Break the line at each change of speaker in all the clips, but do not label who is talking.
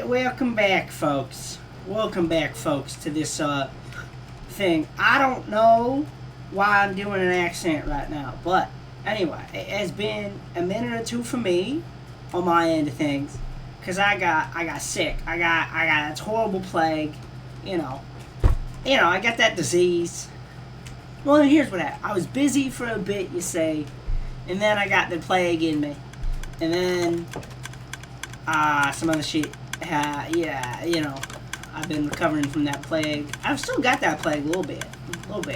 Welcome back, folks. Welcome back, folks, to this thing. I don't know why I'm doing an accent right now, but anyway, it has been a minute or two for me on my end of things, cause I got sick. I got that horrible plague, you know, I got that disease. Well, here's what happened. I was busy for a bit, you say, and then I got the plague in me, and then some other shit. Yeah, I've been recovering from that plague. I've still got that plague a little bit,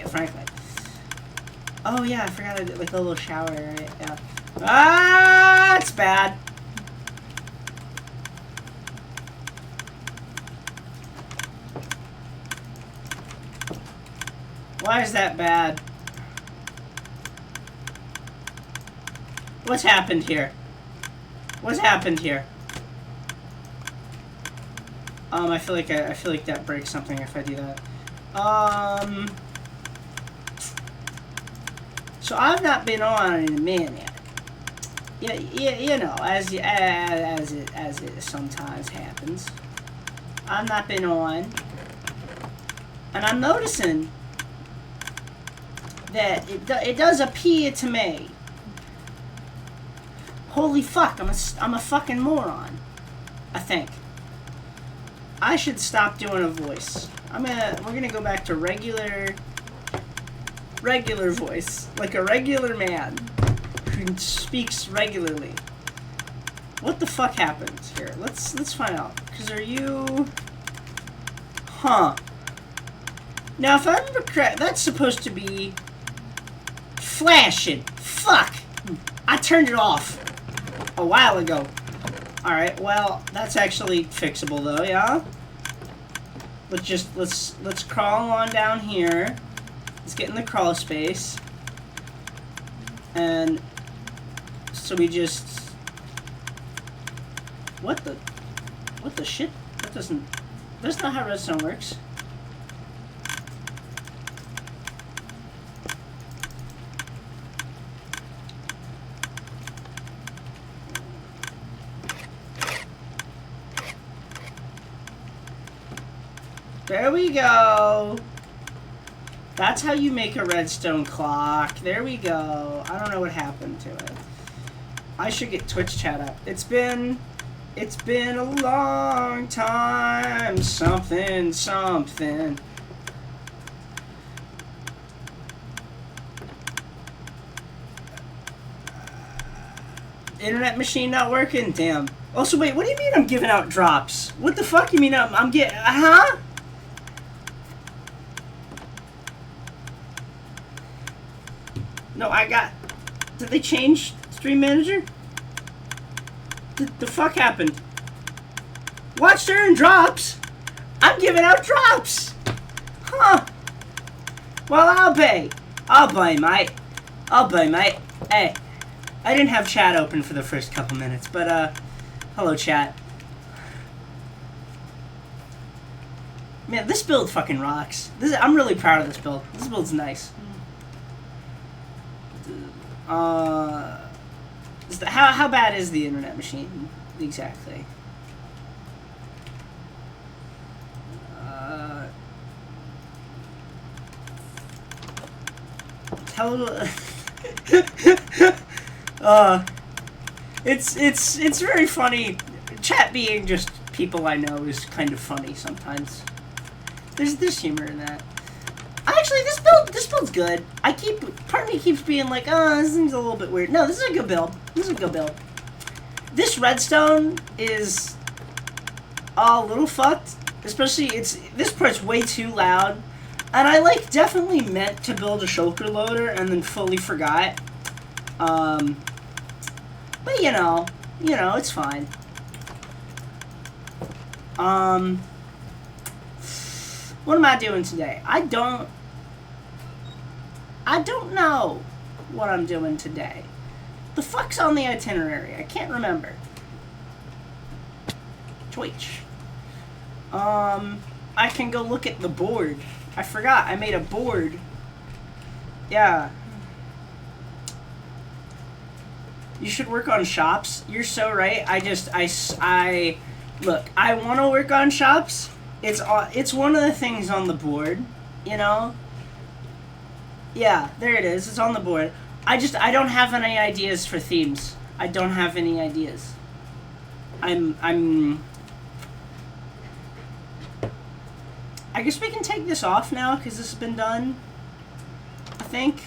frankly. Oh yeah, I forgot I did like a little shower, right? Yeah. It's bad. Why is that bad? What's happened here? What's happened here? I feel like that breaks something if I do that. So I've not been on in a minute. Yeah, as it sometimes happens. I've not been on, and I'm noticing that it does appear to me. Holy fuck! I'm a fucking moron. I think I should stop doing a voice. We're gonna go back to regular voice, like a regular man who speaks regularly. What the fuck happened here? Let's find out. Cause are you? Huh. Now, if I remember correct, that's supposed to be flashing. Fuck! I turned it off a while ago. Alright, well, that's actually fixable though, yeah? Let's crawl on down here. Let's get in the crawl space. And so we just what the shit? That's not how redstone works. There we go. That's how you make a redstone clock. There we go. I don't know what happened to it. I should get Twitch chat up. It's been a long time. Something. Internet machine not working? Damn. Also, wait, what do you mean I'm giving out drops? What the fuck you mean I'm getting... Huh? No, did they change Stream Manager? The fuck happened? Watch there and drops? I'm giving out drops! Huh. Well, I'll pay, mate. Hey, I didn't have chat open for the first couple minutes, but, hello, chat. Man, this build fucking rocks. I'm really proud of this build. This build's nice. How bad is the internet machine exactly? It's very funny. Chat being just people I know is kind of funny sometimes. There's humor in that. Actually, this build's good. Part of me keeps being like, oh, this thing's a little bit weird. No, this is a good build. This redstone is a little fucked. Especially, this part's way too loud. And I, definitely meant to build a shulker loader and then fully forgot. But, you know, it's fine. What am I doing today? I don't know what I'm doing today. The fuck's on the itinerary? I can't remember. Twitch. I can go look at the board. I forgot. I made a board. Yeah. You should work on shops. You're so right. I look, I want to work on shops. It's one of the things on the board, you know? Yeah, there it is. It's on the board. I don't have any ideas for themes. I don't have any ideas. I guess we can take this off now because this has been done. I think.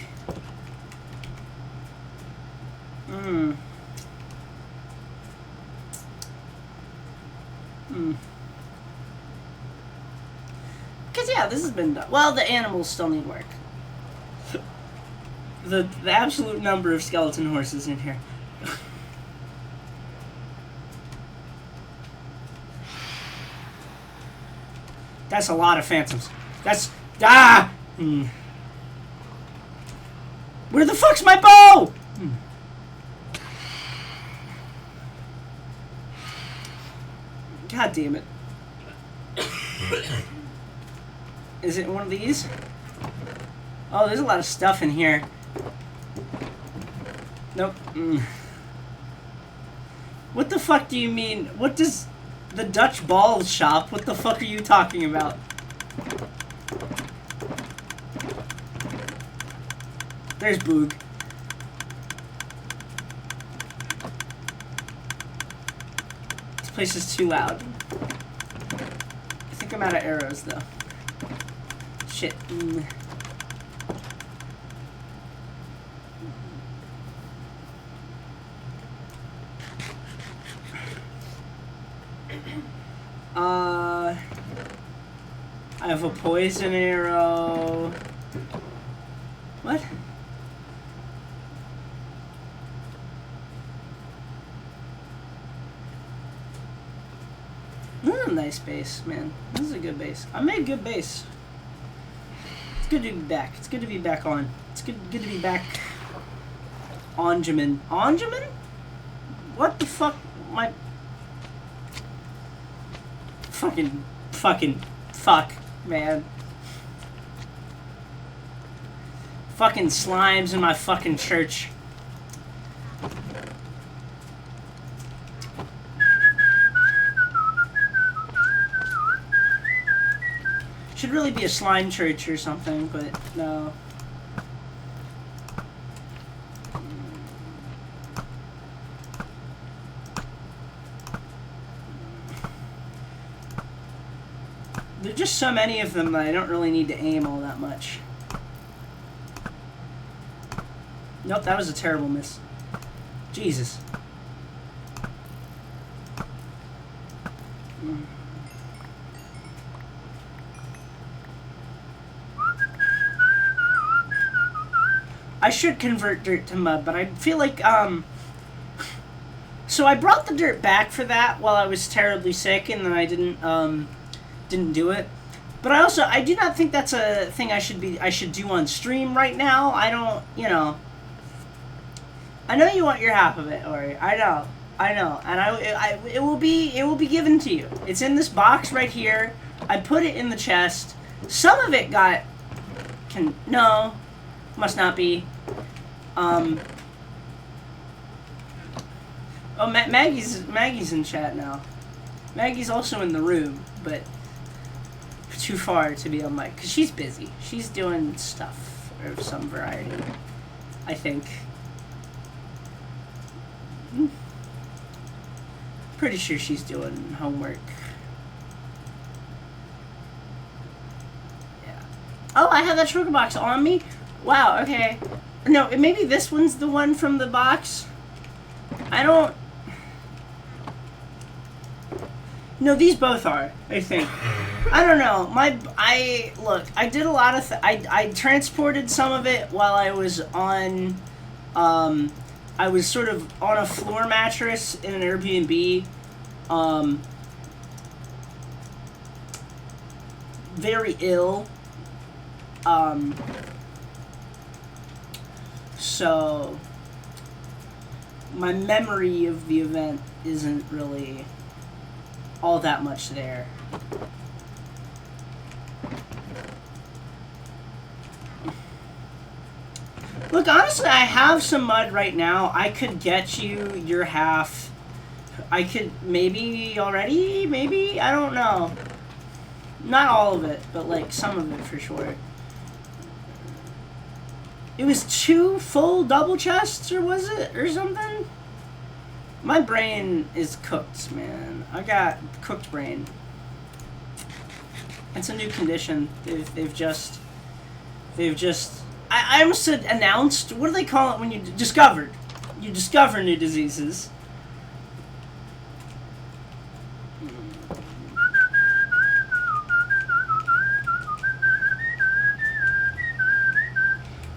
Because, yeah, this has been done. Well, the animals still need work. The absolute number of skeleton horses in here. That's a lot of phantoms. That's... Ah! Where the fuck's my bow? God damn it. Is it one of these? Oh, there's a lot of stuff in here. Nope. What the fuck do you mean? What does the Dutch ball shop? What the fuck are you talking about? There's Boog. This place is too loud. I think I'm out of arrows though. Shit. I have a poison arrow. What? This is a nice base, man. This is a good base. I made a good base. It's good to be back. It's good to be back on. It's good to be back. Onjamin. Onjamin? What the fuck? My... Fucking fuck, man. Fucking slimes in my fucking church. Should really be a slime church or something, but no. There's just so many of them that I don't really need to aim all that much. Nope, that was a terrible miss. Jesus. I should convert dirt to mud, but I feel like, so I brought the dirt back for that while I was terribly sick, and then I didn't do it. But I do not think that's a thing I should do on stream right now. I don't, you know. I know you want your half of it, Ori. I know, and it will be given to you. It's in this box right here. I put it in the chest. Some of it no, must not be. Oh, Maggie's in chat now. Maggie's also in the room, but too far to be on mic because she's busy. She's doing stuff of some variety, I think. Pretty sure she's doing homework. Yeah. Oh, I have that sugar box on me? Wow, okay. No, maybe this one's the one from the box. I don't... No, these both are, I think. I don't know. Look, I did a lot of... I transported some of it while I was on... I was sort of on a floor mattress in an Airbnb. Very ill. So... my memory of the event isn't really all that much there. Look, honestly, I have some mud right now. I could get you your half. I could maybe already, maybe? I don't know. Not all of it, but like some of it for sure. It was 2 full double chests, or was it? Or something? My brain is cooked, man. I got cooked brain. It's a new condition. They've just I almost said announced. What do they call it when you discovered? You discover new diseases.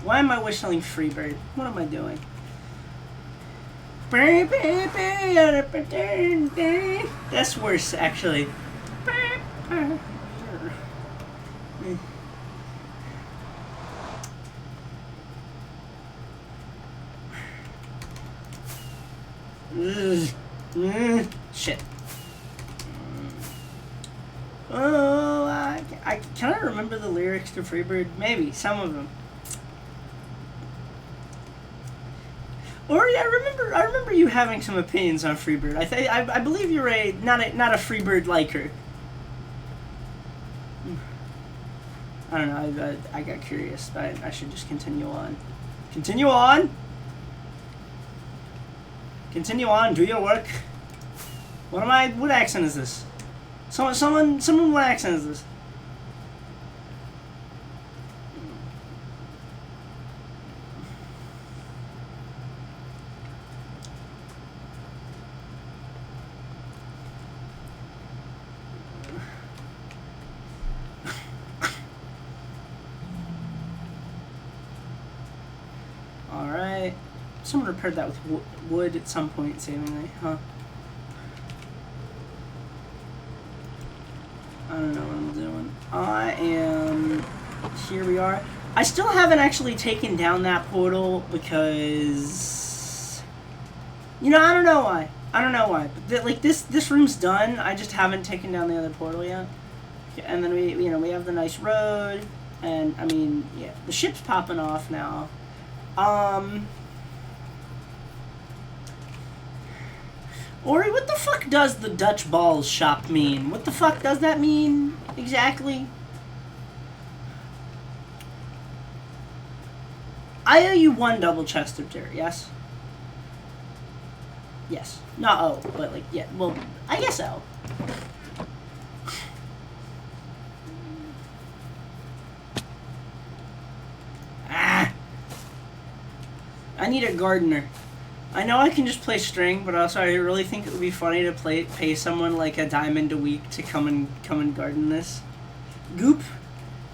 Why am I whistling Freebird? What am I doing? That's worse, actually. Shit. Oh, I can I remember the lyrics to Freebird? Maybe some of them. Or yeah, I remember you having some opinions on Freebird. I believe you're not a Freebird liker. I don't know. I got curious, but I should just continue on. Continue on. Continue on. Do your work. What accent is this? Someone. What accent is this? Alright. Someone repaired that with wood at some point, seemingly, huh? I don't know what I'm doing. I am... Here we are. I still haven't actually taken down that portal because... You know, I don't know why. I don't know why. But like, this room's done. I just haven't taken down the other portal yet. And then we have the nice road. And, I mean, yeah. The ship's popping off now. Ori, what the fuck does the Dutch Balls shop mean? What the fuck does that mean exactly? I owe you 1 double chest of dirt, yes? Yes. Not O, but like, yeah, well, I guess O. I need a gardener. I know I can just play string, but also I really think it would be funny to pay someone like a diamond a week to come and garden this. Goop.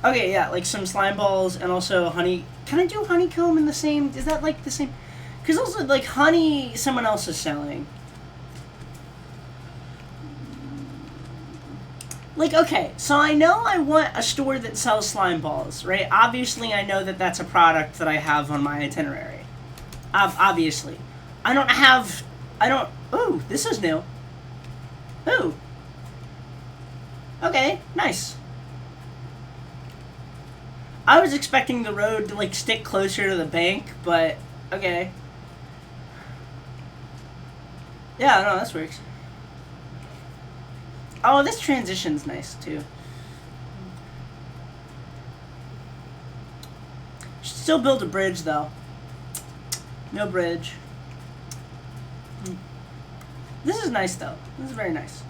Okay, yeah, like some slime balls and also honey. Can I do honeycomb in the same? Is that like the same? Because also like honey, someone else is selling. Like, okay, so I know I want a store that sells slime balls, right? Obviously, I know that that's a product that I have on my itinerary. Obviously. Ooh, this is new. Ooh. Okay, nice. I was expecting the road to, like, stick closer to the bank, but, okay. Yeah, no, this works. Oh, this transition's nice, too. Should still build a bridge, though. No bridge. This is nice, though. This is very nice.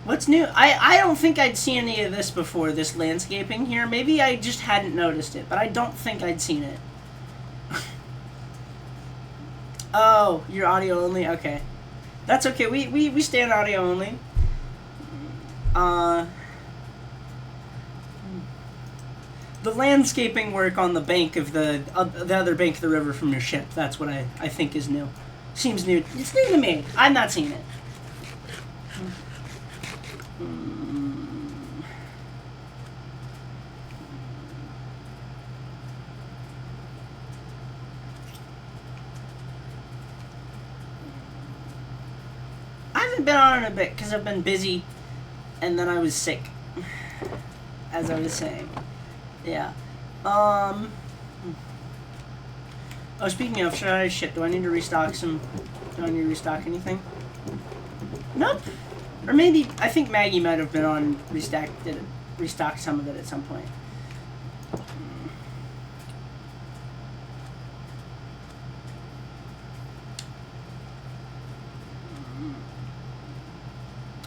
What's new? I don't think I'd seen any of this before, this landscaping here. Maybe I just hadn't noticed it, but I don't think I'd seen it. Oh, you're audio only? Okay. That's okay. We stay on audio only. The landscaping work on the bank of the other bank of the river from your ship. That's what I think is new. Seems new. It's new to me. I've not seen it. haven't been on in a bit because I've been busy, and then I was sick, as I was saying. Yeah. Oh, speaking of, should I shit? Do I need to restock some? Do I need to restock anything? Nope. Or maybe I think Maggie might have been on restock some of it at some point.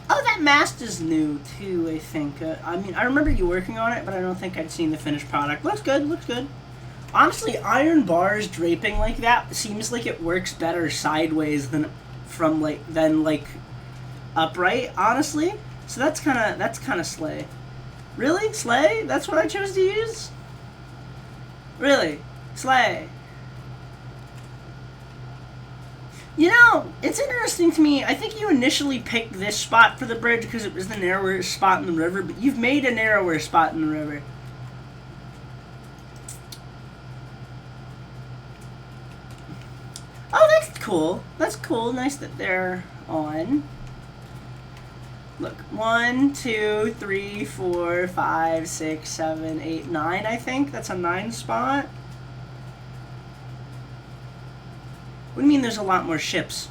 Oh, that mast is new too, I think. I mean, I remember you working on it, but I don't think I'd seen the finished product. Looks good, looks good. Honestly, iron bars draping like that seems like it works better sideways than upright, honestly. So that's kind of slay. Really? Slay? That's what I chose to use? Really? Slay. You know, it's interesting to me. I think you initially picked this spot for the bridge because it was the narrower spot in the river, but you've made a narrower spot in the river. Oh, that's cool. That's cool. Nice that they're on. Look, 1, 2, 3, 4, 5, 6, 7, 8, 9, I think. That's a 9 spot. What do you mean there's a lot more ships?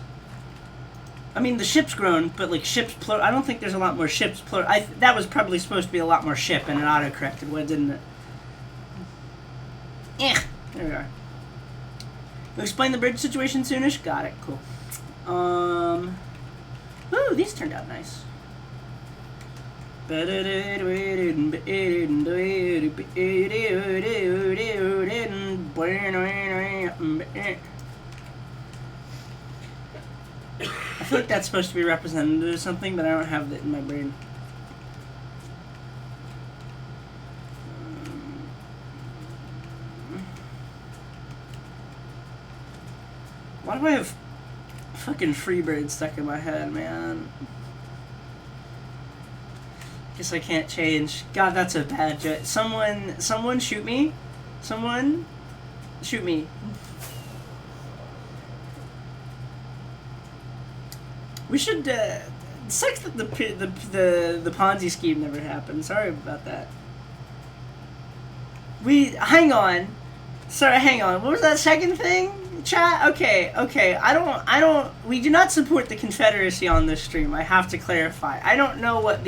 I mean, the ship's grown, but like ships plural. I don't think there's a lot more ships plural. That was probably supposed to be a lot more ship, and it auto-corrected one, didn't it? Yeah, there we are. We'll explain the bridge situation soonish. Got it. Cool. Ooh, these turned out nice. I feel like that's supposed to be representative of something, but I don't have that in my brain. Why do I have fucking Freebird stuck in my head, man? Guess I can't change. God, that's a bad joke. Someone shoot me. Someone shoot me. We should, it sucks that the Ponzi scheme never happened. Sorry about that. Hang on. Sorry, hang on. What was that second thing? Chat? Okay. We do not support the Confederacy on this stream. I have to clarify. I don't know what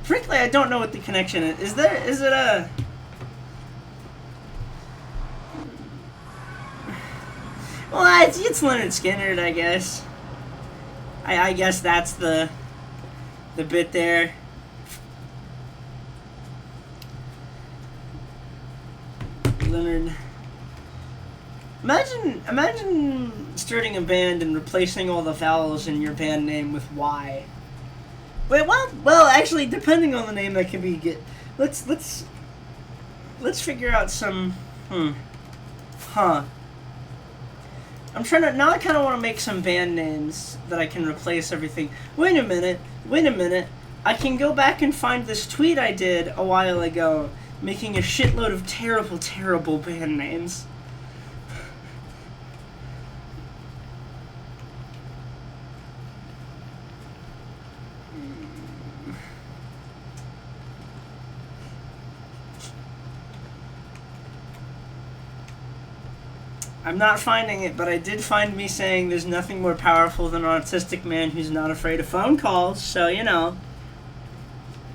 frankly, I don't know what the connection is. Is it a... Well, it's Leonard Skinner, I guess. I guess that's the bit there. Leonard. Imagine starting a band and replacing all the vowels in your band name with Y. Wait, well, actually, depending on the name, that can be good. Let's figure out some. I'm trying to, now I kind of want to make some band names that I can replace everything. Wait a minute. I can go back and find this tweet I did a while ago, making a shitload of terrible, terrible band names. I'm not finding it, but I did find me saying there's nothing more powerful than an autistic man who's not afraid of phone calls, so, you know.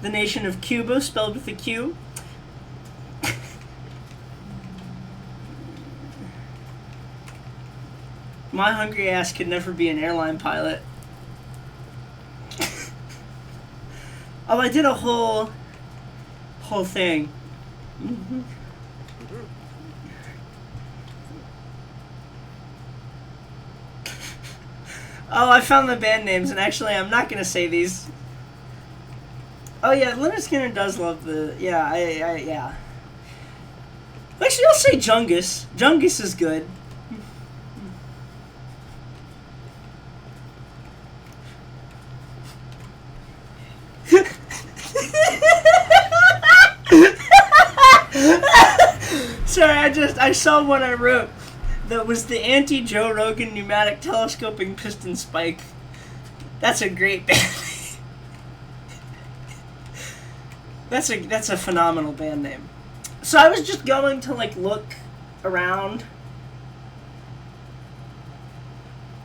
The nation of Cuba, spelled with a Q. My hungry ass could never be an airline pilot. Oh, I did a whole thing. Oh, I found the band names, and actually, I'm not gonna say these. Oh yeah, Leonard Skinner does love the. Yeah, yeah. Actually, I'll say Jungus. Jungus is good. Sorry, I saw what I wrote. That was the anti-Joe Rogan pneumatic telescoping piston spike. That's a great band name. That's a phenomenal band name. So I was just going to like look around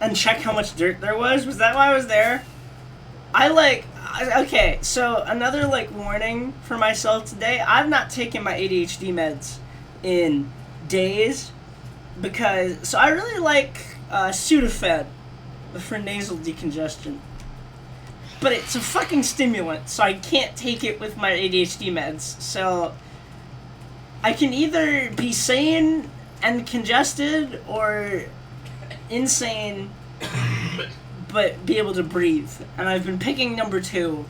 and check how much dirt there was. Was that why I was there? Okay, so another like warning for myself today. I've not taken my ADHD meds in days because I really like Sudafed for nasal decongestion. But it's a fucking stimulant, so I can't take it with my ADHD meds. So I can either be sane and congested or insane but be able to breathe. And I've been picking number 2.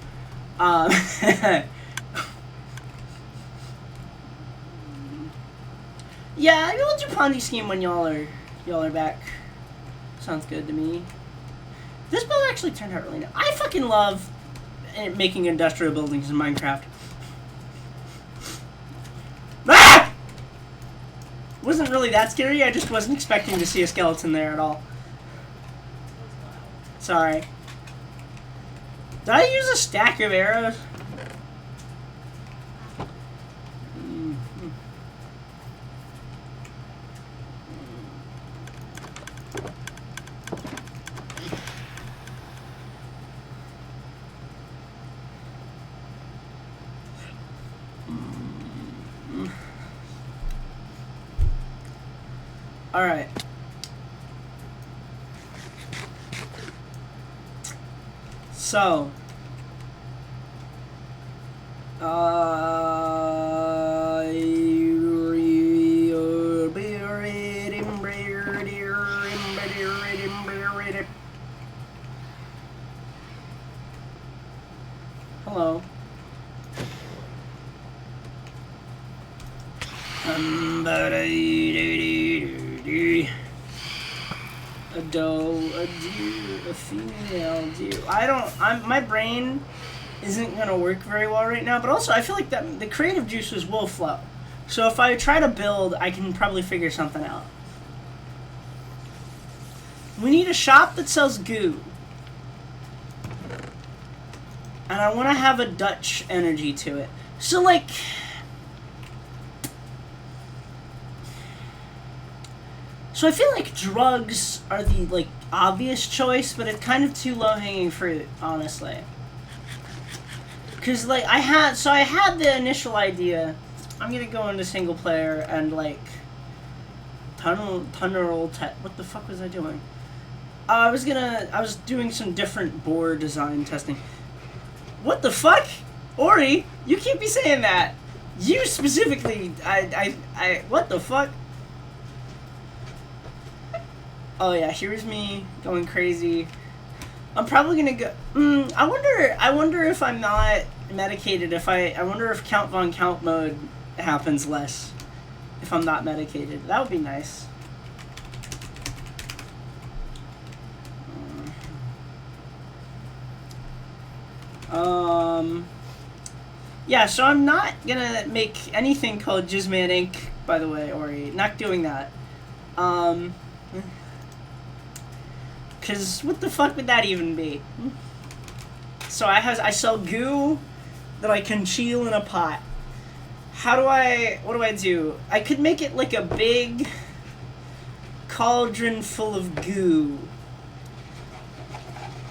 Yeah, we'll do Ponzi scheme when y'all are back. Sounds good to me. This build actually turned out really nice. I fucking love making industrial buildings in Minecraft. Ah! Wasn't really that scary, I just wasn't expecting to see a skeleton there at all. Sorry. Did I use a stack of arrows? Alright. So. Hello. A doe, a deer, a female deer. My brain isn't gonna work very well right now, but also I feel like that the creative juices will flow. So if I try to build, I can probably figure something out. We need a shop that sells goo. And I want to have a Dutch energy to it. So like... So I feel like drugs are the, like, obvious choice, but it's kind of too low-hanging fruit, honestly. Because, like, I had the initial idea, I'm gonna go into single player and, like, what the fuck was I doing? I was doing some different board design testing. What the fuck? Ori, you can't be saying that. You specifically, what the fuck? Oh yeah, here's me going crazy. I'm probably gonna go. I wonder if I'm not medicated. I wonder if Count Von Count mode happens less if I'm not medicated. That would be nice. Yeah, so I'm not gonna make anything called Jizzman Inc., by the way, Ori. Not doing that. Cause what the fuck would that even be? So I sell goo that I congeal in a pot. What do I do? I could make it like a big cauldron full of goo.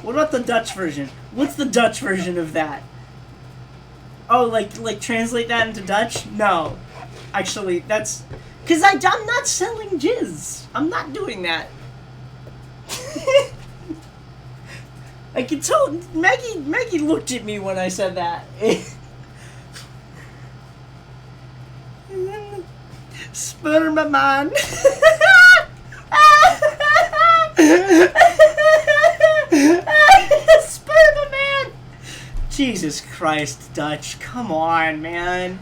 What about the Dutch version? What's the Dutch version of that? Oh, like translate that into Dutch? No. Actually, that's... Cause I'm not selling jizz. I'm not doing that. I can tell Maggie looked at me when I said that. Sperma man. Sperma man. Jesus Christ, Dutch. Come on, man.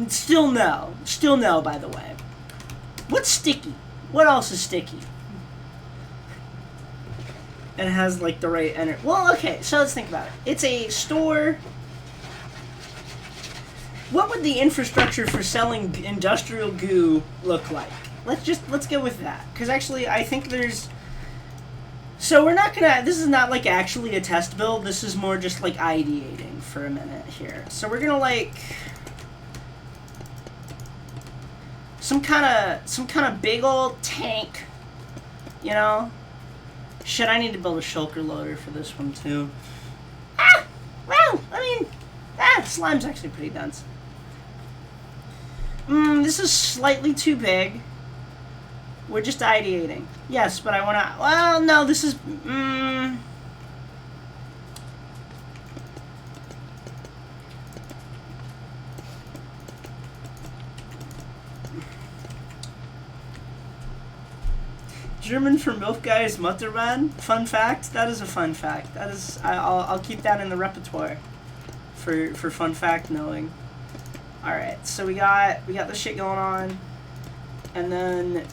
Still no, by the way. What's sticky? What else is sticky? And it has, like, the right energy. Well, okay, so let's think about it. It's a store. What would the infrastructure for selling industrial goo look like? Let's go with that. Because actually, I think there's... So we're not gonna, this is not like actually a test build, this is more just like ideating for a minute here. So we're gonna like, some kind of big old tank, you know? Shit, I need to build a shulker loader for this one too. Well, I mean, slime's actually pretty dense. This is slightly too big. We're just ideating. Yes, but I want to... Well, no, this is... German for milk guy is Muttermann. Fun fact. That is a fun fact. That is... I'll keep that in the repertoire for fun fact knowing. Alright, so we got this shit going on. And then...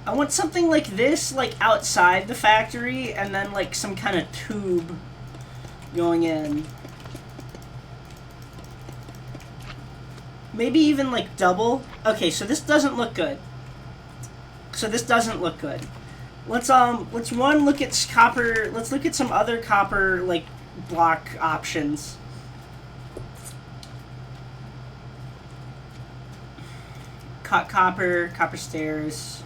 I want something like this, like outside the factory, and then like some kind of tube going in. Maybe even like double. Okay, so this doesn't look good. Let's one look at copper. Let's look at some other copper like block options. Copper stairs.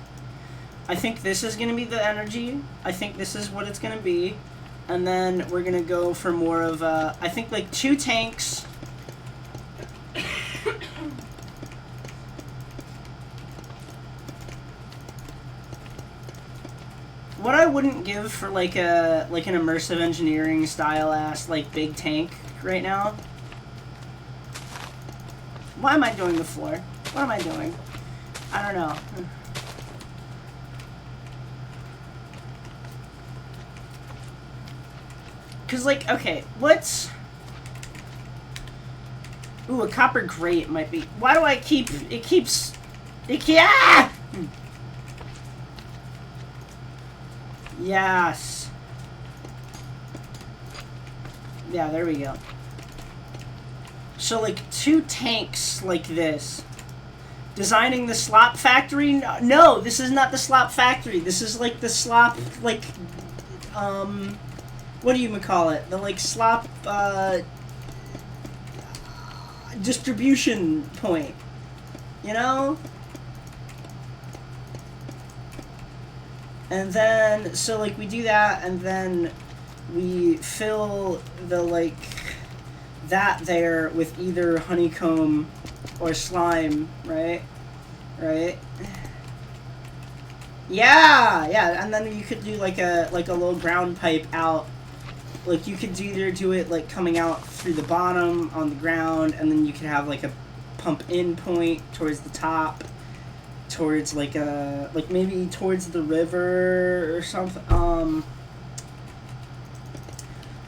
I think this is going to be the energy. I think this is what it's going to be. And then we're going to go for more of, I think like 2 tanks. What I wouldn't give for like an immersive engineering style ass like big tank right now. Why am I doing the floor? What am I doing? I don't know. Cause like, okay, what's... Ooh, a copper grate might be... Why do I keep... Ah! Yes. Yeah, there we go. So like 2 tanks like this. Designing the slop factory? No, this is not the slop factory. This is like the slop, like, what do you call it? The like slop distribution point. You know? And then, so like we do that, and then we fill the like that there with either honeycomb or slime, right? Right? Yeah, and then you could do like a little ground pipe out. Like you could either do it like coming out through the bottom on the ground, and then you could have like a pump in point towards the top, towards like a maybe towards the river or something.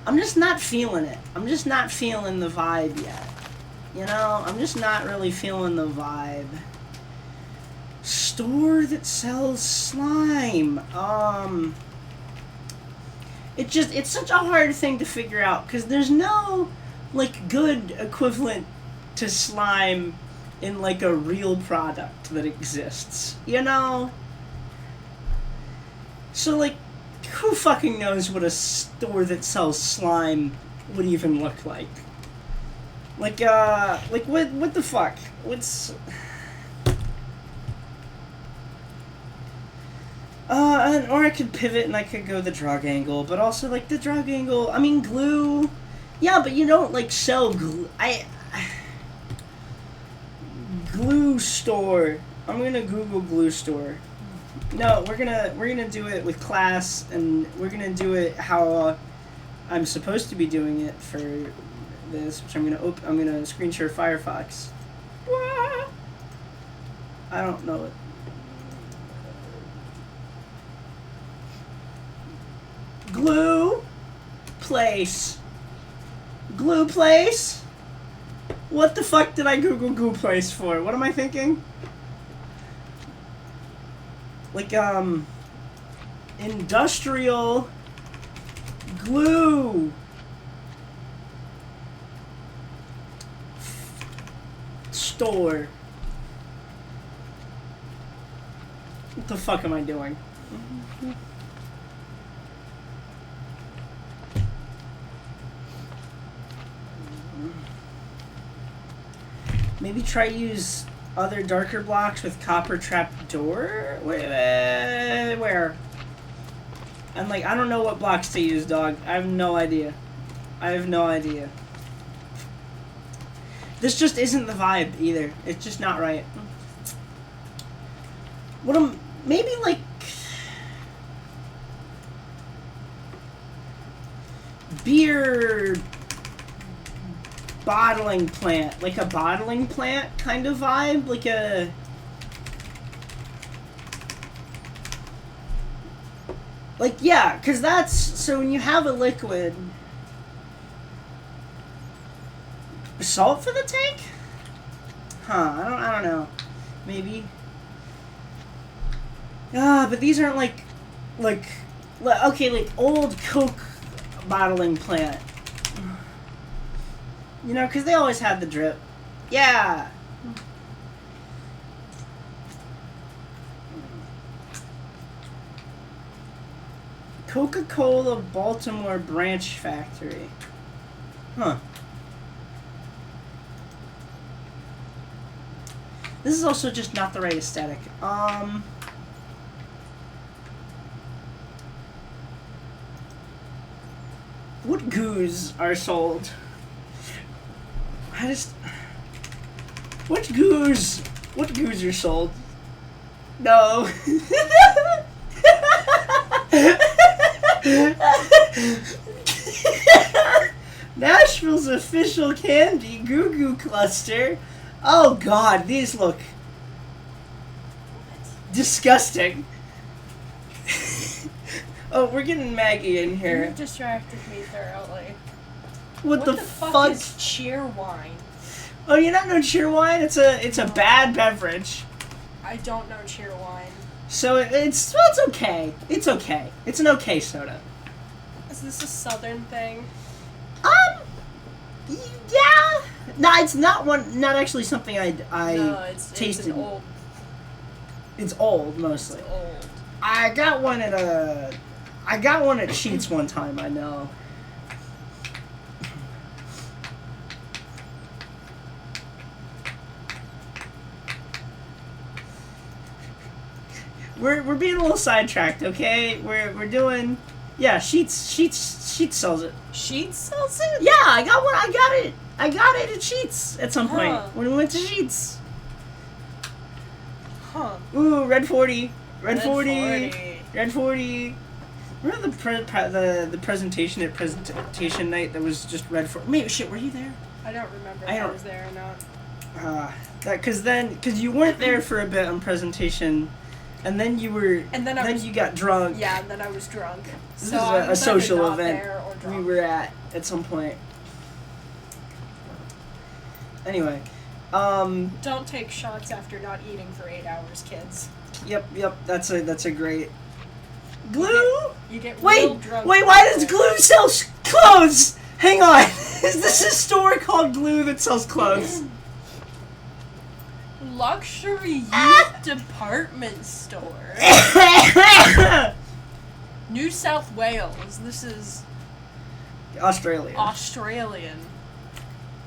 I'm just not feeling it. I'm just not feeling the vibe yet. You know, I'm just not really feeling the vibe. Store that sells slime. It's such a hard thing to figure out, because there's no, like, good equivalent to slime in, like, a real product that exists. You know? So, like, who fucking knows what a store that sells slime would even look like? Like, what the fuck? What's... or I could pivot and I could go the drug angle, but also, like, the drug angle, I mean, glue, yeah, but you don't, like, sell glue, glue store, I'm gonna Google glue store. No, we're gonna do it with class, and we're gonna do it how I'm supposed to be doing it for this, which I'm gonna screen share Firefox. I don't know it. Glue place. Glue place? What the fuck did I Google glue place for? What am I thinking? like, industrial glue store. What the fuck am I doing? Maybe try use other darker blocks with copper trap door? Where? I'm like, I don't know what blocks to use, dog. I have no idea. I have no idea. This just isn't the vibe either. It's just not right. Maybe like beer bottling plant, like a bottling plant kind of vibe, yeah, because that's, so when you have a liquid, salt for the tank? Huh, I don't know. Maybe. But these aren't like old Coke bottling plant. You know, because they always had the drip. Yeah! Coca-Cola Baltimore Branch Factory. Huh. This is also just not the right aesthetic. What goos are sold? What goos are sold? No. Nashville's official candy Goo Goo Cluster. Oh god, these look disgusting. Oh, we're getting Maggie in here.
You distracted me thoroughly.
What the
fuck is cheer wine?
Oh, you not know cheer wine? It's a bad beverage.
I don't know cheer wine.
So it's okay. It's okay. It's an okay soda.
Is this a southern thing?
Yeah. No, it's not not actually something I tasted.
It's old.
It's old mostly.
It's old.
I got one at Sheetz one time, I know. We're being a little sidetracked, okay? We're doing, yeah, Sheetz sells it.
Sheetz sells it?
Yeah, I got one. I got it at Sheetz at some point when we went to Sheetz.
Huh.
Ooh, Red 40. Red 40. Remember the presentation at presentation night that was just Red 40? Maybe, shit, were you there?
I don't remember if I was there or not.
Because you weren't there for a bit on presentation, and then you were, and then you got drunk.
Yeah, and then I was drunk.
This is a social event we were at some point. Anyway,
don't take shots after not eating for 8 hours, kids.
Yep, that's a great glue.
You get
wait,
real drunk.
Wait, why does glue sell clothes? Hang on, is this a store called Glue that sells clothes?
Luxury youth department store. New South Wales. This is
Australian.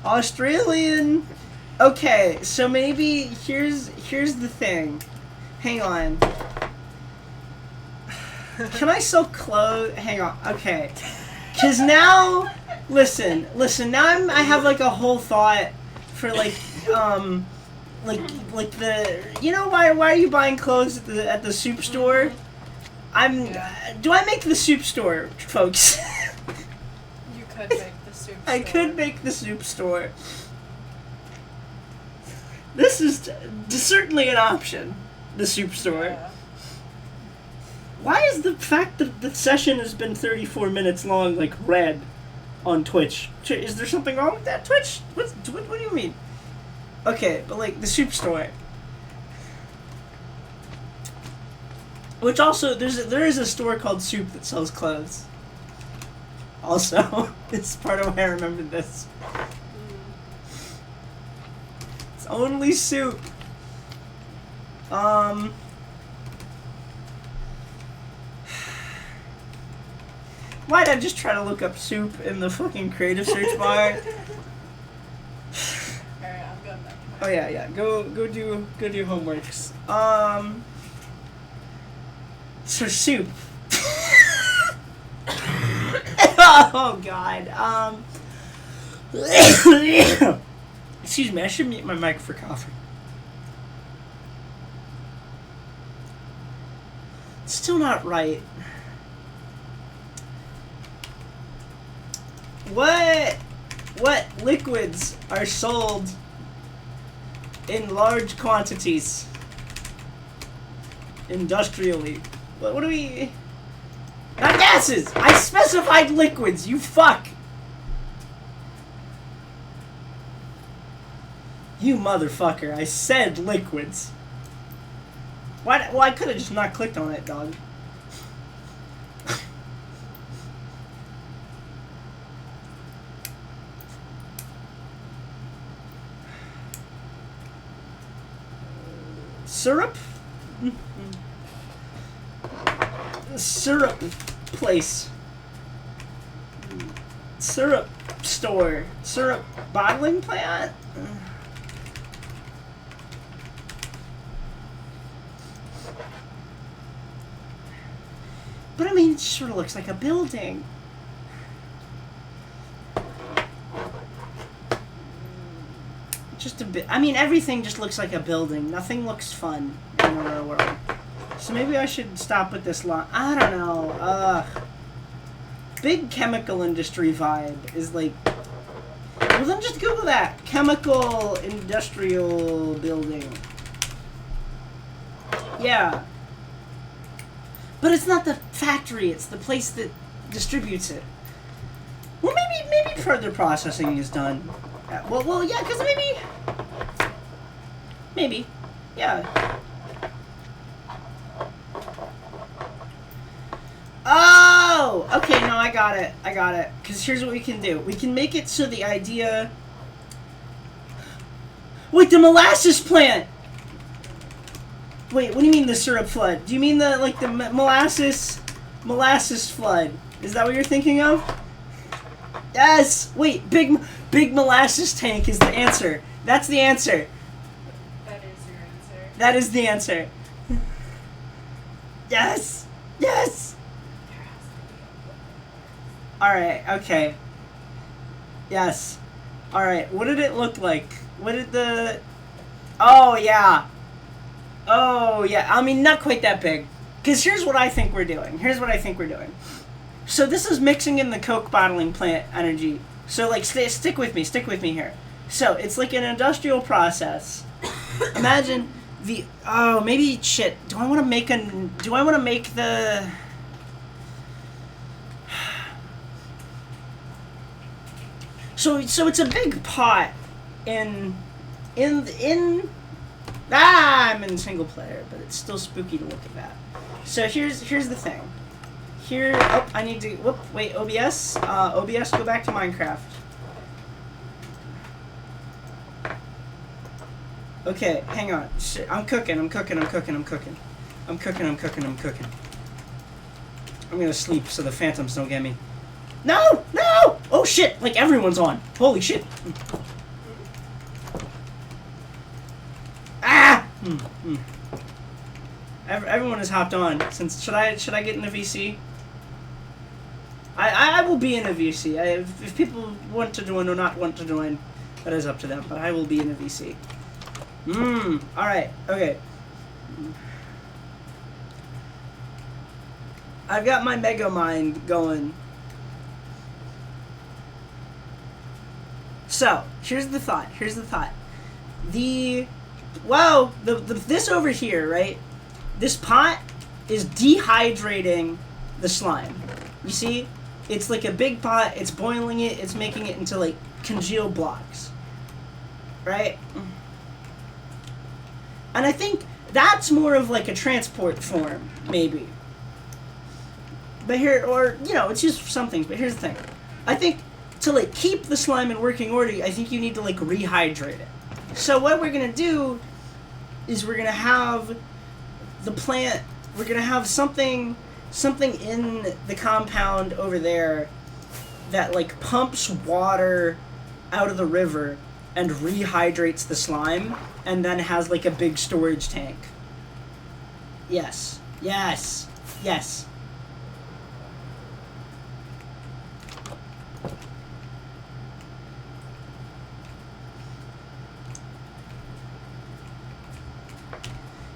Australian. Okay, so maybe here's the thing. Hang on. Can I sell clothes? Hang on. Okay. Cause now, listen. Now I have like a whole thought for like the, you know, why are you buying clothes at the soup store? Do I make the soup store, folks?
You could make the soup store.
I could make the soup store. This is certainly an option, the soup store.
Yeah.
Why is the fact that the session has been 34 minutes long, like, red on Twitch? Is there something wrong with that, Twitch? What do you mean? Okay, but, like, the soup store. Which also, there is a store called Soup that sells clothes. Also, it's part of why I remembered this. It's only Soup. Why'd I just try to look up Soup in the fucking creative search bar?
Alright, I'm going back.
Oh yeah. Go do homeworks. So Soup. Oh god. Excuse me, I should mute my mic for coughing. Still not right. What liquids are sold in large quantities industrially? What do we... Not gases! I specified liquids, you fuck! You motherfucker, I said liquids. Why? Well, I could have just not clicked on it, dog. Syrup? Syrup place. Syrup store. Syrup bottling plant? But I mean, it sort of looks like a building. Just a bit. I mean, everything just looks like a building. Nothing looks fun in the real world. So maybe I should stop with this line. I don't know. Big chemical industry vibe is like... Well, then just Google that. Chemical industrial building. Yeah. But it's not the factory, it's the place that distributes it. Well, maybe further processing is done. Well, yeah, because maybe, yeah. Oh, okay, no, I got it. Because here's what we can do. We can make it so the idea... Wait, the molasses plant! Wait, what do you mean the syrup flood? Do you mean the molasses flood? Is that what you're thinking of? Yes! Wait, big molasses tank is the answer. That's the answer.
That is your answer.
That is the answer. Yes! Yes! Alright, okay. Yes. Alright, what did it look like? What did the... Oh, yeah. Oh, yeah. I mean, not quite that big. Because here's what I think we're doing. So this is mixing in the Coke bottling plant energy. So, like, stick with me here. So, it's like an industrial process. Imagine the... Oh, maybe... Shit. Do I want to make the... So it's a big pot in I'm in single player, but it's still spooky to look at that. So here's the thing. Here, I need to, wait, OBS, go back to Minecraft. Okay, hang on. Shit, I'm cooking. I'm gonna sleep so the phantoms don't get me. No! Oh shit, like everyone's on. Holy shit. Everyone has hopped on. Should I get in a VC? I will be in a VC. If people want to join or not want to join, that is up to them. But I will be in a VC. All right. Okay. I've got my Mega Mind going. So here's the thought. This over here, right? This pot is dehydrating the slime. You see? It's like a big pot, it's boiling it, it's making it into like congealed blocks. Right? And I think That's more of like a transport form, maybe. But here, or, you know, it's used for some things, but here's the thing. I think to, like, keep the slime in working order, I think you need to, like, rehydrate it. So what we're gonna do is we're gonna have the plant, we're gonna have something in the compound over there that, like, pumps water out of the river and rehydrates the slime, and then has, like, a big storage tank. Yes. Yes. Yes.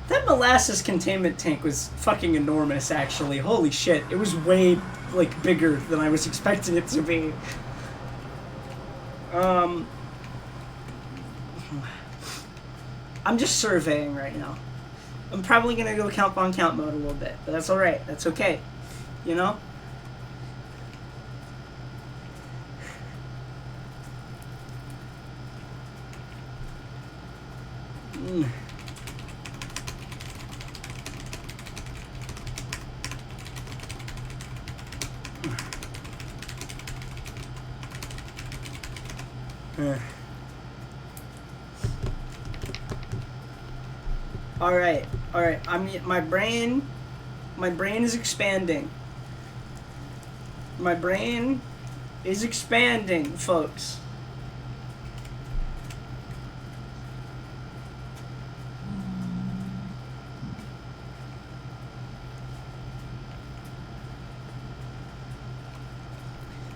That molasses containment tank was fucking enormous, actually. Holy shit. It was way, like, bigger than I was expecting it to be. I'm just surveying right now. I'm probably gonna go count on count mode a little bit, but that's alright. That's okay. You know? Alright. My brain is expanding. My brain is expanding, folks.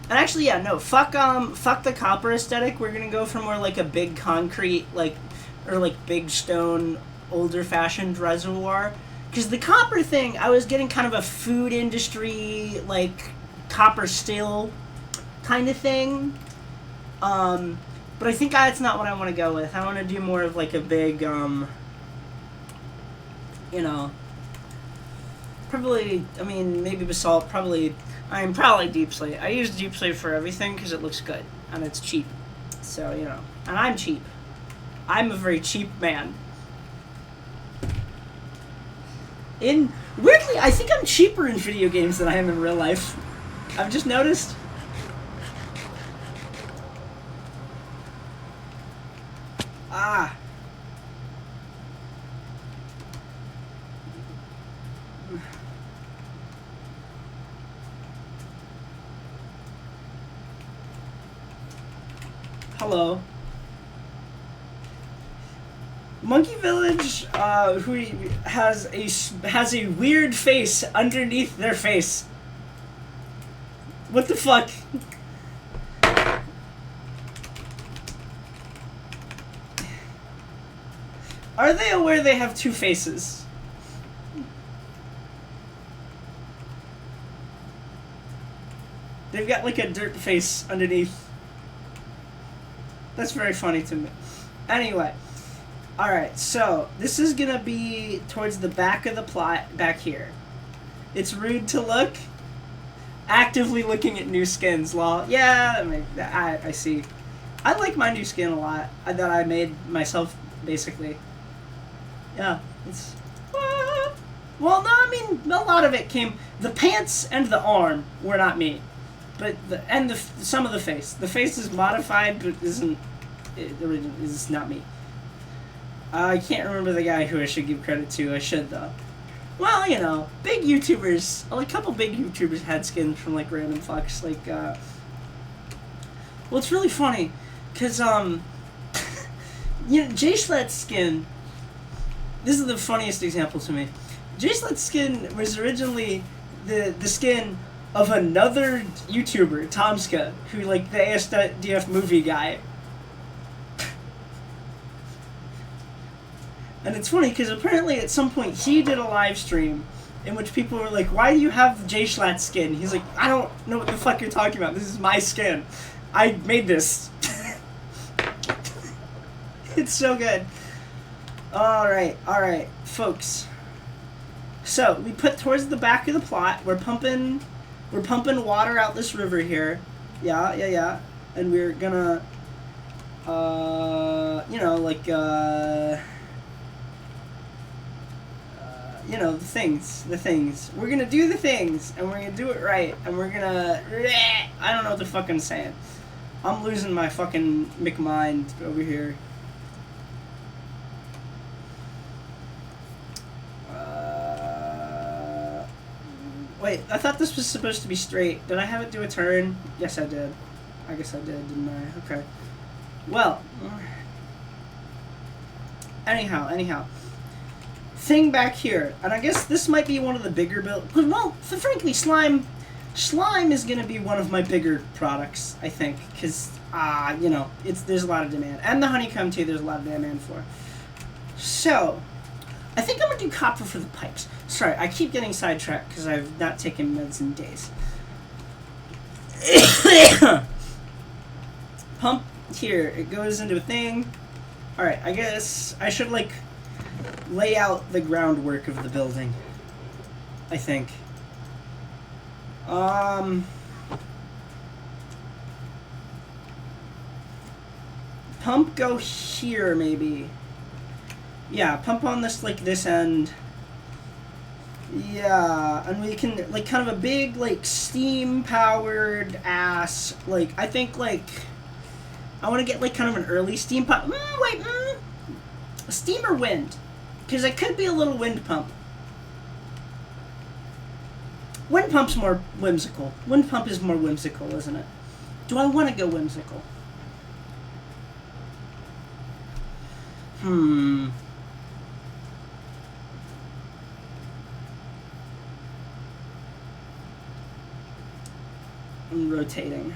And actually, yeah, no, fuck the copper aesthetic. We're gonna go for more like a big concrete, or big stone, older fashioned reservoir. Because the copper thing, I was getting kind of a food industry, like, copper still kind of thing. But I think that's not what I want to go with. I want to do more of like a big, you know, probably, I mean, maybe basalt, probably deep slate. I use deep slate for everything because it looks good and it's cheap. So, you know, and I'm cheap. I'm a very cheap man. Weirdly, I think I'm cheaper in video games than I am in real life. I've just noticed. Ah. Hello. Monkey Village, who has a weird face underneath their face. What the fuck? Are they aware they have two faces? They've got like a dirt face underneath. That's very funny to me. Anyway. Alright, so this is gonna be towards the back of the plot, back here. It's rude to look. Actively looking at new skins, lol. Yeah, I see. I like my new skin a lot, that I made myself, basically. Yeah, it's... Well, no, I mean, a lot of it came... The pants and the arm were not me. But, some of the face. The face is modified, but is not me. I can't remember the guy who I should give credit to. I should, though. Well, you know, big YouTubers, like a couple big YouTubers had skins from, like, random fucks, like, well, it's really funny, because, you know, Jschlat's skin, this is the funniest example to me. Jschlat's skin was originally the skin of another YouTuber, Tomska, who, like, the ASDF movie guy. And it's funny, because apparently at some point he did a live stream in which people were like, why do you have Jschlat's skin? He's like, I don't know what the fuck you're talking about. This is my skin. I made this. It's so good. Alright, folks. So, we put towards the back of the plot. We're pumping water out this river here. Yeah. And we're gonna, you know, like, you know, the things. We're gonna do the things, and we're gonna do it right, and we're gonna... I don't know what the fuck I'm saying. I'm losing my fucking McMind over here. Wait, I thought this was supposed to be straight. Did I have it do a turn? Yes, I did. I guess I did, didn't I? Okay. Well. Anyhow. Thing back here. And I guess this might be one of the bigger builds. Well, frankly, slime is going to be one of my bigger products, I think. Because, you know, there's a lot of demand. And the honeycomb, too, there's a lot of demand for. So, I think I'm going to do copper for the pipes. Sorry, I keep getting sidetracked because I've not taken meds in days. Pump here. It goes into a thing. Alright, I guess I should, like, lay out the groundwork of the building. I think. Pump go here, maybe. Yeah, pump on this, like, this end. Yeah, and we can, like, kind of a big, like, steam-powered ass, like, I think, like, I want to get, like, kind of an early steam pump. Steam or wind? Because it could be a little wind pump. Wind pump's more whimsical. Wind pump is more whimsical, isn't it? Do I want to go whimsical? I'm rotating.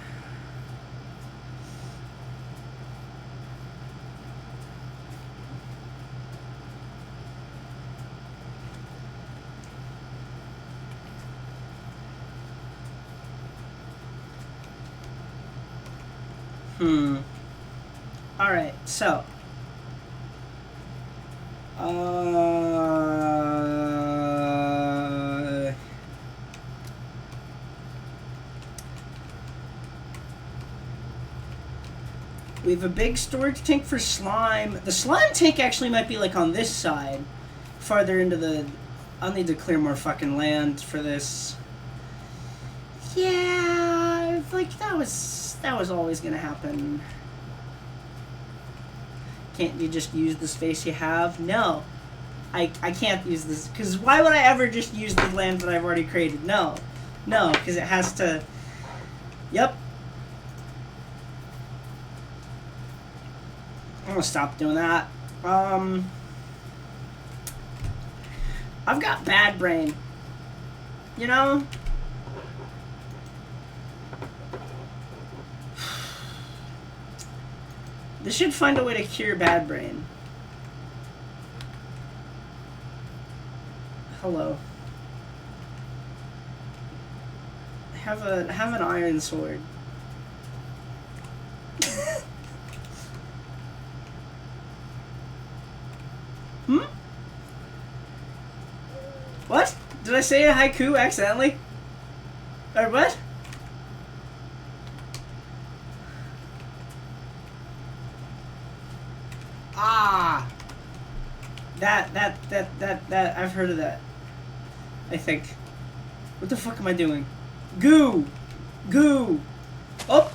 Alright, so. We have a big storage tank for slime. The slime tank actually might be like on this side. Farther into the... I'll need to clear more fucking land for this. Yeah, like that was always gonna happen. Can't you just use the space you have? No. I can't use this, because why would I ever just use the land that I've already created? No. No, because it has to... Yep. I'm gonna stop doing that. I've got bad brain. You know? This should find a way to cure bad brain. Hello. Have an iron sword. What? Did I say a haiku accidentally? Or what? Ah! That, I've heard of that. I think. What the fuck am I doing? Goo! Goo! Oh!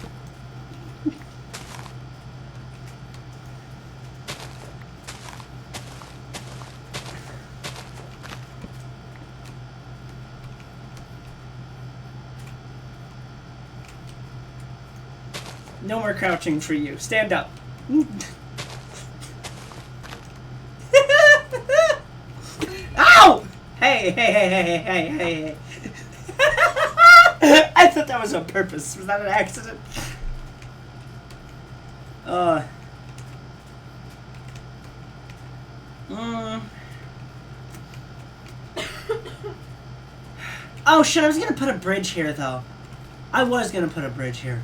No more crouching for you. Stand up. Ow! Hey. I thought that was on purpose. Was that an accident? Oh shit, I was gonna put a bridge here though. I was gonna put a bridge here.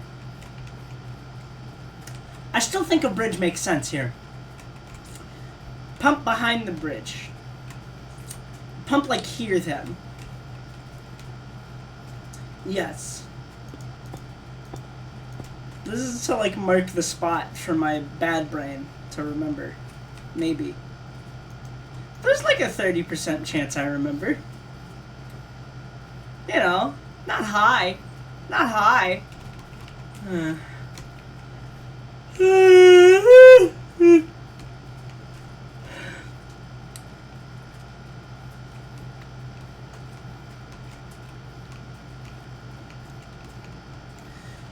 I still think a bridge makes sense here. Pump behind the bridge. Pump like here then. Yes. This is to like mark the spot for my bad brain to remember. Maybe. There's like a 30% chance I remember. You know, not high. Not high.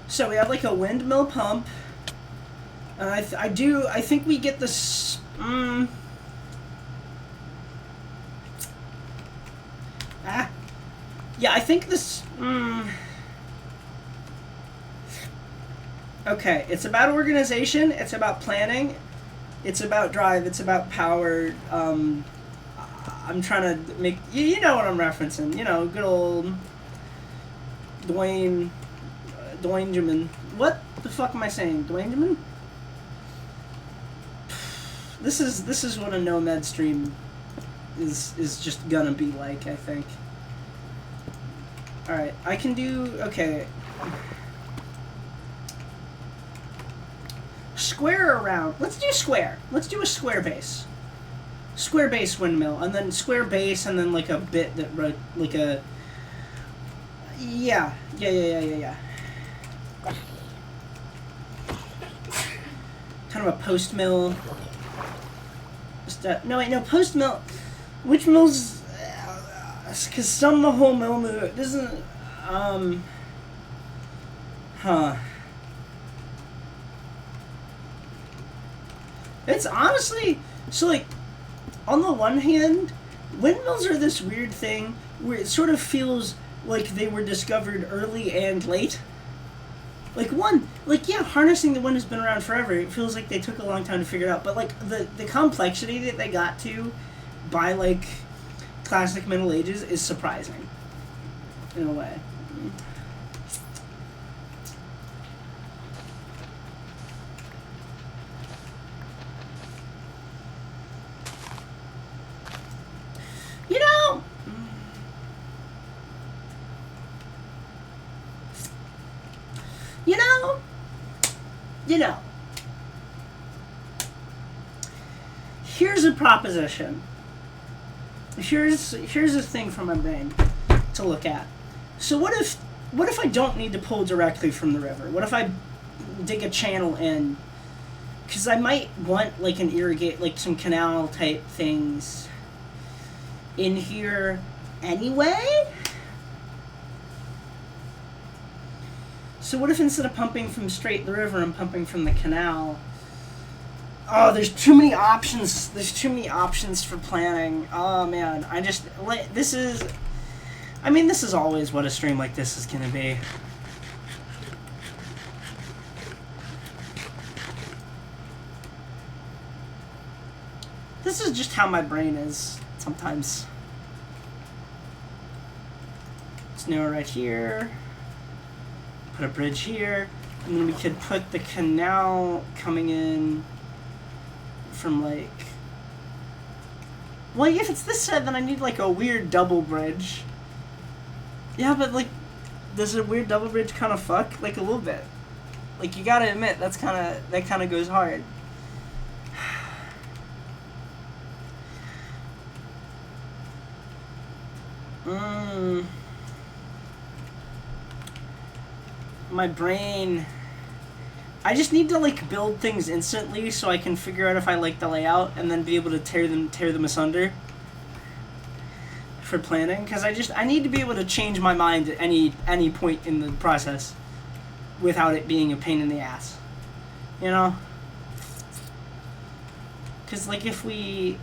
So we have like a windmill pump. And I think we get this. Yeah, I think this. Okay, it's about organization. It's about planning. It's about drive. It's about power. I'm trying to make. You know what I'm referencing. You know, good old Dwayne Jamin. What the fuck am I saying? Dwayne Jamin? This is what a Nomad stream is just gonna be like, I think. Alright, I can do, okay. Square around. Let's do square. Let's do a square base. Square base windmill, and then square base, and then like a bit that, like a, yeah. Kind of a post mill. No, wait, no, post mill. Which mills? Because some of the whole mill move doesn't. It's honestly so like. On the one hand, windmills are this weird thing where it sort of feels like they were discovered early and late. Yeah, harnessing the wind has been around forever. It feels like they took a long time to figure it out. But, like, the complexity that they got to by, like, classic Middle Ages is surprising. In a way. You know, here's a proposition. Here's a thing for my brain to look at. So what if I don't need to pull directly from the river? What if I dig a channel in? Because I might want like an irrigate, like some canal type things in here anyway. So what if instead of pumping from straight the river, I'm pumping from the canal? Oh, there's too many options. There's too many options for planning. Oh, man. This is always what a stream like this is going to be. This is just how my brain is sometimes. Let's narrow right here. Put a bridge here, and then we could put the canal coming in from like. Well, if it's this side, then I need like a weird double bridge. Yeah, but like, does a weird double bridge kind of fuck? Like a little bit. Like you gotta admit that kind of goes hard. My brain. I just need to like build things instantly so I can figure out if I like the layout and then be able to tear them asunder for planning. Because I need to be able to change my mind at any point in the process without it being a pain in the ass. You know? Because like if we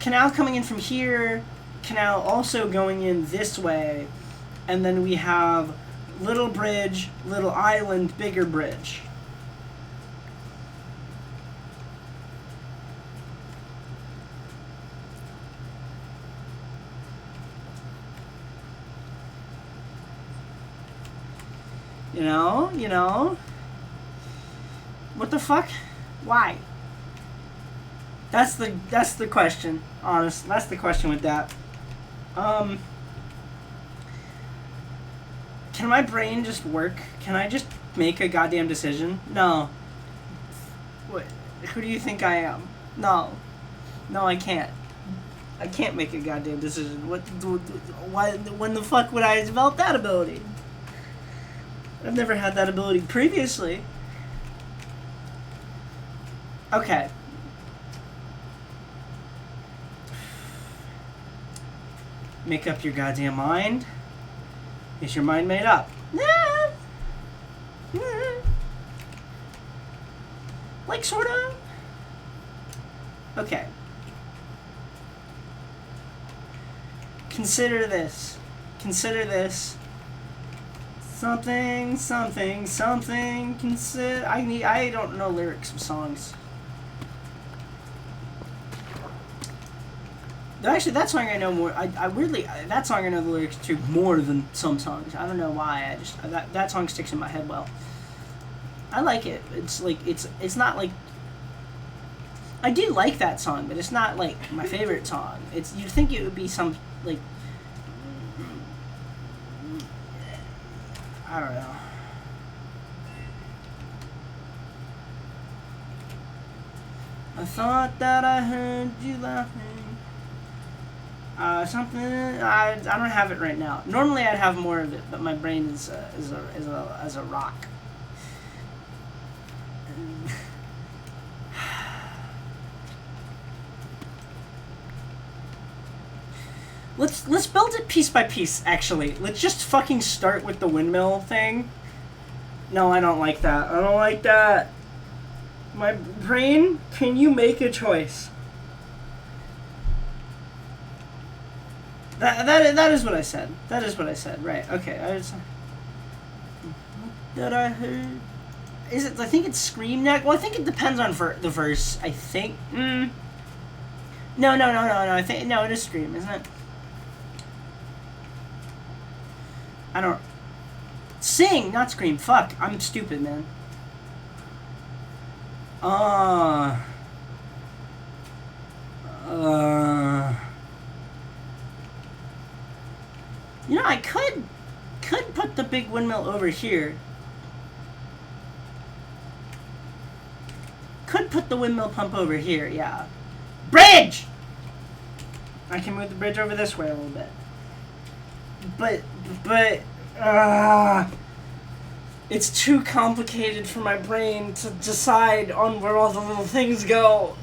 canal coming in from here, canal also going in this way. And then we have little bridge, little island, bigger bridge. You know? What the fuck? Why? That's the question, honest. That's the question with that. Can my brain just work? Can I just make a goddamn decision? No. What? Who do you think I am? No. No, I can't. I can't make a goddamn decision. Why? When the fuck would I develop that ability? I've never had that ability previously. Okay. Make up your goddamn mind. Is your mind made up? Like, sorta? Okay. Consider this. Consider this. Something, something, something. I don't know lyrics of songs. Actually, that song I know more. I weirdly, that song I know the lyrics to more than some songs. I don't know why. I just that song sticks in my head well. I like it. It's like it's not like. I do like that song, but it's not like my favorite song. It's you'd think it would be some like. I don't know. I thought that I heard you laughing. Something I don't have it right now. Normally I'd have more of it, but my brain is a rock. Let's build it piece by piece. Actually, let's just fucking start with the windmill thing. No, I don't like that. I don't like that. My brain, can you make a choice? That is what I said. That is what I said. Right. Okay. That I heard. Is it? I think it's scream neck. Well, I think it depends on the verse. I think. No. I think no. It is scream, isn't it? I don't. Sing, not scream. Fuck. I'm stupid, man. You know, I could put the big windmill over here. Could put the windmill pump over here, yeah. Bridge! I can move the bridge over this way a little bit. But, it's too complicated for my brain to decide on where all the little things go.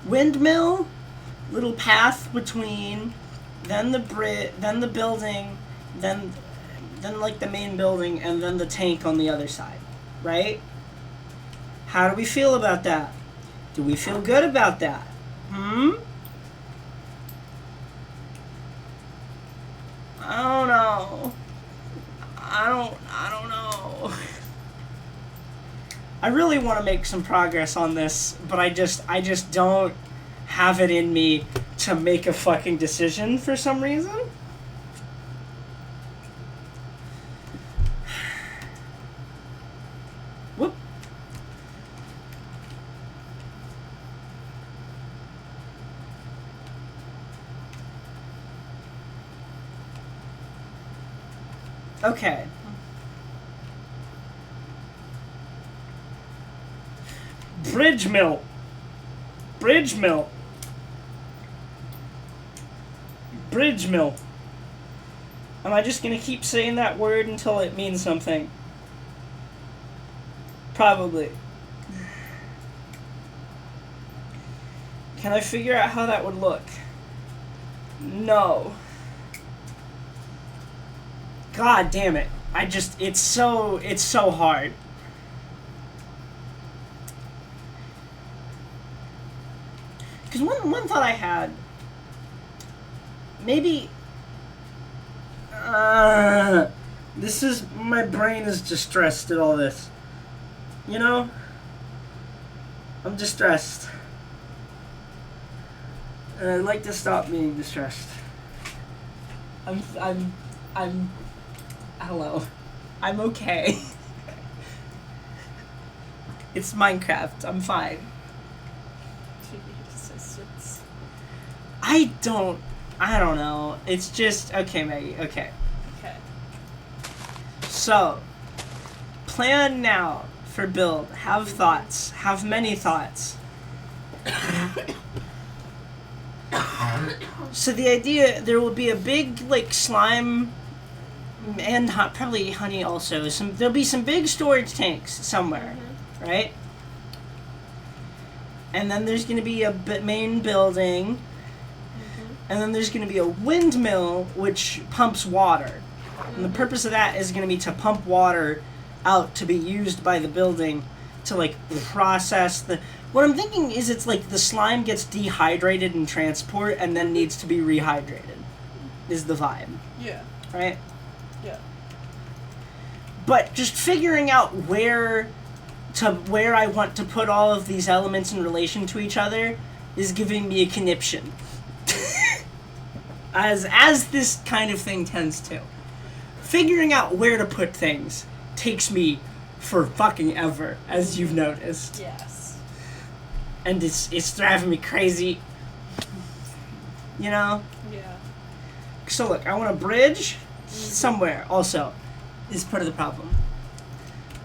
Windmill, little path between, then the then the building, then like the main building, and then the tank on the other side, right? How do we feel about that? Do we feel good about that? I don't know. I don't know. I really want to make some progress on this, but I just don't have it in me to make a fucking decision for some reason. Whoop. Okay. Bridge mill. Bridge mill. Bridge mill. Am I just gonna keep saying that word until it means something? Probably. Can I figure out how that would look? No. God damn it. It's so hard. Because one thought I had, maybe, my brain is distressed at all this. You know? I'm distressed. And I'd like to stop being distressed. Hello. I'm okay. It's Minecraft. I'm fine. I don't know. It's just, okay, Maggie, okay.
Okay.
So, plan now for build. Have thoughts. Have many thoughts. So the idea, there will be a big, like, slime and probably honey also. There'll be some big storage tanks somewhere, right? And then there's going to be a main building, and then there's going to be a windmill which pumps water. And the purpose of that is going to be to pump water out to be used by the building to, like, process the... What I'm thinking is it's like the slime gets dehydrated in transport and then needs to be rehydrated, is the vibe.
Yeah.
Right?
Yeah.
But just figuring out where I want to put all of these elements in relation to each other is giving me a conniption. as this kind of thing tends to. Figuring out where to put things takes me for fucking ever, as you've noticed.
Yes.
And it's driving me crazy. You know?
Yeah.
So look, I want a bridge somewhere also is part of the problem.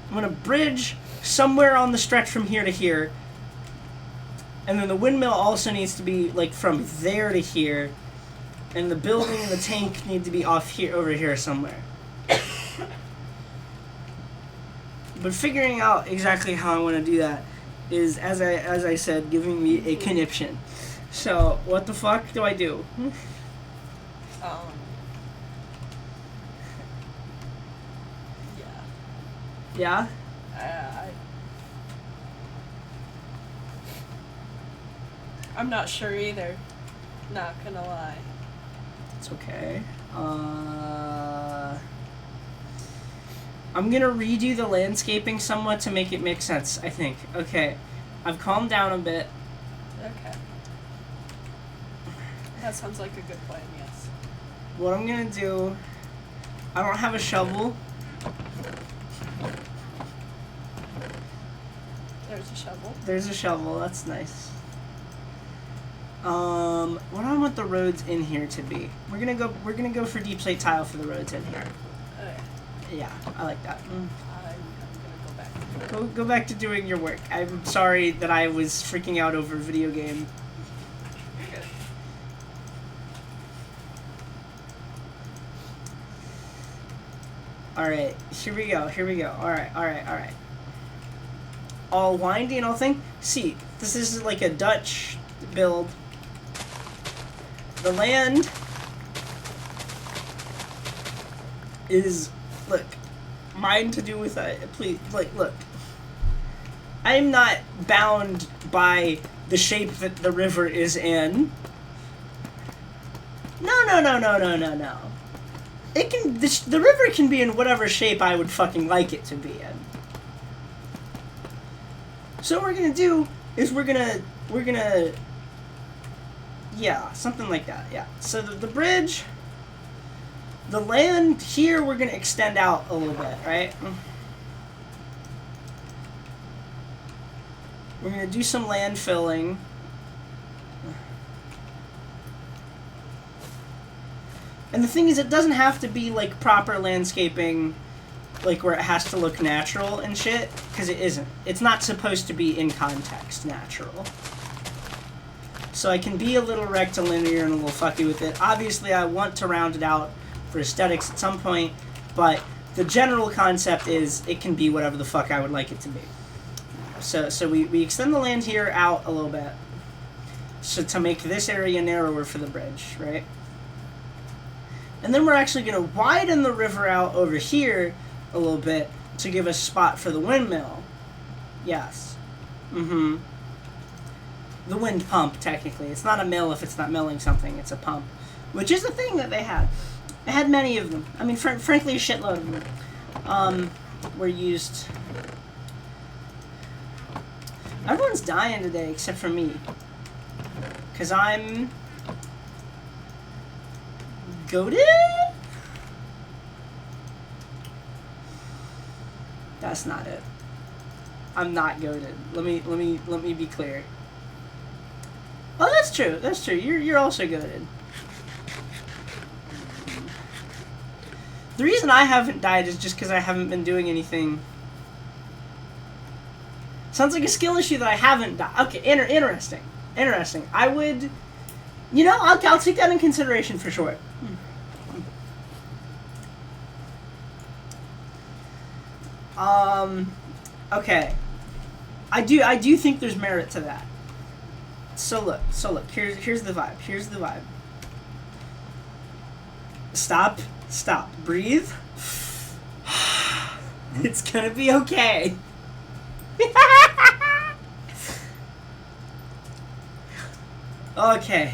I want a bridge somewhere on the stretch from here to here. And then the windmill also needs to be like from there to here. And the building and the tank need to be off here, over here somewhere. But figuring out exactly how I want to do that is, as I said, giving me a conniption. So, what the fuck do I do?
Yeah.
Yeah?
I'm not sure either. Not gonna lie.
It's okay. I'm gonna redo the landscaping somewhat to make it make sense, I think. Okay. I've calmed down a bit.
Okay. That sounds like a good plan, yes.
What I'm gonna do... I don't have a shovel.
There's a shovel.
There's a shovel, that's nice. What do I want the roads in here to be? We're gonna go for deep slate tile for the roads in here. Yeah, I like that.
I'm gonna go back.
Go back to doing your work. I'm sorry that I was freaking out over a video game.
Good.
Alright, here we go. Alright. All windy and all thing. See, this is like a Dutch build. The land is, look, mine to do with please, like, look. I'm not bound by the shape that the river is in. No. It can, the river can be in whatever shape I would fucking like it to be in. So what we're gonna do is we're gonna, yeah, something like that, yeah. So the bridge, the land here, we're gonna extend out a little bit, right? We're gonna do some land filling. And the thing is, it doesn't have to be like proper landscaping, like where it has to look natural and shit, because it isn't. It's not supposed to be in context natural. So I can be a little rectilinear and a little fucky with it. Obviously, I want to round it out for aesthetics at some point, but the general concept is it can be whatever the fuck I would like it to be. So we extend the land here out a little bit, so to make this area narrower for the bridge, right? And then we're actually going to widen the river out over here a little bit to give a spot for the windmill. Yes. The wind pump, technically. It's not a mill if it's not milling something. It's a pump. Which is a thing that they had. They had many of them. I mean, frankly, a shitload of them. Were used... Everyone's dying today except for me. Because I'm... goated? That's not it. I'm not goated. Let me be clear. Oh, that's true. That's true. You're also goated. The reason I haven't died is just because I haven't been doing anything. Sounds like a skill issue that I haven't died. Okay, interesting. Interesting. I would, you know, I'll take that in consideration for sure. Okay. I do think there's merit to that. So look, here's the vibe. Here's the vibe. Stop, breathe. It's gonna be okay. Okay.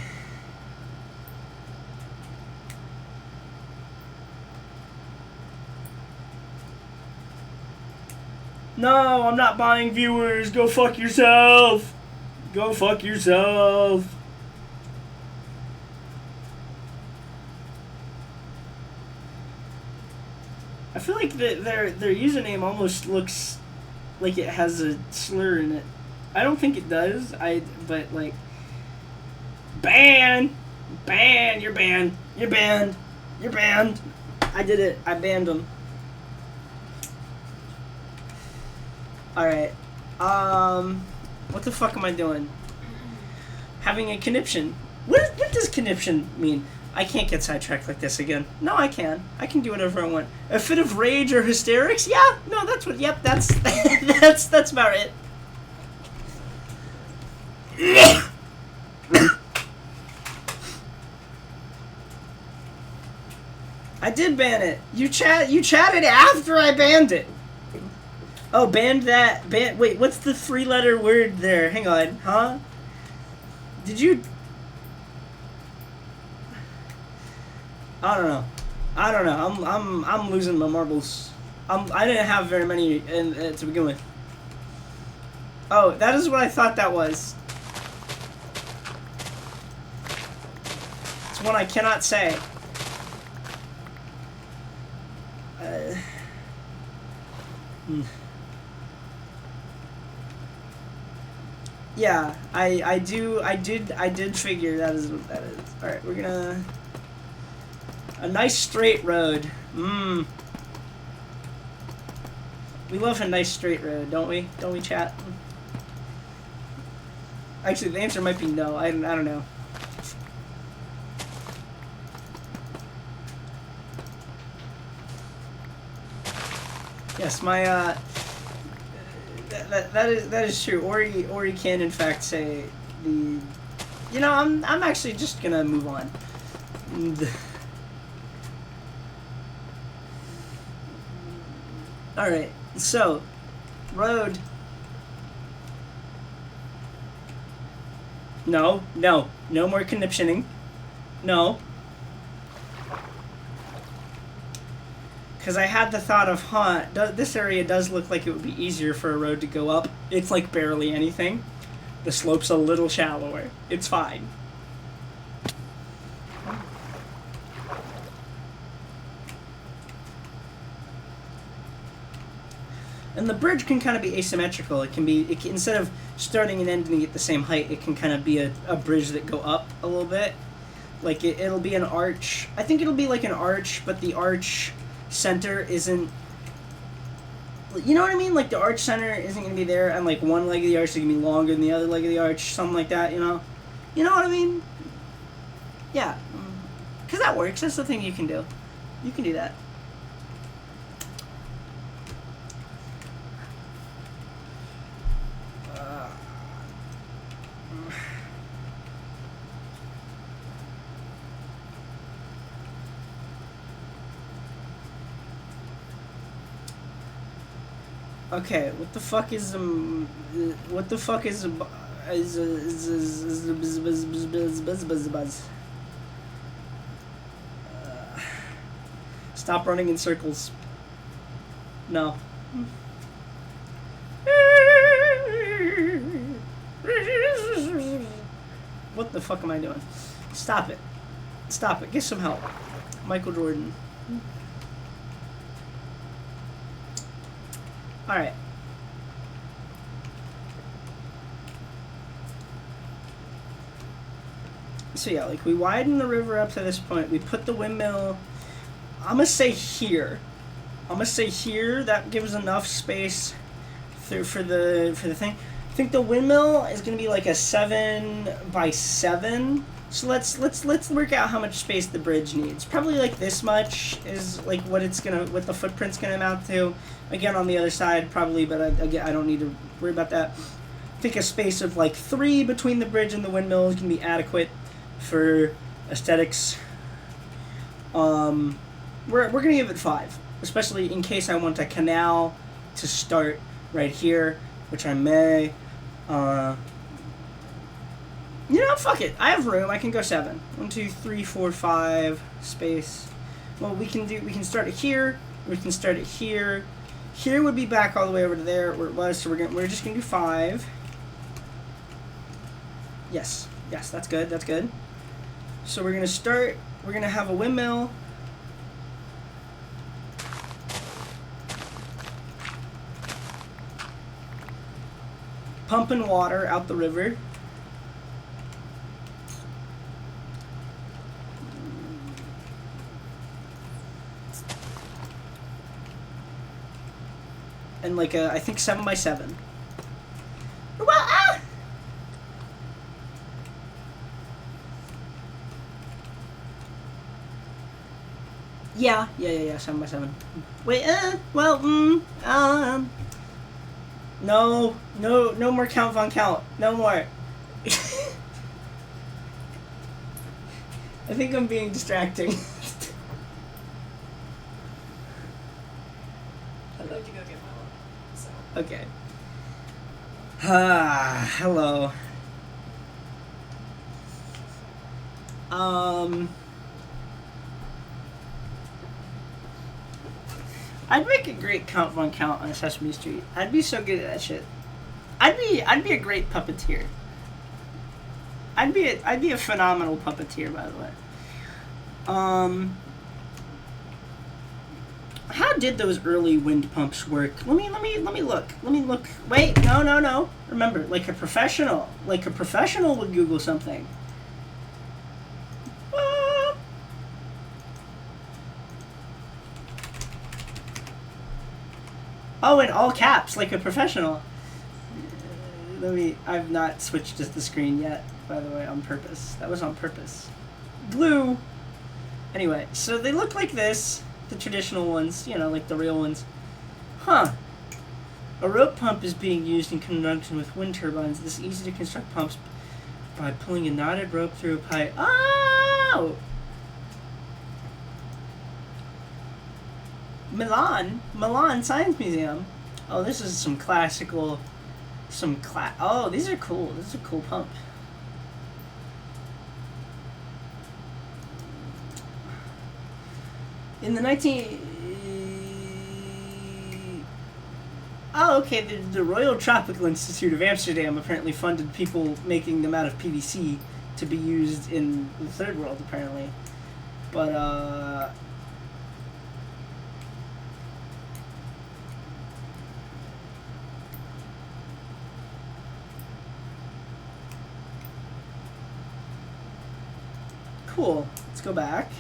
No, I'm not buying viewers. Go fuck yourself. Go fuck yourself. I feel like their username almost looks like it has a slur in it. I don't think it does. But like, ban, you're banned. You're banned. You're banned. I did it. I banned them. Alright. What the fuck am I doing? Having a conniption. What does conniption mean? I can't get sidetracked like this again. No, I can. I can do whatever I want. A fit of rage or hysterics? Yeah. No, that's what. Yep. That's that's about it. I did ban it. You chatted after I banned it. Oh, banned that. Wait, what's the 3-letter word there? Hang on, huh? Did you? I don't know. I'm losing my marbles. I didn't have very many to begin with. Oh, that is what I thought that was. It's one I cannot say. Yeah, I did figure that is what that is. All right, we're gonna a nice straight road. We love a nice straight road, don't we? Don't we, chat? Actually, the answer might be no. I don't know. Yes, my that is true. Ori can in fact say the. You know, I'm actually just gonna move on. All right, so road. No more conniptioning. No. Because I had the thought of, this area does look like it would be easier for a road to go up. It's like barely anything. The slope's a little shallower. It's fine. And the bridge can kind of be asymmetrical. It can instead of starting and ending at the same height, it can kind of be a bridge that go up a little bit. Like it'll be an arch. I think it'll be like an arch, but the arch center isn't, you know what I mean? Like the arch center isn't going to be there, and like one leg of the arch is going to be longer than the other leg of the arch, something like that, you know? You know what I mean? Yeah. Because that works. That's the thing you can do. You can do that. Okay, what the fuck is stop running in circles. No. What the fuck am I doing? Stop it. Stop it. Get some help. Michael Jordan. Alright. So yeah, like we widen the river up to this point. We put the windmill. I'm gonna say here. That gives enough space for the thing. I think the windmill is gonna be like a 7x7. So let's work out how much space the bridge needs. Probably like this much is like what the footprint's gonna amount to. Again, on the other side probably, but I don't need to worry about that. I think a space of like 3 between the bridge and the windmill is gonna be adequate for aesthetics. We're gonna give it 5, especially in case I want a canal to start right here, which I may. You know, fuck it. I have room. I can go 7. 1, 2, 3, 4, 5 space. Well, we can start it here. We can start it here. Here would be back all the way over to there where it was. So we're just gonna do 5. Yes, that's good. That's good. So we're gonna start. We're gonna have a windmill. Pumping water out the river. And like I think 7x7. Well, ah! Yeah, 7x7. Wait, no more Count Von Count. No more. I think I'm being distracting.
I'd like to go get my load. So.
Okay. Hello. I'd make a great Count Von Count on Sesame Street. I'd be so good at that shit. I'd be a great puppeteer. I'd be a phenomenal puppeteer, by the way. How did those early wind pumps work? Let me look. Wait, no. Remember, like a professional would Google something. Oh, in all caps, like a professional. I've not switched the screen yet, by the way, on purpose. That was on purpose. Glue! Anyway, so they look like this. The traditional ones, you know, like the real ones. Huh. A rope pump is being used in conjunction with wind turbines. This is easy to construct pumps by pulling a knotted rope through a pipe. Oh! Milan Science Museum. Oh, this is some classical, oh, these are cool. This is a cool pump. In the Oh, okay, the Royal Tropical Institute of Amsterdam apparently funded people making them out of PVC to be used in the third world, apparently. But, cool. Let's go back.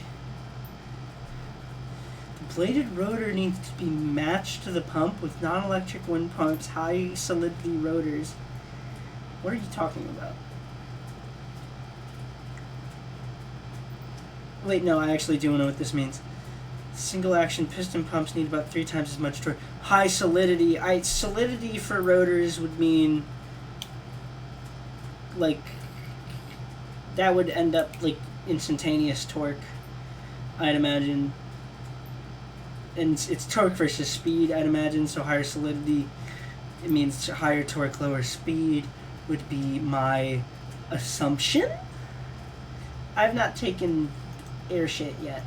The bladed rotor needs to be matched to the pump with non-electric wind pumps, high solidity rotors. What are you talking about? Wait, no, I actually do know what this means. Single action piston pumps need about 3 times as much torque. High solidity. Solidity for rotors would mean, like, that would end up like instantaneous torque, I'd imagine. And it's torque versus speed, I'd imagine, so higher solidity, it means higher torque, lower speed would be my assumption. I've not taken air shit yet.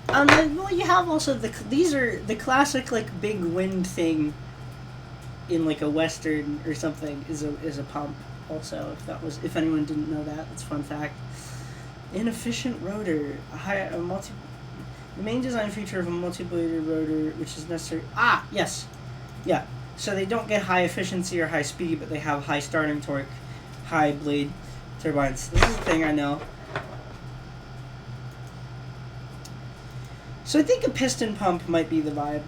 Well, you have also these are the classic like big wind thing in like a western or something is a pump. Also, if anyone didn't know that, that's a fun fact. Inefficient rotor. The main design feature of a multi-bladed rotor, which is necessary. Ah, yes. Yeah. So they don't get high efficiency or high speed, but they have high starting torque, high blade turbines. This is the thing I know. So I think a piston pump might be the vibe.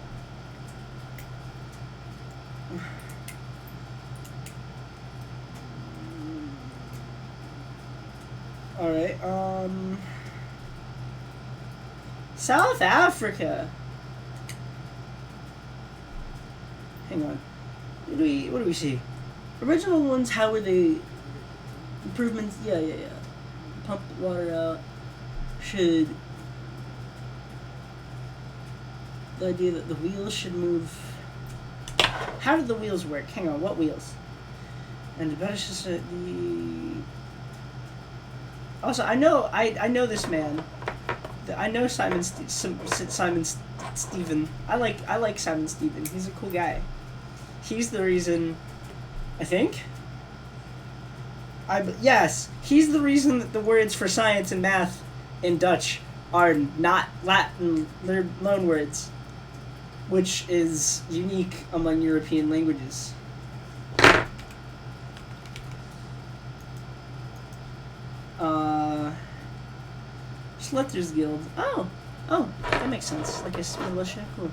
Alright, South Africa. Hang on. What do we see? Original ones, how were they? Improvements, yeah. Pump water out. Should. The idea that the wheels should move. How did the wheels work? Hang on, what wheels? And the better system, the. Also, I know this man. I know Simon Steven. I like Simon Steven. He's a cool guy. He's the reason, I think. Yes, he's the reason that the words for science and math in Dutch are not Latin. They're loan words, which is unique among European languages. Schlitters Guild. Oh, that makes sense. Like a militia. Cool.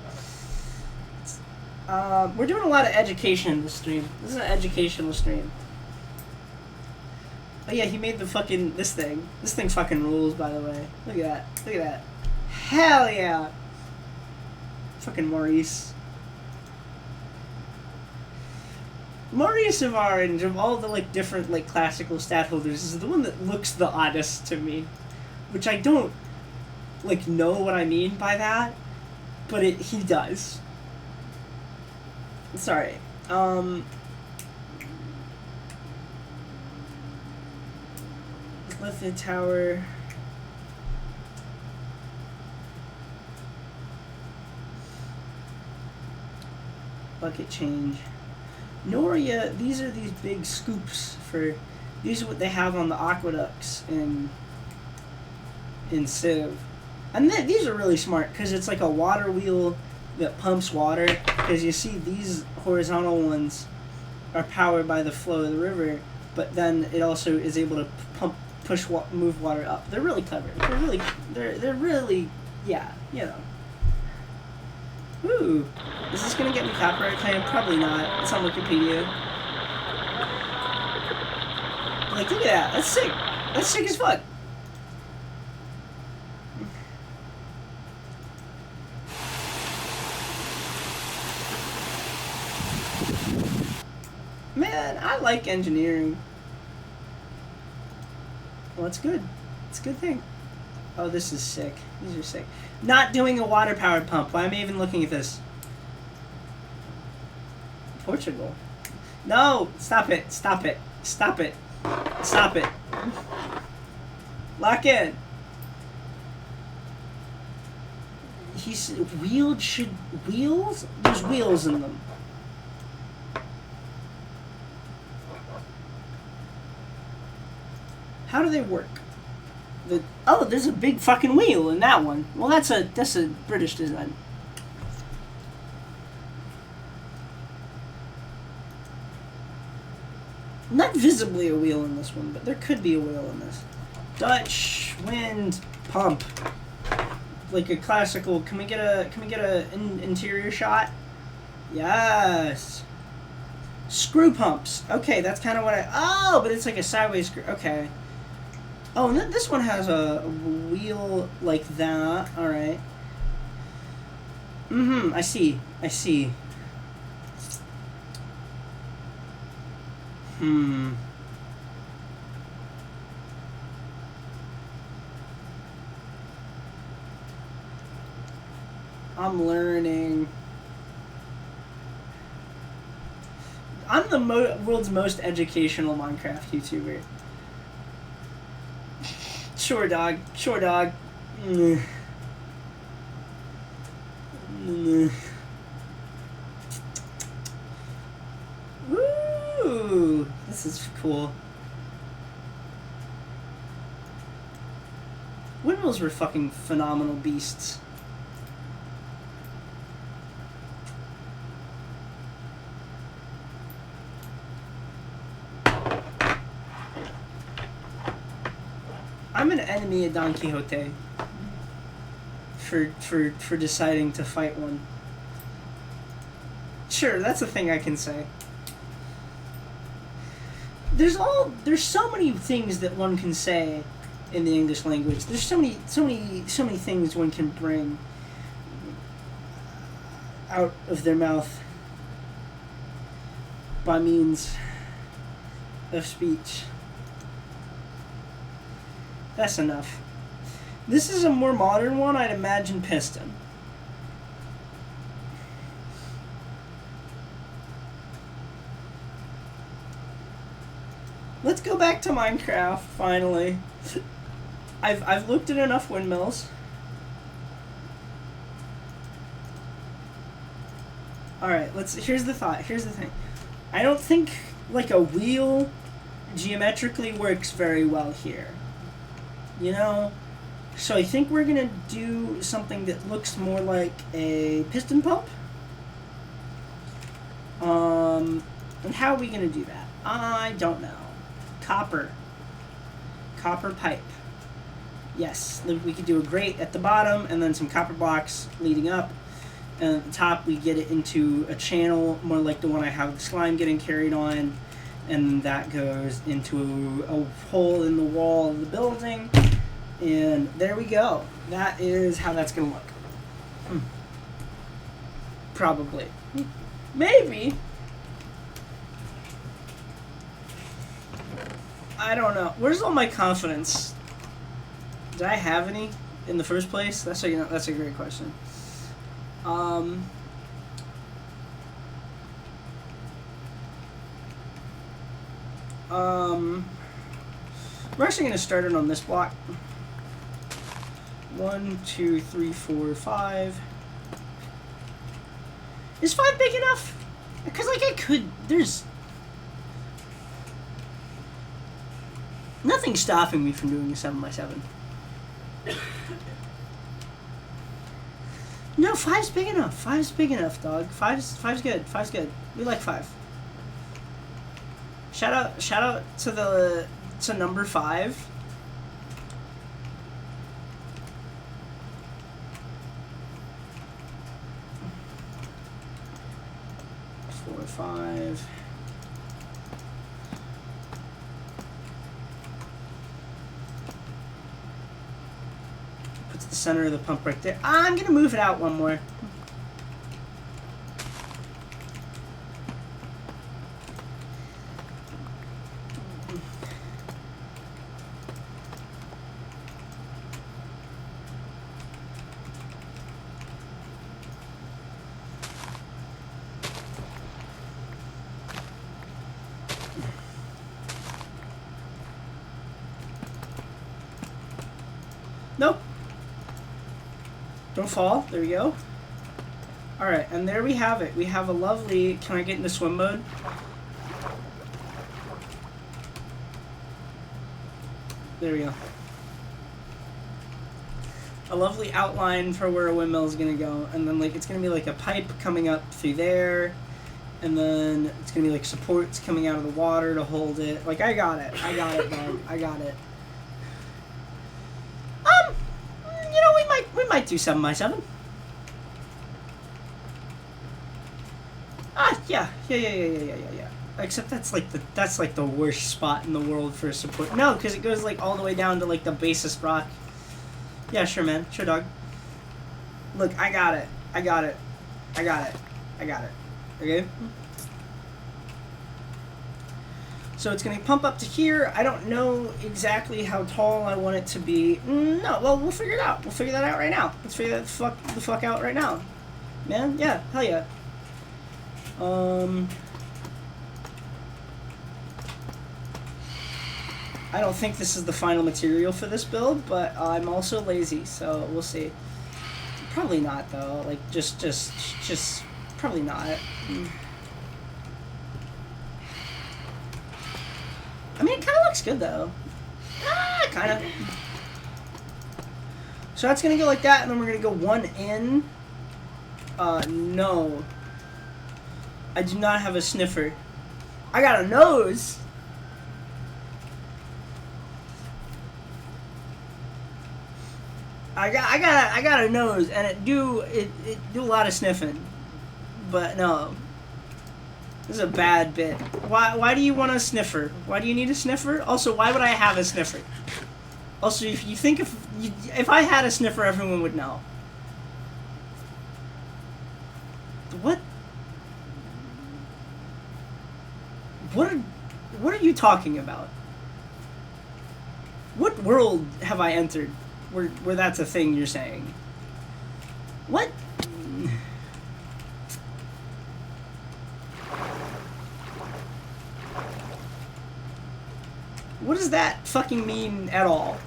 We're doing a lot of education in this stream. This is an educational stream. Oh yeah, he made this thing. This thing fucking rules, by the way. Look at that. Hell yeah. Fucking Maurice. Maurice of Orange, of all the different classical stat holders, is the one that looks the oddest to me. Which I don't know what I mean by that, but he does. Sorry. Left the tower. Bucket change. Noria, these are these big scoops for. These are what they have on the aqueducts in Civ. And these are really smart because it's like a water wheel that pumps water. Because you see these horizontal ones are powered by the flow of the river, but then it also is able to move water up. They're really clever. They're really, yeah, you know. Ooh, is this gonna get me copyright claim? Probably not. It's on Wikipedia. Look at that. That's sick. That's sick as fuck. Man, I like engineering. Well, it's good. It's a good thing. Oh, this is sick. These are sick. Not doing a water-powered pump. Why am I even looking at this? Portugal. No! Stop it. Stop it. Stop it. Stop it. Lock in. He's wheels? There's wheels in them. How do they work? There's a big fucking wheel in that one. Well, that's a British design. Not visibly a wheel in this one, but there could be a wheel in this. Dutch wind pump, like a classical. Can we get a interior shot? Yes. Screw pumps. Okay, that's kind of what but it's like a sideways screw. Okay. Oh, and this one has a wheel like that. All right. I see. I'm learning. I'm the world's most educational Minecraft YouTuber. Sure, dog. Woo! This is cool. turtles were fucking phenomenal beasts. I'm an enemy of Don Quixote for deciding to fight one. Sure, that's a thing I can say. There's so many things that one can say in the English language. There's so many things one can bring out of their mouth by means of speech. That's enough. This is a more modern one, I'd imagine piston. Let's go back to Minecraft, finally. I've looked at enough windmills. Alright, here's the thing. I don't think, like, a wheel geometrically works very well here. You know? So I think we're gonna do something that looks more like a piston pump. And how are we gonna do that? I don't know. Copper pipe. Yes, we could do a grate at the bottom and then some copper blocks leading up, and at the top we get it into a channel more like the one I have the slime getting carried on, and that goes into a hole in the wall of the building, and there we go. That is how that's gonna look. Probably. Maybe. I don't know. Where's all my confidence? Did I have any in the first place? That's a great question. We're actually going to start it on this block. 1, 2, 3, 4, 5. Is 5 big enough? Because, like, there's nothing stopping me from doing a 7x7. No, 5's big enough. 5's big enough, dog. 5's good. 5's good. We like 5. Shout out to number 5. 4, 5. Put to the center of the pump right there. I'm gonna move it out one more. Nope. Don't fall. There we go. Alright, and there we have it. We have a lovely... Can I get into swim mode? There we go. A lovely outline for where a windmill is going to go. And then, like, it's going to be like a pipe coming up through there. And then it's going to be like supports coming out of the water to hold it. Like, I got it. I got it, dog. I got it. You know, we might do 7x7. Yeah. Except that's like the worst spot in the world for support. No, because it goes like all the way down to like the basest rock. Yeah, sure, man. Sure, dog. Look, I got it. Okay? So it's going to pump up to here. I don't know exactly how tall I want it to be. No, well, we'll figure it out. We'll figure that out right now. Let's figure that the fuck out right now. Man, yeah, hell yeah. I don't think this is the final material for this build, but I'm also lazy, so we'll see. Probably not, though. Like, just probably not. I mean, it kind of looks good, though. Kind of. So that's gonna go like that, and then we're gonna go one in. No. I do not have a sniffer. I got a nose. I got a nose, and it do a lot of sniffing. But no. This is a bad bit. Why do you want a sniffer? Why do you need a sniffer? Also, why would I have a sniffer? Also, if you think if I had a sniffer, everyone would know. What? What are you talking about? What world have I entered where that's a thing you're saying? What? What does that fucking mean at all?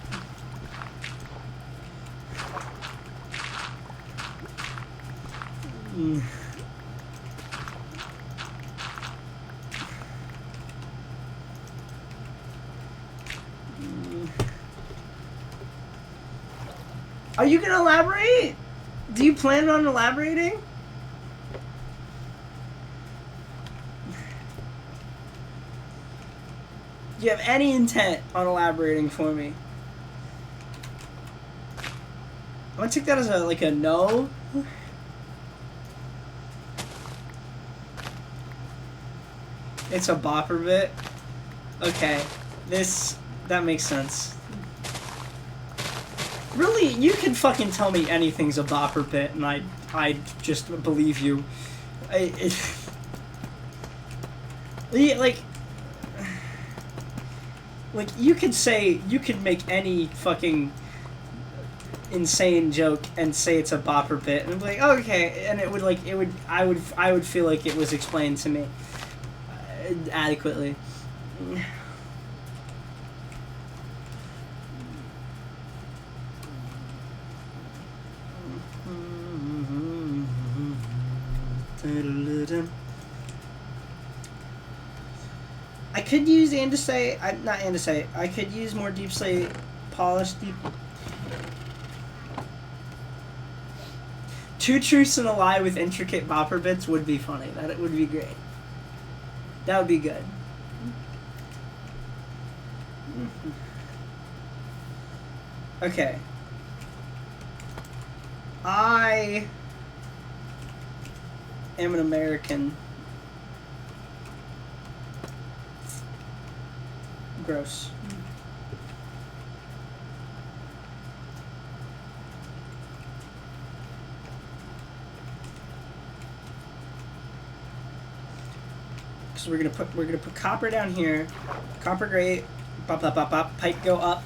Are you gonna elaborate? Do you plan on elaborating? Do you have any intent on elaborating for me? I'm gonna take that as a no. It's a bopper bit. Okay, that makes sense. Really, you can fucking tell me anything's a bopper bit, and I just believe you. Like you could make any fucking insane joke and say it's a bopper bit, and I'm like, oh, okay, and I would feel like it was explained to me adequately. I could use andesite. Not andesite. I could use more deep slate polished deep. Two truths and a lie with intricate bopper bits would be funny. That would be great. That would be good. Okay. I am an American. Gross. So we're gonna put copper down here. Copper grate. Bop bop bop bop. Pipe go up.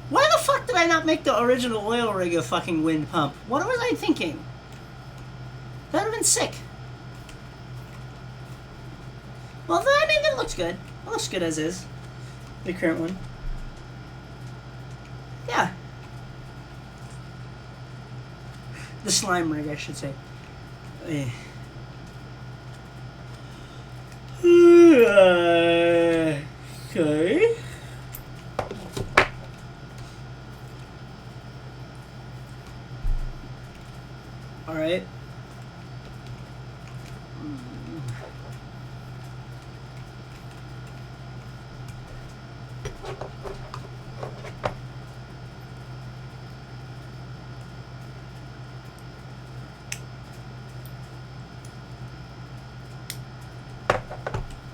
Why the fuck did I not make the original oil rig a fucking wind pump? What was I thinking? That would have been sick. Well, I mean, it looks good. It looks good as is. The current one. Yeah. The slime rig, I should say. Okay. Alright.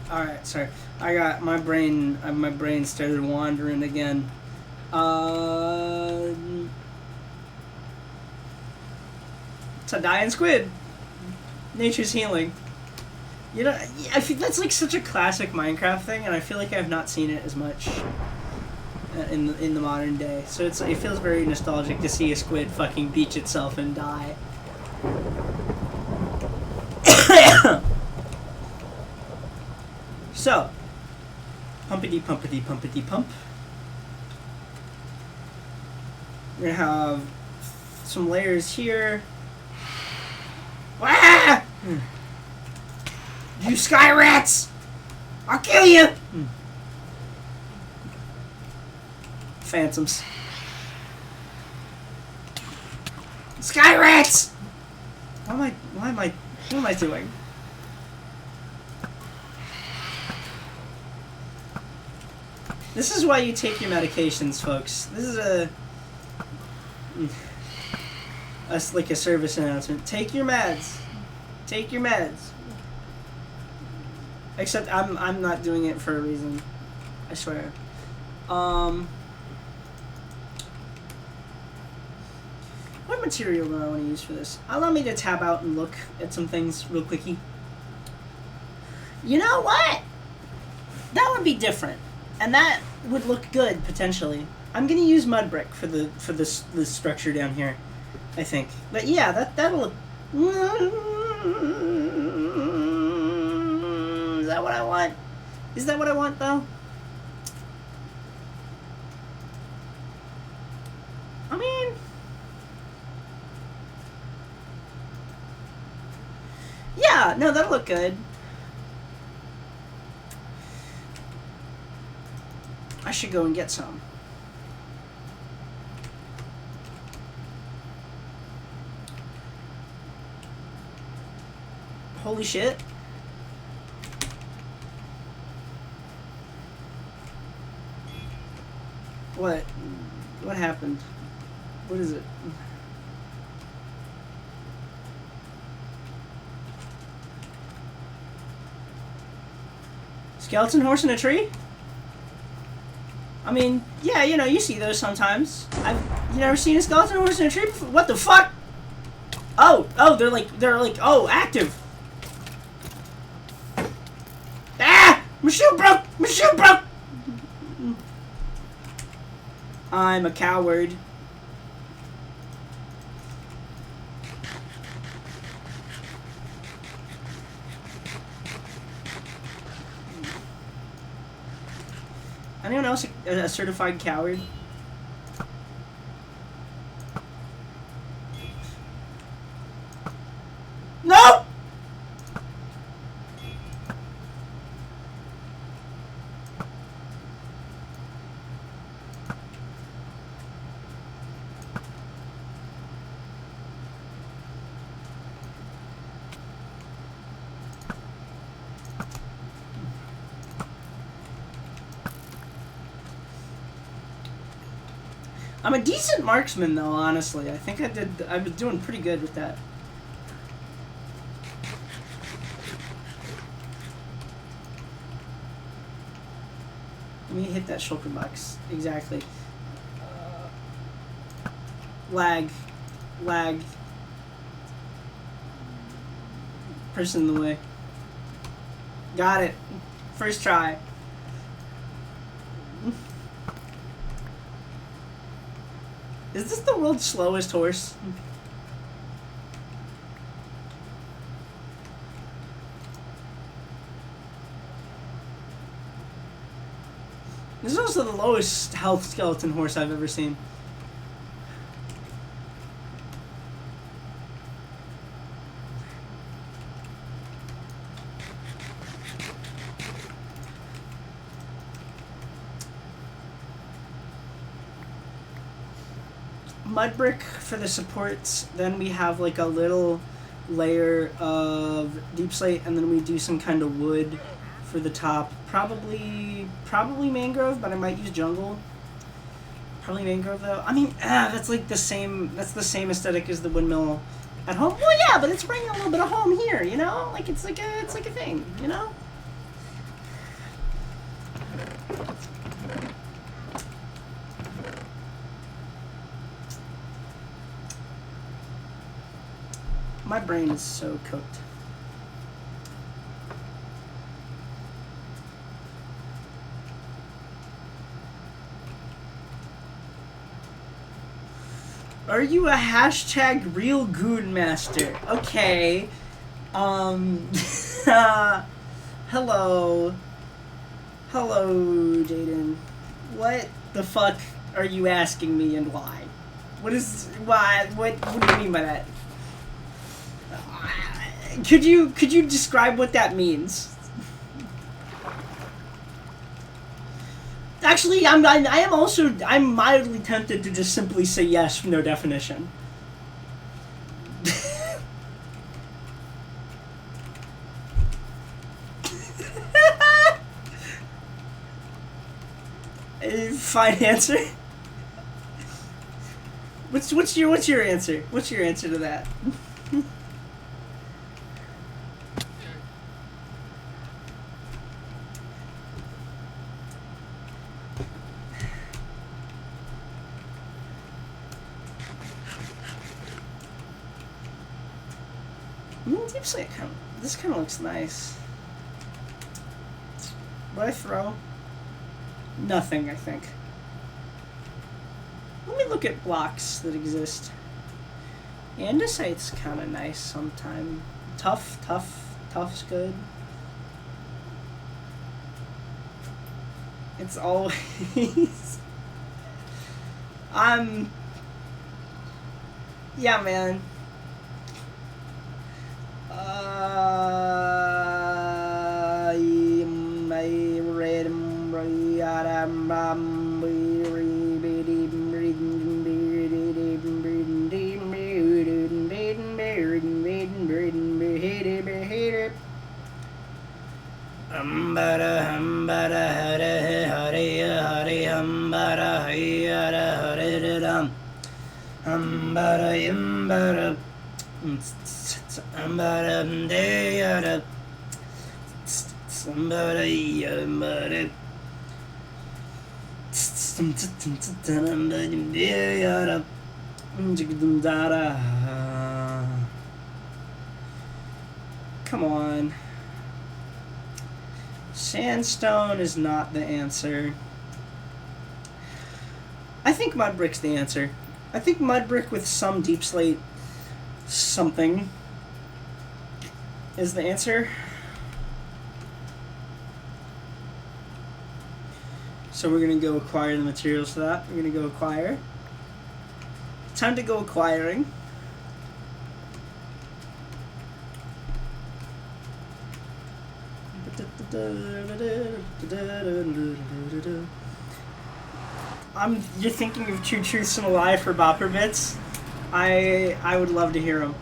Alright, sorry. I got my brain started wandering again. It's a dying squid. Nature's healing. You know, I think that's like such a classic Minecraft thing, and I feel like I've not seen it as much in the modern day. So it feels very nostalgic to see a squid fucking beach itself and die. So, pumpy pumpity pumpity pumpity pump. We're gonna have some layers here. Ah! You sky rats! I'll kill you! Phantoms. Sky rats! What am I doing? This is why you take your medications, folks. This is like a service announcement. Take your meds. Take your meds. Except I'm not doing it for a reason. I swear. What material do I want to use for this? Allow me to tab out and look at some things real quickie. You know what? That would be different, and that would look good potentially. I'm gonna use mud brick for this structure down here, I think. But yeah, that'll look. Is that what I want? Is that what I want though? I mean, yeah, no, that'll look good. I should go and get some. Holy shit. What? What happened? What is it? Skeleton horse in a tree? I mean, yeah, you know, you see those sometimes. You never seen a skeleton horse in a tree before? What the fuck? Oh, they're like, oh, active. Ah! My shoe broke! My shoe broke! I'm a coward. Anyone else a certified coward? No! I'm a decent marksman, though, honestly. I think I was doing pretty good with that. Let me hit that shulker box. Exactly. Lag. Person in the way. Got it. First try. Is this the world's slowest horse? This is also the lowest health skeleton horse I've ever seen. Mud brick for the supports, then we have like a little layer of deep slate, and then we do some kind of wood for the top. Probably mangrove, but I might use jungle. Probably mangrove though. I mean, that's like the same. That's the same aesthetic as the windmill at home. Well, yeah, but it's bringing a little bit of home here. You know, like it's like a thing. You know. My brain is so cooked. Are you a hashtag real goon master? Okay. Hello. Hello, Jaden. What the fuck are you asking me and why? Why? What do you mean by that? Could you describe what that means? Actually, I'm mildly tempted to just simply say yes with no definition. Fine answer. What's your answer? What's your answer to that? Deep Slate this kind of looks nice. What I throw? Nothing, I think. Let me look at blocks that exist. Andesite's kind of nice sometime. Tough's good. It's always... Yeah, man. Come on. Sandstone is not the answer. I think mud brick's the answer. I think mud brick with some deep slate something is the answer. So we're gonna go acquire the materials for that. We're gonna go acquire. Time to go acquiring. You're thinking of Two Truths and a Lie for Bopper Bits? I would love to hear them.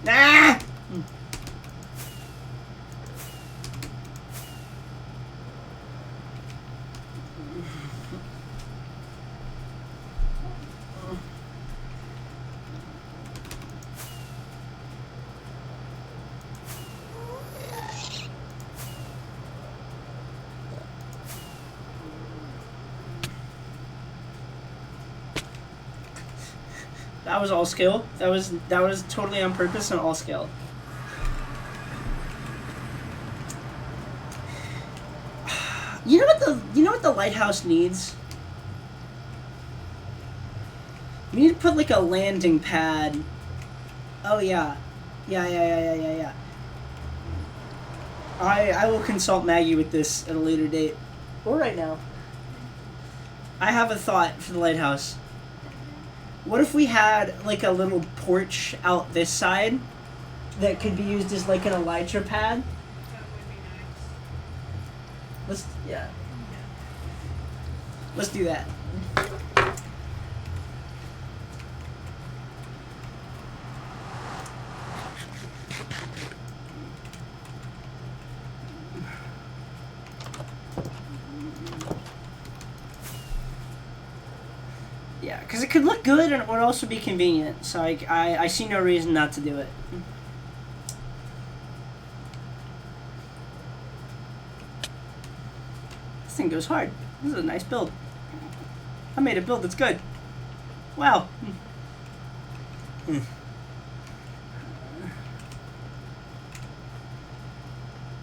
Ah! That was all skill. That was totally on purpose and all skill. You know what the lighthouse needs? We need to put like a landing pad. Oh yeah. Yeah. I will consult Maggie with this at a later date. Or right now. I have a thought for the lighthouse. What if we had like a little porch out this side that could be used as like an elytra pad?
That would be nice.
Let's do that. Yeah, because it could look good and it would also be convenient. So I see no reason not to do it. This thing goes hard. This is a nice build. I made a build that's good. Wow.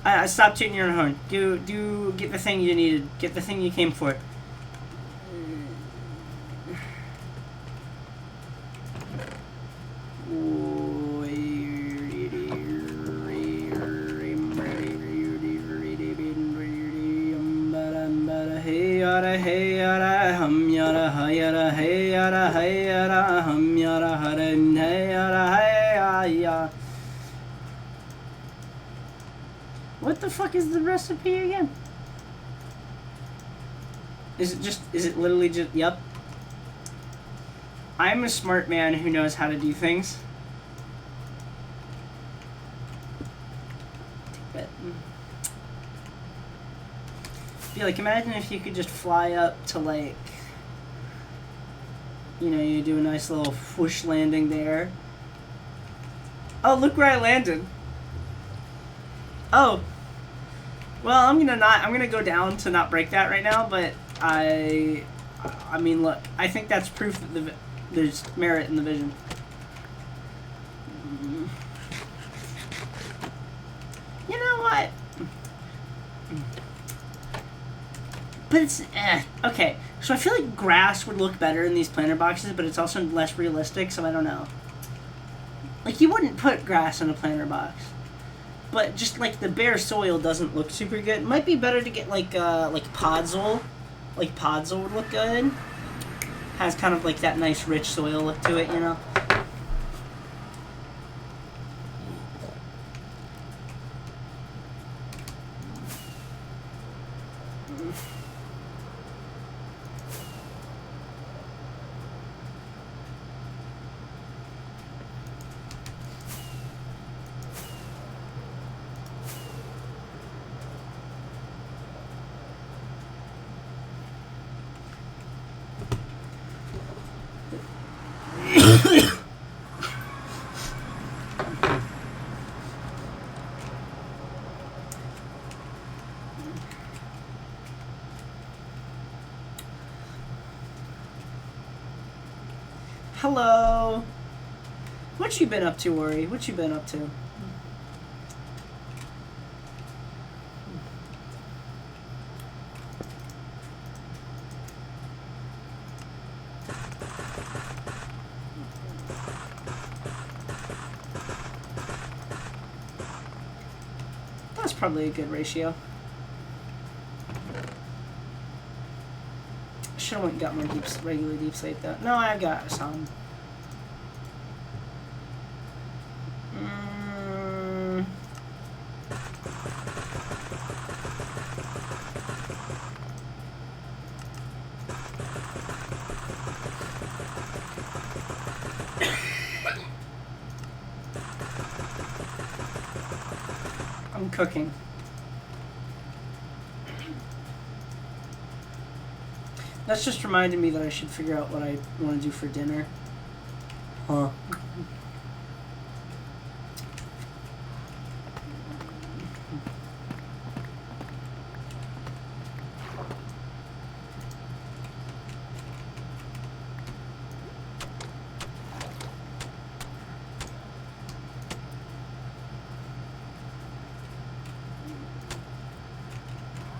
I stopped tooting your horn. Do get the thing you needed. Get the thing you came for. yada hey yada hum yada ha yada hey yada hey yada hum yada hada hey yada hey ya. What the fuck is the recipe again? Is it literally just, yep. I'm a smart man who knows how to do things. Take that. Be like, imagine if you could just fly up to, like, you know, you do a nice little whoosh landing there. Oh, look where I landed. Oh. Well, I'm gonna go down to not break that right now, but I mean, look, I think that's proof that there's merit in the vision. You know what? But it's, okay. So I feel like grass would look better in these planter boxes, but it's also less realistic, so I don't know. Like, you wouldn't put grass in a planter box. But just, like, the bare soil doesn't look super good. It might be better to get, like podzol. Like, podzol would look good. Has kind of, like, that nice rich soil look to it, you know? Hello. What you been up to, Ori? What you been up to? That's probably a good ratio. Should have went and got more regular deep slate though. No, I've got some. I'm cooking. That's just reminded me that I should figure out what I want to do for dinner. Huh.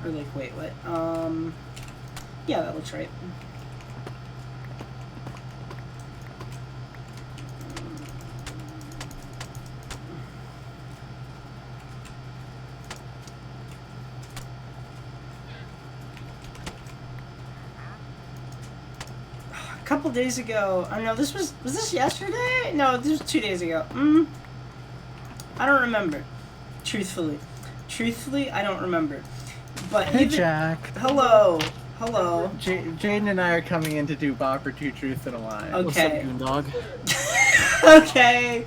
Or like, wait, what? Yeah, that looks right. A couple days ago, I don't know, was this yesterday? No, this was 2 days ago. I don't remember. Truthfully, I don't remember. But
hey, Jack.
Hello. Hello.
Jaden and I are coming in to do Bob for Two Truths and a Lie.
Okay.
What's up, Goondog?
Okay.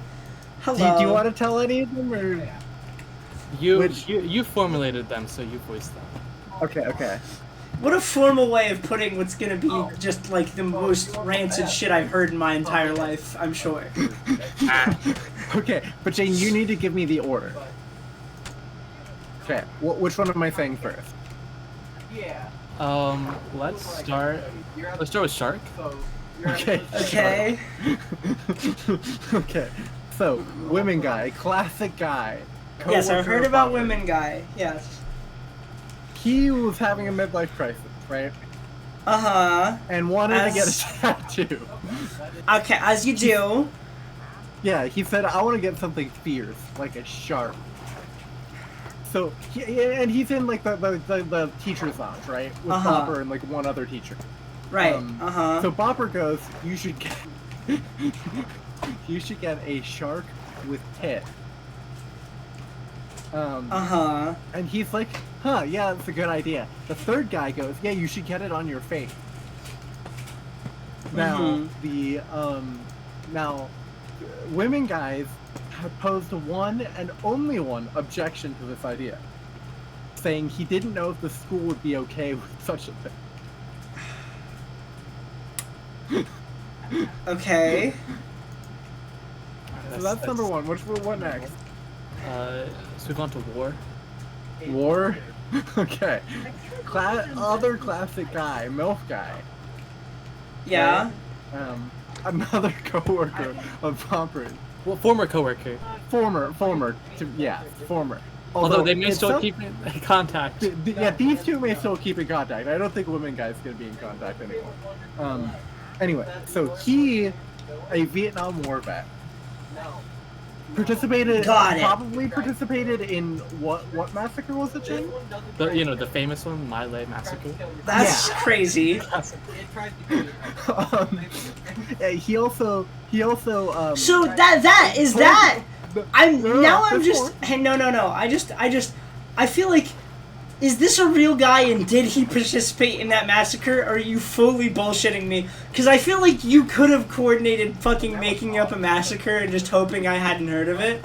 Hello.
Do you want to tell any of them, or?
You formulated them, so you voiced them.
Okay.
What a formal way of putting what's gonna be just like the most rancid shit I've heard in my entire life, I'm sure.
Okay, but Jane, you need to give me the order. Okay, which one am I saying first?
Let's start with Shark.
Okay.
Okay.
Okay. So, women guy, classic guy.
Yes, I've
coworker
heard
of
about
Bobby.
women guy. Yes.
He was having a midlife crisis, right?
Uh-huh.
And wanted to get a tattoo.
Okay, as you do.
Yeah, he said, I want to get something fierce, like a sharp. So and he's in like the teacher's lounge, right? With Bopper and like one other teacher.
Right.
So Bopper goes, you should get a shark with tit. And he's like, huh, yeah, that's a good idea. The third guy goes, yeah, you should get it on your face. Now, now, women guys have posed one and only one objection to this idea, saying he didn't know if the school would be okay with such a thing.
Okay.
So that's number one. What next?
So we've gone to war.
War? Okay. Other classic guy, MILF guy.
Yeah.
Right? Another coworker of Bopper's.
Well, former coworker.
Former.
Although they may still keep in contact.
Yeah, these two may still keep in contact. I don't think women guy's gonna be in contact anymore. Anyway, so he, a Vietnam War vet, probably participated in what massacre was it, Jane?
The famous one, My Lai massacre.
That's crazy.
He also.
So that is that. I feel like, is this a real guy and did he participate in that massacre, or are you fully bullshitting me? Because I feel like you could have coordinated fucking making up a massacre and just hoping I hadn't heard of it.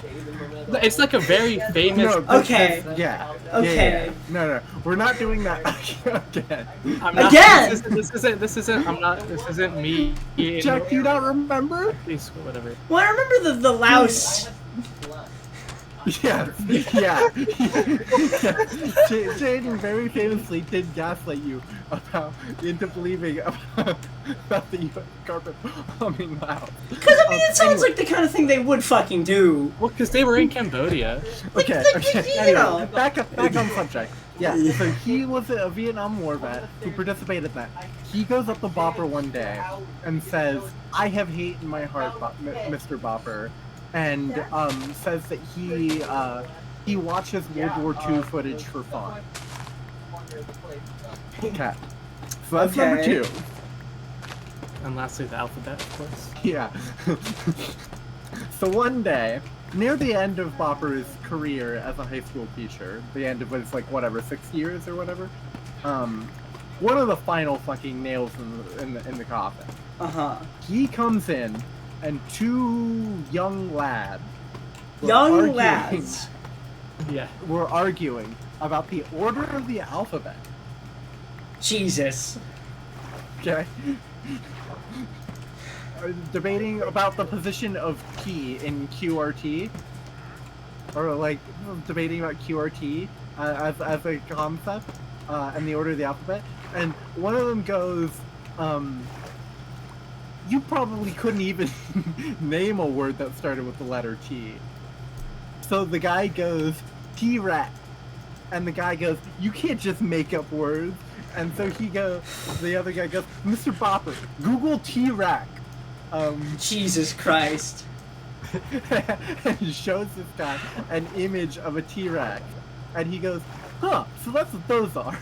It's like a very famous.
Okay.
Yeah.
Okay.
No, we're not doing that again.
Again.
This isn't me.
Jack, do you not remember?
Please, whatever.
Well, I remember the louse.
Yeah. Jaden very famously did gaslight you into believing about the U.S. carpet bombing loud.
Because I mean, it sounds like the kind of thing they would fucking do.
Well, because they were in Cambodia.
Okay.
You know.
Anyway, back on subject. Yeah, so he was a Vietnam War vet who participated in that. He goes up to Bopper one day and says, "I have hate in my heart, Mr. Bopper," and says that he watches World War II footage for fun. Okay. So that's number 2.
And lastly, the alphabet, of course.
Yeah. So one day, near the end of Bopper's career as a high school teacher, the end of his, like, whatever, 6 years or whatever, one of the final fucking nails in the coffin. He comes in, and 2 young lads were arguing about the order of the alphabet.
Jesus.
Okay? Debating about the position of T in QRT, or like debating about QRT as a concept and the order of the alphabet, and one of them goes, you probably couldn't even name a word that started with the letter T. So the guy goes, T-rat, and the guy goes, you can't just make up words. And so the other guy goes, Mr. Bopper, Google T-rack.
Jesus Christ.
And he shows this guy an image of a T-rack, and he goes, huh, so that's what those are.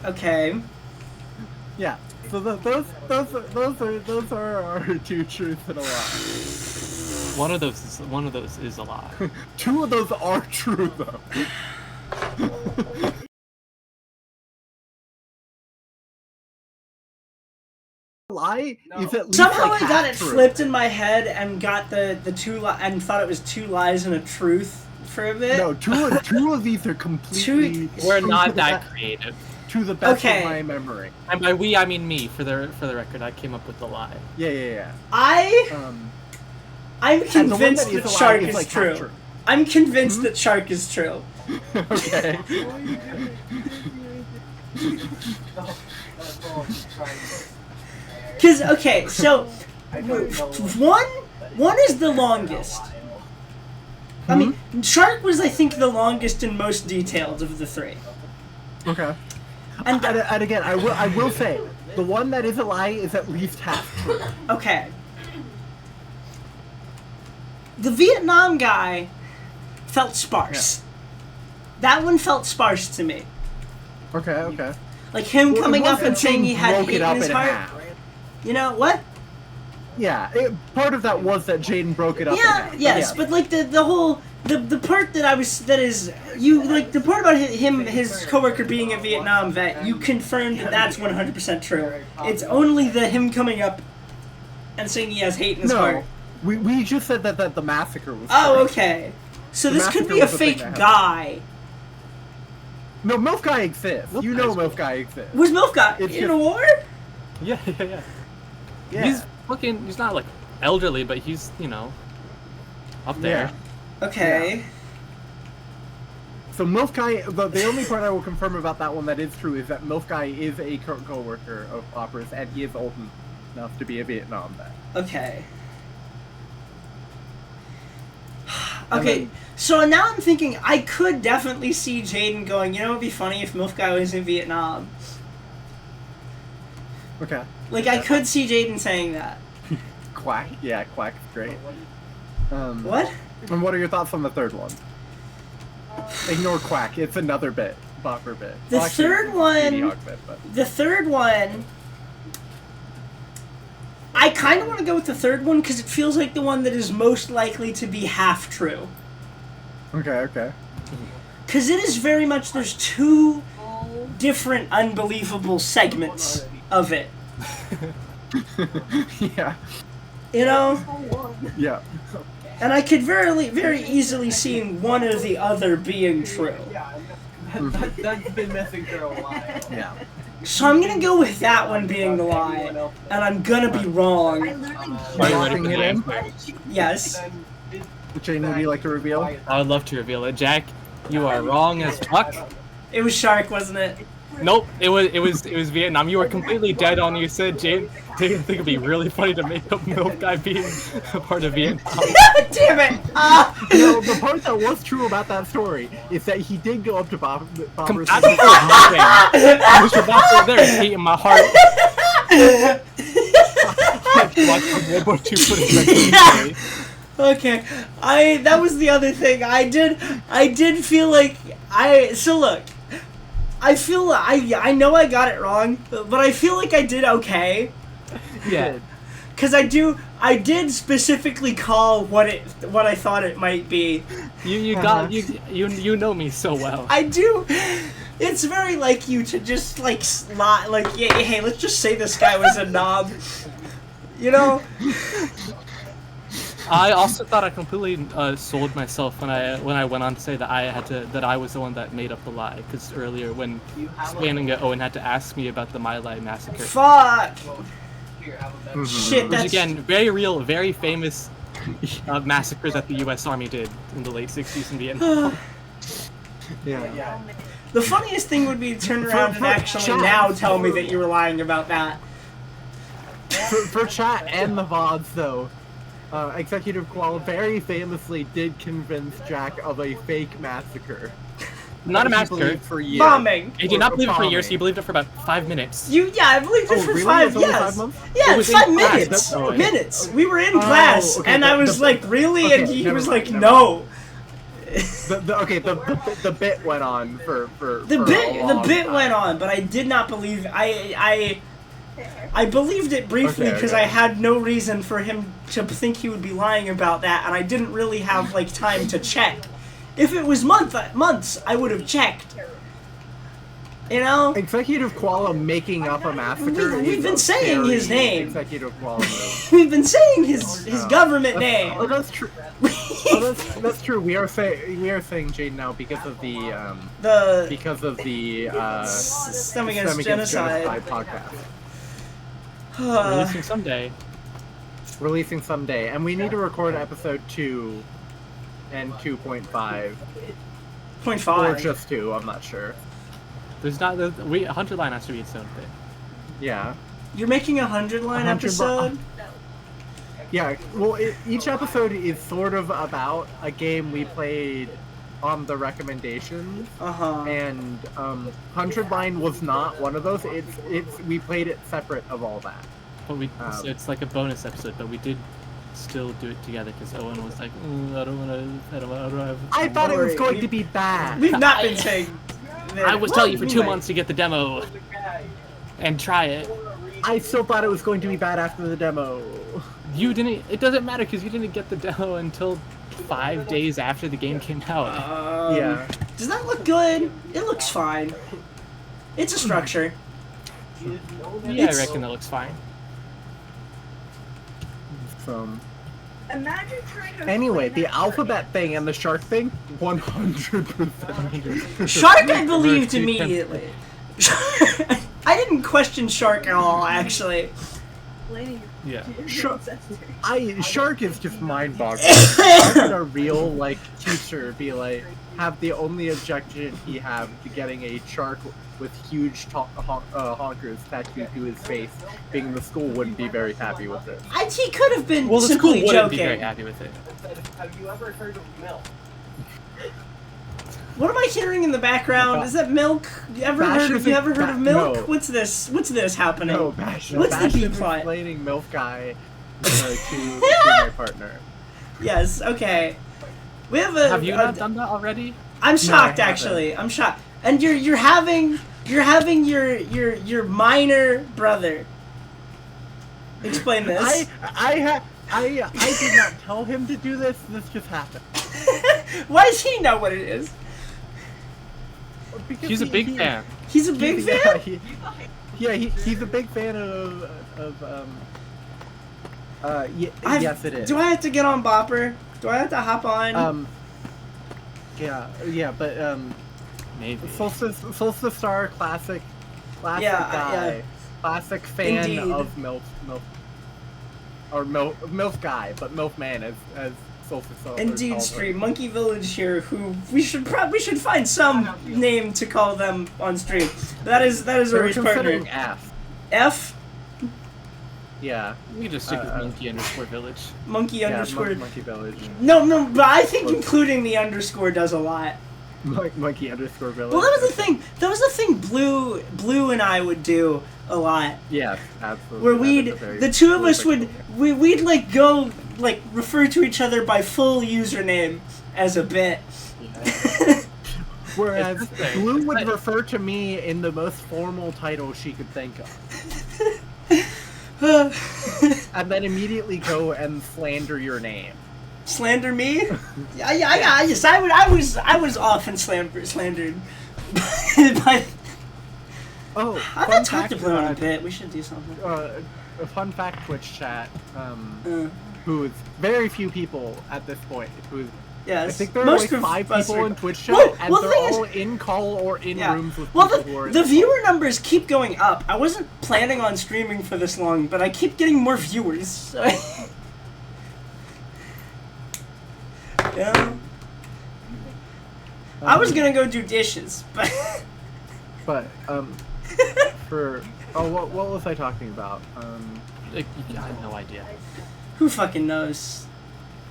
Okay.
Yeah, so those are our 2 truths and a lie.
One of those is a lie.
2 of those are true though. Lie is at least
Somehow
like
I got it
true.
flipped in my head and got the 2 and thought it was 2 lies and a truth for a bit.
No, two of these are completely.
We're not that creative.
To the best of my memory.
And by we, I mean me. For the record, I came up with the lie.
Yeah.
I'm convinced that Shark is
like
true. I'm convinced that Shark is true.
Okay.
Because, okay, so, one is the longest. I mean, Shark was, I think, the longest and most detailed of the 3.
Okay. And again, I will say, the one that is a lie is at least half true.
Okay. The Vietnam guy, felt sparse. That one felt sparse to me.
Okay.
Like him
Well,
coming
it
up and
wasn't
saying he had
broke
hate
it
in
up
his
in
heart.
half.
You know what?
Yeah, part of that was that Jaden broke it up. in
Yeah,
half.
yes,
Yeah.
but like the whole the part that is you like the part about his coworker being a Vietnam vet, you confirmed that's 100% true. It's only the him coming up and saying he has hate in his heart.
We just said that the massacre was.
Oh,
true.
okay. So
The
this could
massacre
be a
was the thing
fake
that
guy.
No, MILF Guy exists.
MILF
You
Guy
know
is
MILF Guy exists.
Was MILF Guy
It's
in
just-
a war?
Yeah.
Yeah.
He's fucking. He's not like elderly, but he's up there.
Okay.
So MILF Guy, the only part I will confirm about that one that is true is that MILF Guy is a co-worker of Opera's, and he is old enough to be a Vietnam vet.
Okay.
And
Okay,
then-
so now I'm thinking I could definitely see Jaden going, you know, it'd be funny if MILF Guy was in Vietnam.
Okay.
Like, I could see Jaden saying that.
Quack. Yeah, Quack's great.
What?
And what are your thoughts on the third one? Ignore Quack. It's another bit. Bopper bit.
The
Well, actually,
third
it's a
one-
Speedy Hog bit, but...
The third one... I kind of want to go with the third one because it feels like the one that is most likely to be half true.
Okay.
Because it is very much, there's two different unbelievable segments of it.
Yeah.
You know?
Yeah.
And I could very easily see one or the other being true.
That's been missing for a while.
Yeah.
So I'm gonna go with that one being the lie, and I'm gonna be wrong.
Are you ready
Locking
for
it
the
in?
answer?
Yes.
Jane, would you like to reveal?
I would love to reveal it. Jack, you are wrong as fuck.
It was Shark, wasn't it?
Nope, it was Vietnam. You were completely dead on. You said Jane didn't think it'd be really funny to make up MILF Guy being a part of Vietnam.
Damn it!
No, the part that was true about that story is that he did go up to Bobber's.
Absolutely nothing. Mr. Bopper, there is hate in my heart. Watching World War II footage regularly.
Okay, that was the other thing. I did feel like so look, I feel I know I got it wrong, but I feel like I did okay.
Yeah.
Cause I did specifically call what I thought it might be.
You know me so well.
I do. It's very like you to just like lie, like yeah, hey, let's just say this guy was a knob. You know?
I also thought I completely sold myself when I went on to say that I was the one that made up the lie, because earlier when explaining it, Owen had to ask me about the My Lai massacre,
Fuck.
Mm-hmm.
Shit.
which
That's
again, very real, very famous massacres that the U.S. Army did in the late '60s in Vietnam.
Yeah.
the funniest thing would be to turn around and actually now tell me that you were lying about that.
For chat and the VODs, though, Executive Koala very famously did convince Jack of a fake massacre.
Not a
That he
massacre.
believed for years.
Bombing.
He did not believe it for years.
Bombing.
He believed it for about 5 minutes.
I believed it
Oh,
for
really?
5
It's only
yes.
5 months?
Yeah,
It was
it's 5
in class,
minutes.
that's the way.
Minutes. We were in class,
okay,
and I was like, really?
okay,
and he
never
was
mind,
like,
never
no.
The bit went on for
The
for a
bit
long
went
time.
on, but I did not believe I believed it briefly
Okay,
because
okay.
I had no reason for him to think he would be lying about that, and I didn't really have like time to check. If it was months, I would have checked. You know?
Executive Koala making up a massacre.
We've
is
been
a
saying his
very
name.
Executive Koala move.
We've been saying his government
Oh,
name.
that's true. Oh, that's true. We are saying Jade now because of the
System
STEM
Against Genocide.
podcast
Releasing someday.
releasing someday, and we need to record episode 2 and 2.5
Point
or
five.
just 2. I'm not sure.
There's not. Hunter Line has to be its own thing.
Yeah.
You're making a 100-line
100
episode?
Yeah, well, each episode is sort of about a game we played on the recommendations,
Uh-huh.
and 100 Line was not one of those. We played it separate of all that.
But so it's like a bonus episode. But we did still do it together because Owen was like, I don't want to. I don't have.
I thought it was
Worry,
going to be bad.
We've not been saying.
I was telling you for 2
Anyway.
months to get the demo and try it.
I still thought it was going to be bad after the demo.
You didn't. It doesn't matter because you didn't get the demo until 5 days after the game came out.
Yeah.
Does that look good? It looks fine. It's a structure.
Yeah, I reckon that looks fine.
Imagine trying to
Anyway,
explain
the
that
alphabet thing and the shark thing, 100%.
Shark, I believed immediately. I didn't question Shark at all, actually.
Yeah.
Shark is just mind-boggling. How could a real like teacher be like have the only objection he have to getting a shark with huge honkers tattooed to his face, being the school wouldn't be very happy with it.
He could have been
Well, the school
simply
wouldn't be very
joking.
happy with it.
Have you ever heard of milk?
What am I hearing in the background? Is that milk? You ever heard of milk?
No.
What's this? What's this happening?
No, Bash.
What's the
Bash
B
is
plot?
explaining MILF guy to my partner.
Yes. Okay. We have a.
Have you not done that already?
I'm shocked,
I haven't.
actually. I'm shocked. And you're having your minor brother. Explain this.
I did not tell him to do this. This just happened.
Why does he know what it is?
Because
He's a big fan.
He's a big fan.
He's a big fan of yes, it is.
Do I have to get on Bopper? Do I have to hop on?
But
Maybe.
Solstice Star, classic guy,
yeah.
classic fan
Indeed.
of MILF guy, but MILF man as Solstice Star.
Indeed, stream Monkey Village here. Who we should find some name to call them on stream. That is
They're
Ori's
considering
partner.
F.
F
Yeah.
You just stick with monkey_village.
monkey underscore.
Monkey Village.
No, but I think including the underscore does a lot.
Monkey_village.
Well, that was the thing. That was the thing. Blue and I would do a lot.
Yes, absolutely.
Where
That
we'd
is a very
the two of us
prolific
would we'd like go like refer to each other by full username as a bit.
Whereas
It's the thing.
Blue would refer to me in the most formal title she could think of, and then immediately go and slander your name.
Slander me? Yes, I was often slandered. By,
Oh,
I've
fun
not talked to
fact,
Blue in a bit. We should do something.
a fun fact, Twitch chat. Who's very few people at this point. Who's
Yes.
I think there are
Most
like
of
5
us
people
are-
in Twitch chat,
Well,
and
the
they're
thing is-
all in call or in
Yeah.
rooms with
Well,
people who are in
the
call.
viewer numbers keep going up. I wasn't planning on streaming for this long, but I keep getting more viewers. Yeah. I was gonna go do dishes, but
But what was I talking about?
I have no idea.
who fucking knows?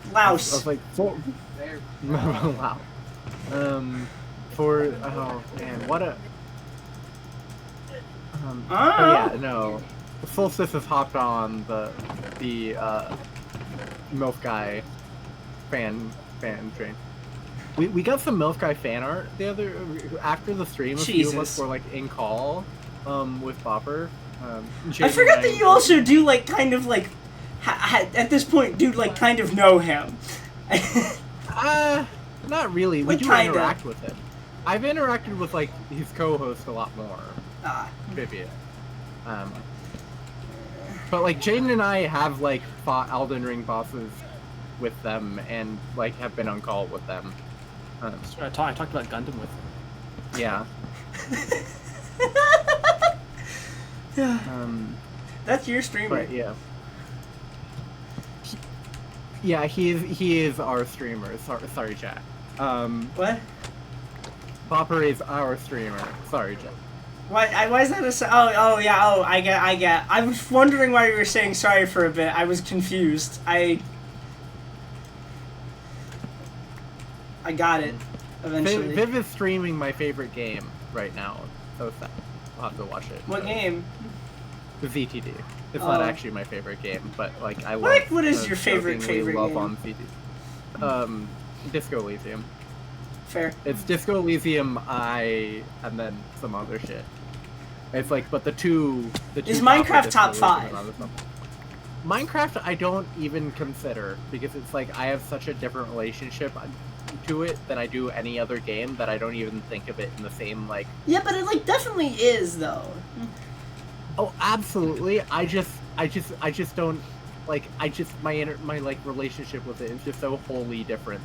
I
Louse.
was like, wow. Oh man, what a. Yeah, no. Solstice has hopped on the MILF guy fan train. We got some MILF guy fan art after the stream. A few of us
Jesus.
were like in call with Bopper.
I forgot that you also do like kind of like at this point do like kind of know him.
Not really. We
Like,
do
kinda.
interact with him. I've interacted with like his co-host a lot more. Vivian. But like Jaden and I have like fought Elden Ring bosses with them and like have been on call with them.
I talked about Gundam with him.
Yeah.
That's your streamer.
But yeah. Yeah, he is our streamer. Sorry, chat.
What?
Bopper is our streamer. Sorry, chat.
Why is that I get. I was wondering why you were saying sorry for a bit. I was confused. I got it eventually.
Viv is streaming my favorite game right now. So sad. I'll have to watch it.
What game?
The ZTD. It's not
Oh.
actually my favorite game, but like I love.
What is your favorite
jokingly love
game?
on CD. Disco Elysium.
Fair.
It's Disco Elysium, and then some other shit. It's like, but the two.
Is
top are
Minecraft
Disco
top
Elysium
5?
and other stuff. Minecraft, I don't even consider because it's like I have such a different relationship to it than I do any other game that I don't even think of it in the same like.
Yeah, but it like definitely is though.
Oh, absolutely. I just don't like. My like relationship with it is just so wholly different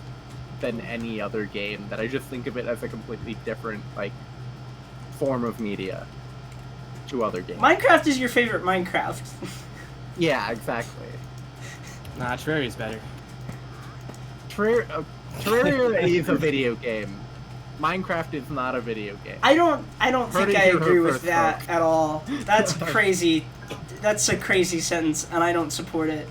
than any other game that I just think of it as a completely different like form of media to other games.
Minecraft is your favorite Minecraft.
Yeah, exactly.
Nah, Terraria's better.
Terraria is a video game. Minecraft is not a video game.
I don't
Heard
think
it
I
here
agree with
first,
that
folks.
at all. That's crazy. That's a crazy sentence, and I don't support it.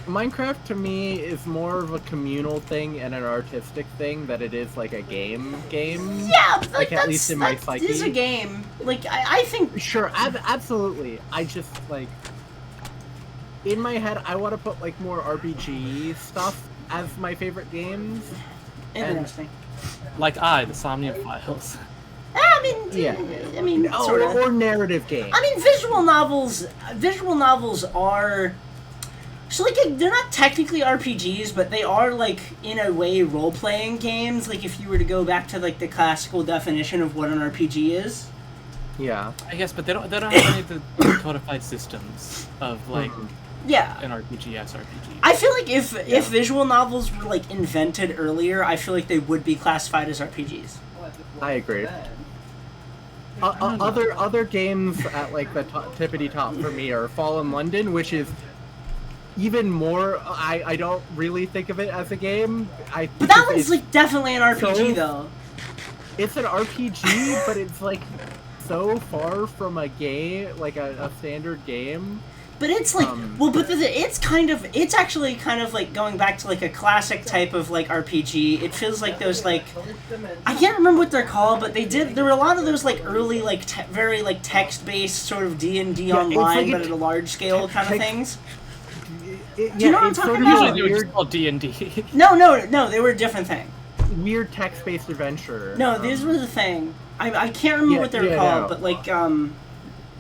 Minecraft to me is more of a communal thing and an artistic thing than it is like a game.
Yeah, but,
Like, at least in my
that is a
psyche.
game. Like I think.
Sure, absolutely. I just like in my head, I want to put like more RPG stuff as my favorite games.
Interesting.
Like the Somnium Files.
I mean,
Yeah.
I mean, sort of.
Or narrative games.
I mean, visual novels are. So, like, they're not technically RPGs, but they are, like, in a way, role-playing games. Like, if you were to go back to, like, the classical definition of what an RPG is.
Yeah.
I guess, but they don't have any of the codified systems of like
Yeah.
an RPG-esque RPG.
I feel like if visual novels were, like, invented earlier, I feel like they would be classified as RPGs.
I agree. Other games at like the tippity top for me are Fallen London, which is even more. I don't really think of it as a game.
But that one's, like, definitely an RPG,
so-
though.
It's an RPG, but it's like so far from a game, like a standard game.
But it's like, it's actually kind of like going back to like a classic type of like RPG. It feels like those like, I can't remember what they're called, but there were a lot of those like early like very like text-based sort of D&D
Yeah, it's
online,
like
but at a large scale kind of
text-
things.
Do
you know what I'm talking about?
Usually they were just called D&D.
No, they were a different thing.
Weird text-based adventure.
No, these were the thing. I can't remember
Yeah,
what they were
yeah,
called,
no.
but like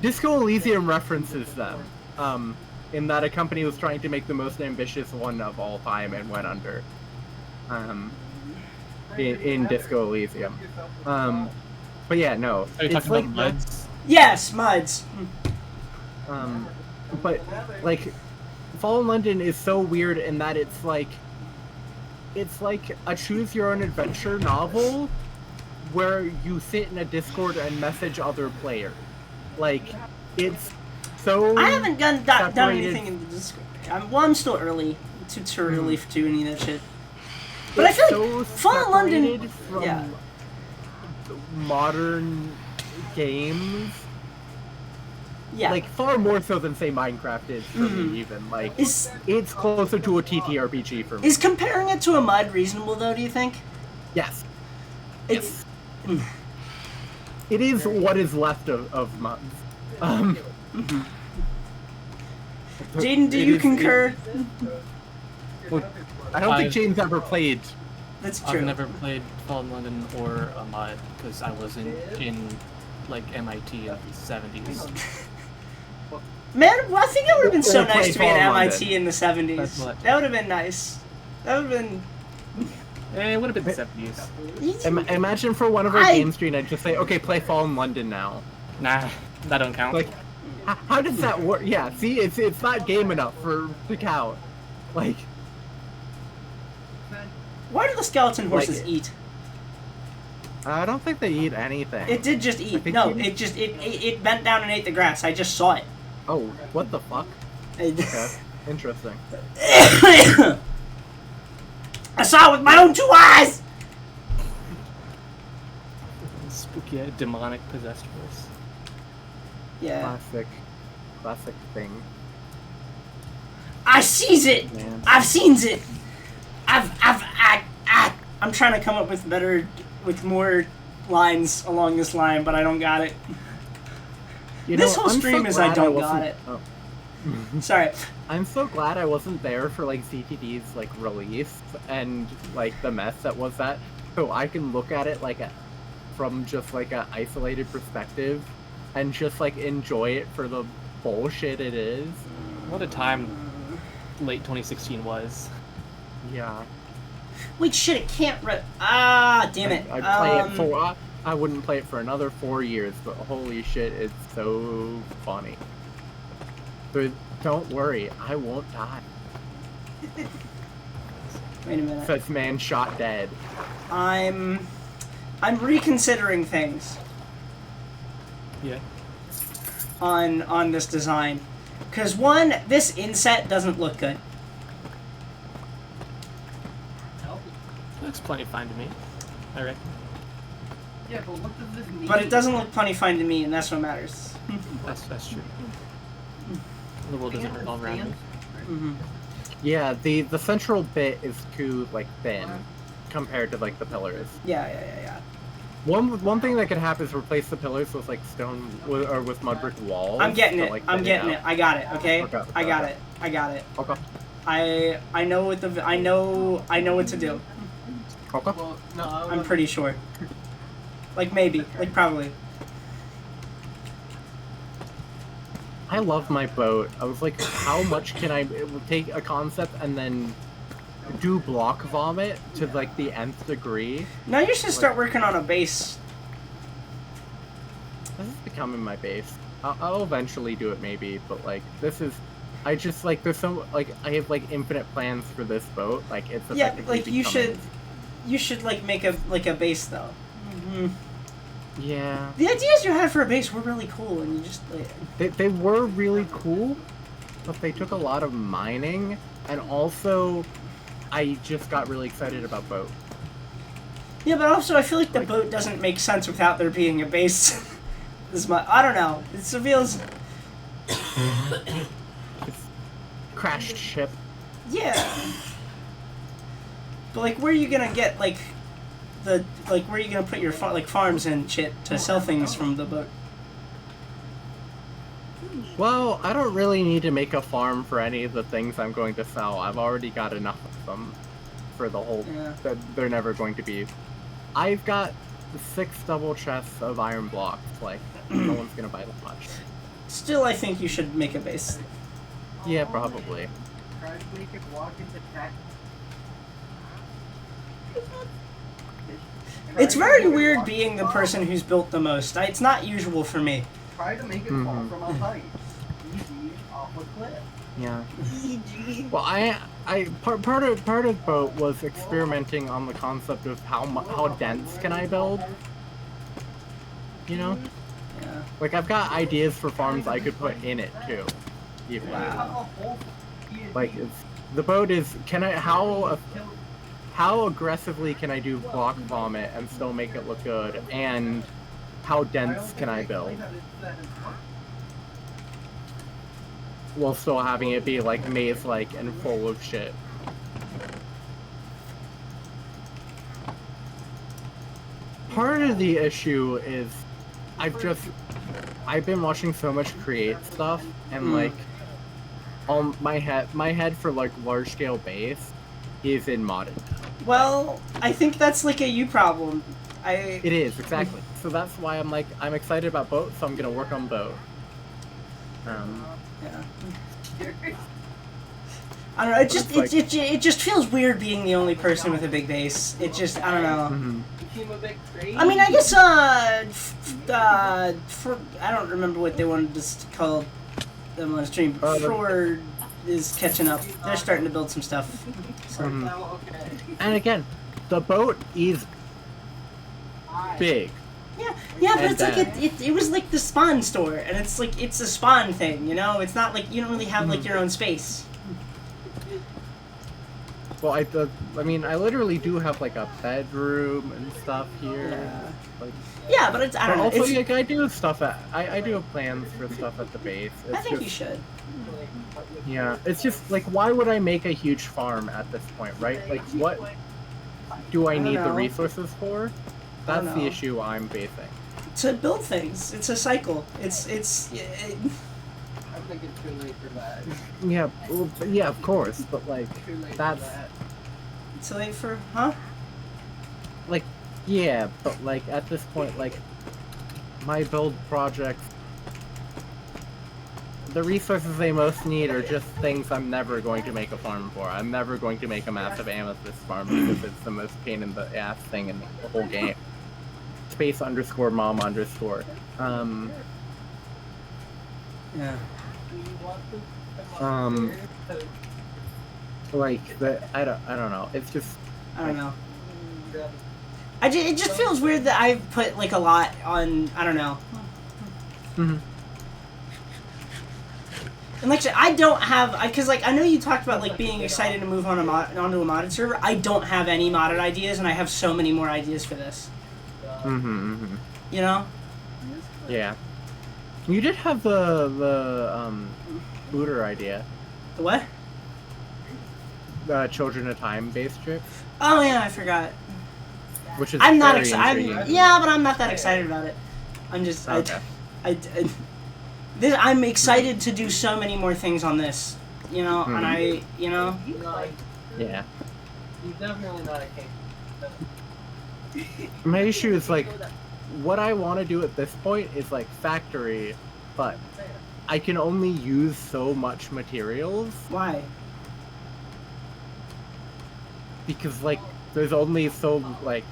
Disco Elysium references them. In that a company was trying to make the most ambitious one of all time and went under. In Disco Elysium. But yeah, no.
Are you
It's
talking
like
about Muds?
yes, Muds.
But like, Fallen London is so weird in that it's like a choose your own adventure novel where you sit in a Discord and message other players. Like, it's so.
I haven't done
separated-
anything in the Discord. I'm still early. It's too early to do any of that shit. But I feel like Fallen London.
separated from
Yeah.
modern games.
Yeah.
Like, far more so than, say, Minecraft is for me, even. Like,
Is
it's closer to a TTRPG for me.
is comparing it to a Mud reasonable though? Do you think?
Yes.
It's.
It is what is left of Muds.
Jaden, do you concur?
I don't think
I've-
James ever played.
That's true.
I've never played Fallen London or a mod because I wasn't in like MIT in the 70s.
Man, well, I think it would have been so
Or play
nice to be at
Fallen
MIT
London.
in the 70s.
That's what-
That would have been nice. That would have been.
It would have been the 70s.
Imagine for one of our
I-
game stream, I'd just say, okay, play Fallen London now.
Nah, that don't count.
Like, how does that work? Yeah, see, it's not game enough to count. Like,
Why do the skeleton horses
Like-
eat?
I don't think they eat anything.
It did just eat.
think
No,
you-
it bent down and ate the grass. I just saw it.
Oh, what the fuck? Okay,
I
interesting.
saw it with my own 2 eyes.
Spooky, demonic possessed horse.
Yeah.
Classic thing.
I sees it.
Man.
I've seen it. I'm trying to come up with more lines along this line, but I don't got it.
You
This
know,
whole
I'm
stream
so
is I
glad
don't
wasn't-
got it.
Oh.
Sorry.
I'm so glad I wasn't there for like CTD's like release and like the mess that was that, so I can look at it like from just like a isolated perspective and just like enjoy it for the bullshit it is.
What a time late 2016 was.
Yeah.
Wait, shit! It can't. Damn it.
I'd play it for. I wouldn't play it for another 4 years, but holy shit, it's so funny. But don't worry, I won't die.
Wait a minute.
Such man shot dead.
I'm reconsidering things
Yeah.
on this design, because one, this inset doesn't look good.
Looks plenty fine to me, I reckon.
Yeah, but what does this mean?
But it doesn't look plenty fine to me, and that's what matters.
That's true. The world doesn't revolve around me.
Mm-hmm.
Yeah, the central bit is too like thin compared to like the pillars.
Yeah.
One thing that could happen is replace the pillars with like stone or with mud brick walls.
I'm getting
to,
it.
like,
I'm
thin
getting it.
out.
I got it. Okay.
Okay,
I got
okay.
it. I got it.
Okay.
I know what the I know what to do.
Okay.
Well, no,
I'm pretty sure. Like maybe. Like probably.
I love my boat. I was like, how much can I take a concept and then do block vomit to like the nth degree?
Now you should start working on a base.
This is becoming my base. I'll eventually do it maybe, but like this is, I just like there's so like I have like infinite plans for this boat. Like it's
Yeah,
effectively
like you should like make a base though. Mm-hmm.
Yeah.
The ideas you had for a base were really cool, and you just like...
They were really cool, but they took a lot of mining, and also I just got really excited about boat.
Yeah, but also I feel like the boat doesn't make sense without there being a base. This much, I don't know. It feels...
It's crashed ship.
Yeah. But like, where are you gonna get like where are you gonna put your farms and shit to sell things from the boat?
Well, I don't really need to make a farm for any of the things I'm going to sell. I've already got enough of them for the whole...
Yeah.
That they're never going to be... I've got 6 double chests of iron blocks. Like, no one's gonna buy that much.
Still, I think you should make a base.
Yeah, probably.
Try to make it walk into tax.
It's very weird being the person who's built the most. It's not usual for me.
Try to make it fall from a height. Easy off a cliff.
Yeah. Well, part of boat was experimenting on the concept of how dense can I build. You know,
Yeah.
like I've got ideas for farms I could put in it too. Even.
Wow.
Like the boat is how aggressively can I do block vomit and still make it look good, and how dense can I build while still having it be like maze-like and full of shit. Part of the issue is I've been watching so much create stuff, and like my head for like large scale base is in modded.
Well, I think that's like a you problem.
It is, exactly. So that's why I'm excited about boat, so I'm gonna work on boat.
Yeah. I don't know. It just feels weird being the only person with a big base. It just I don't know. I mean, I guess for I don't remember what they wanted to call them on the stream. But Ford is catching up. They're starting to build some stuff. So.
And again, the boat is big.
Yeah, but it's like it was like the Spawn store, and it's like it's a Spawn thing, you know. It's not like you don't really have like your own space.
Well, I mean, I literally do have like a bedroom and stuff here.
Yeah.
Like,
Yeah, but it's I don't know.
also,
It's,
like, I do stuff I do have plans for stuff at the base. It's
I think
just,
you should.
Yeah, it's just like, why would I make a huge farm at this point, right? Like, what do I need the
know.
resources for? That's the
know.
issue I'm facing.
To build things, it's a cycle.
think it's too late for that.
Yeah, well, yeah, of course, but like,
Too late
that's,
for that.
It's late for, huh?
like, yeah, but like, at this point, like, my build project, the resources they most need are just things I'm never going to make a farm for. I'm never going to make a massive amethyst farm because it's the most pain in the ass thing in the whole game. Space _ mom _
Yeah.
like the I don't know. It's just
I don't know. It just feels weird that I've put like a lot on. I don't know.
Mhm.
And like I said, I don't have, because like I know you talked about like being excited to move on onto a modded server. I don't have any modded ideas, and I have so many more ideas for this. You know?
Yeah. You did have the booter idea.
The what?
The Children of Time based trip,
Oh yeah, I forgot.
which is
I'm not
very
excited.
intriguing.
Yeah, but I'm not that excited about it. I'm just
Okay.
I'm excited to do so many more things on this. You know, and I, you know.
Yeah.
He's definitely not a king.
My issue is like, what I want to do at this point is like factory, but I can only use so much materials
Why?
because like there's only so like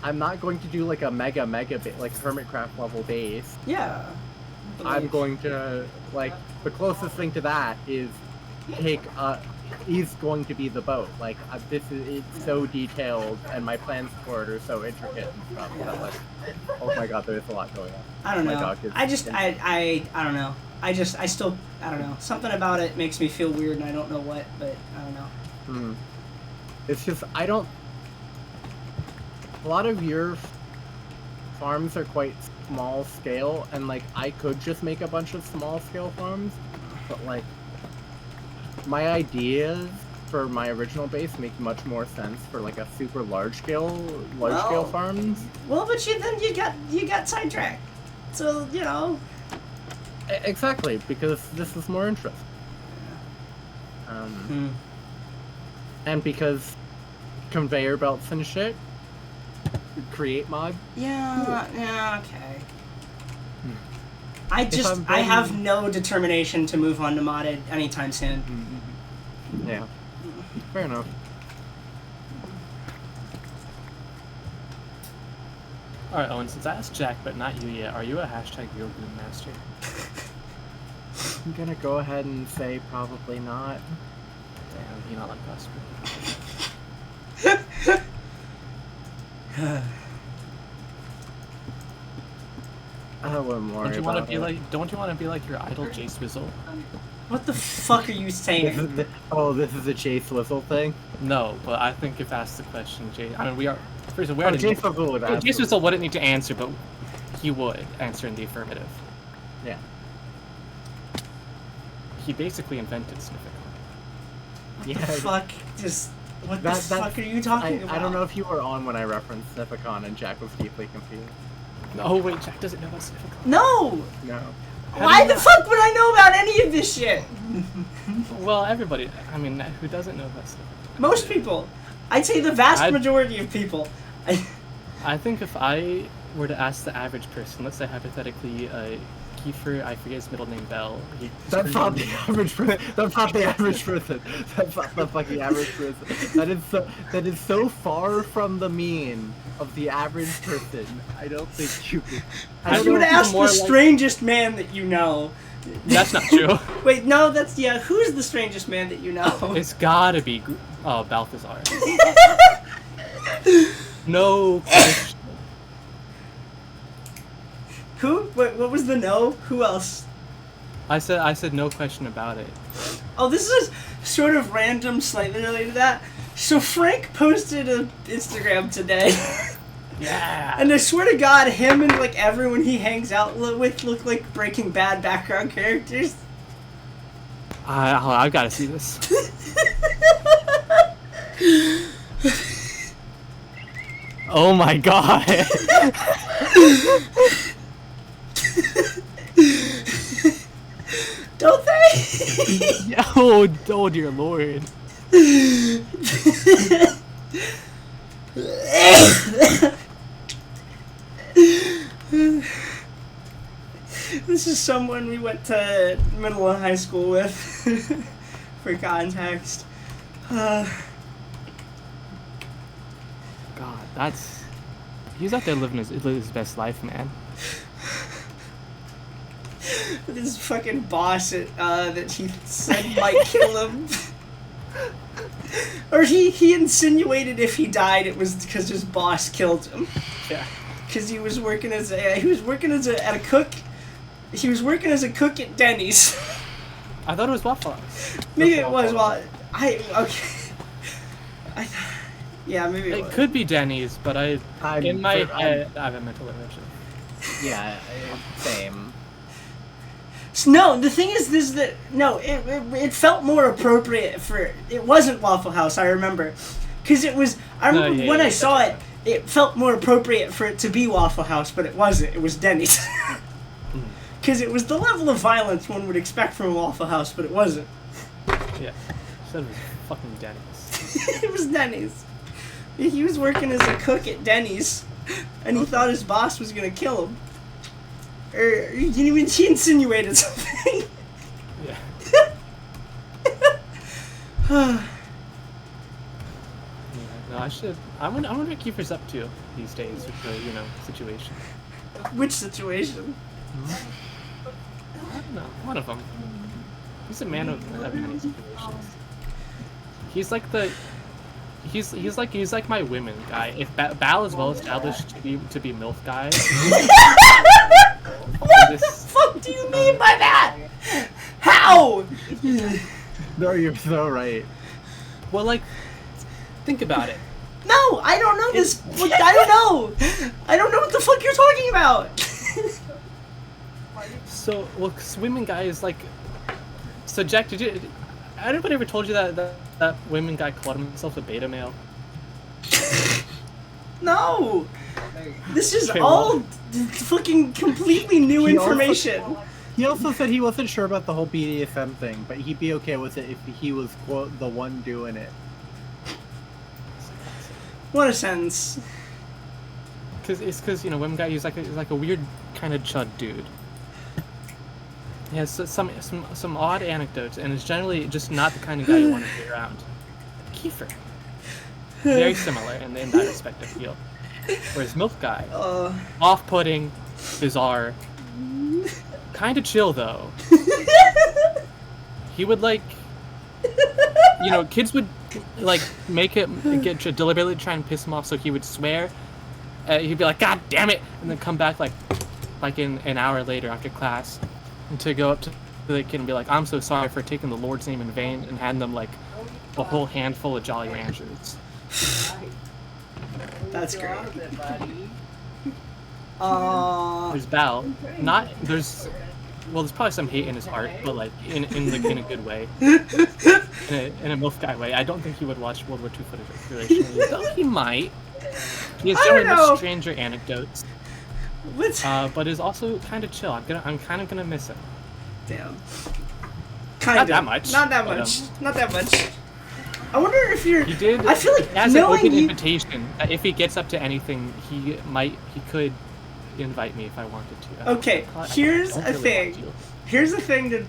I'm not going to do like a mega like Hermitcraft level base.
Yeah.
I'm going to like the closest thing to that is is going to be the boat. Like this is it's so detailed and my plans for it are so intricate and stuff.
Yeah.
That, like, oh my god, there's a lot going on.
I don't
My
know.
dog is
I don't know. I don't know. Something about it makes me feel weird, and I don't know what, but I don't know.
It's just I don't. A lot of your farms are quite small scale, and like I could just make a bunch of small scale farms, but like my ideas for my original base make much more sense for like a super large scale farms.
Well, but you got sidetracked. So you know.
Exactly, because this is more interesting. And because conveyor belts and shit create mod.
Yeah, okay.
I'm
I have no determination to move on to modded anytime soon.
Yeah. Fair enough.
Alright, Owen, since I asked Jack, but not you yet, are you a #RealGoon master?
I'm gonna go ahead and say probably not.
Damn, you're not like us.
I wouldn't worry
Don't you want to
about
be
it.
like? Don't you want to be like your idol, Jay Swizzle?
What the fuck are you saying?
This is a Chase Whistle thing?
No, but I think if asked the question, Jay. I mean, we are. First of all, we
Oh,
already.
Chase Whistle would ask.
Jay Swizzle wouldn't need to answer, but he would answer in the affirmative.
Yeah.
He basically invented Sniffing.
What the fuck? What the fuck are you talking about?
I don't know if you were on when I referenced Snifficon and Jack was deeply confused.
Oh wait, Jack doesn't know about Sniffing.
No!
No.
Why the fuck would I know about any of this shit?
Well, everybody. I mean, who doesn't know about Sniffing?
Most people. I'd say the vast majority of people.
I think if I were to ask the average person, let's say hypothetically, Kiefer, I forget his middle name, Bell.
That's not the average person. That's not the average person. That's not the fucking average person. That is so far from the mean of the average person. I don't think you could.
If you would ask the strangest man that you know.
That's not true.
Wait, no, that's, yeah, who's the strangest man that you know?
It's gotta be, Balthazar. No question.
Who? Wait, what was the no? Who else?
I said no question about it.
Oh, this is sort of random, slightly related to that. So Frank posted an Instagram today.
Yeah.
And I swear to God, him and like everyone he hangs out with look like Breaking Bad background characters.
I've got to see this. Oh my god. Oh dear lord.
This is someone we went to middle and high school with, for context.
God, he's out there living his best life, man.
This fucking boss that he said might kill him. Or he insinuated if he died it was because his boss killed him.
Yeah.
Because he was working as a cook. He was working as a cook at Denny's.
I thought it was Waffle House.
Maybe it was. Well, yeah, maybe it was.
Could be Denny's, but in my head I have a mental image.
Yeah, same.
No, the thing is this that no, it felt more appropriate for it wasn't Waffle House. I remember, because it was. I remember when I saw it, it felt more appropriate for it to be Waffle House, but it wasn't. It was Denny's. Because it was the level of violence one would expect from a Waffle House, but it wasn't.
Yeah, said it was fucking Denny's.
It was Denny's. He was working as a cook at Denny's, and he thought his boss was gonna kill him. Or he insinuated something.
Yeah. No, I wonder what Kiefer's up to these days with the situation.
Which situation?
I don't know. One of them. He's a man of many situations. He's like my women guy. If Bal is well established to be MILF guy.
What the fuck do you mean by that? How?
No, you're so right.
Well, like, think about it.
No, I don't know this. I don't know. I don't know what the fuck you're talking about.
So, well, women guy is like. So, Jack, anybody ever told you that women guy called himself a beta male?
No. This is all fucking completely new information.
He also said he wasn't sure about the whole BDSM thing, but he'd be okay with it if he was, quote, the one doing it.
What a sentence.
Because women guy he's like a weird kind of chud dude. He has some odd anecdotes, and is generally just not the kind of guy you want to be around. Kiefer. Very similar in that respect, I feel. Whereas MILF guy, off-putting, bizarre, kind of chill though. He would kids would deliberately try and piss him off, so he would swear. He'd be like, "God damn it!" and then come back like in an hour later after class, and to go up to the kid and be like, "I'm so sorry for taking the Lord's name in vain," and hand them like a whole handful of Jolly Ranchers.
That's great.
There's Bal. There's probably some hate in his heart, but like in a good way. In a MILF guy way. I don't think he would watch World War II footage recreationally, though he might. He has generally much stranger anecdotes. But is also kind of chill. I'm kind of gonna miss him.
Damn.
Not that much.
Not that much. Not that much. I wonder if you're.
He did.
I feel like
he has an open invitation. If he gets up to anything, he could invite me if I wanted to.
Okay, here's a thing. Here's the thing that.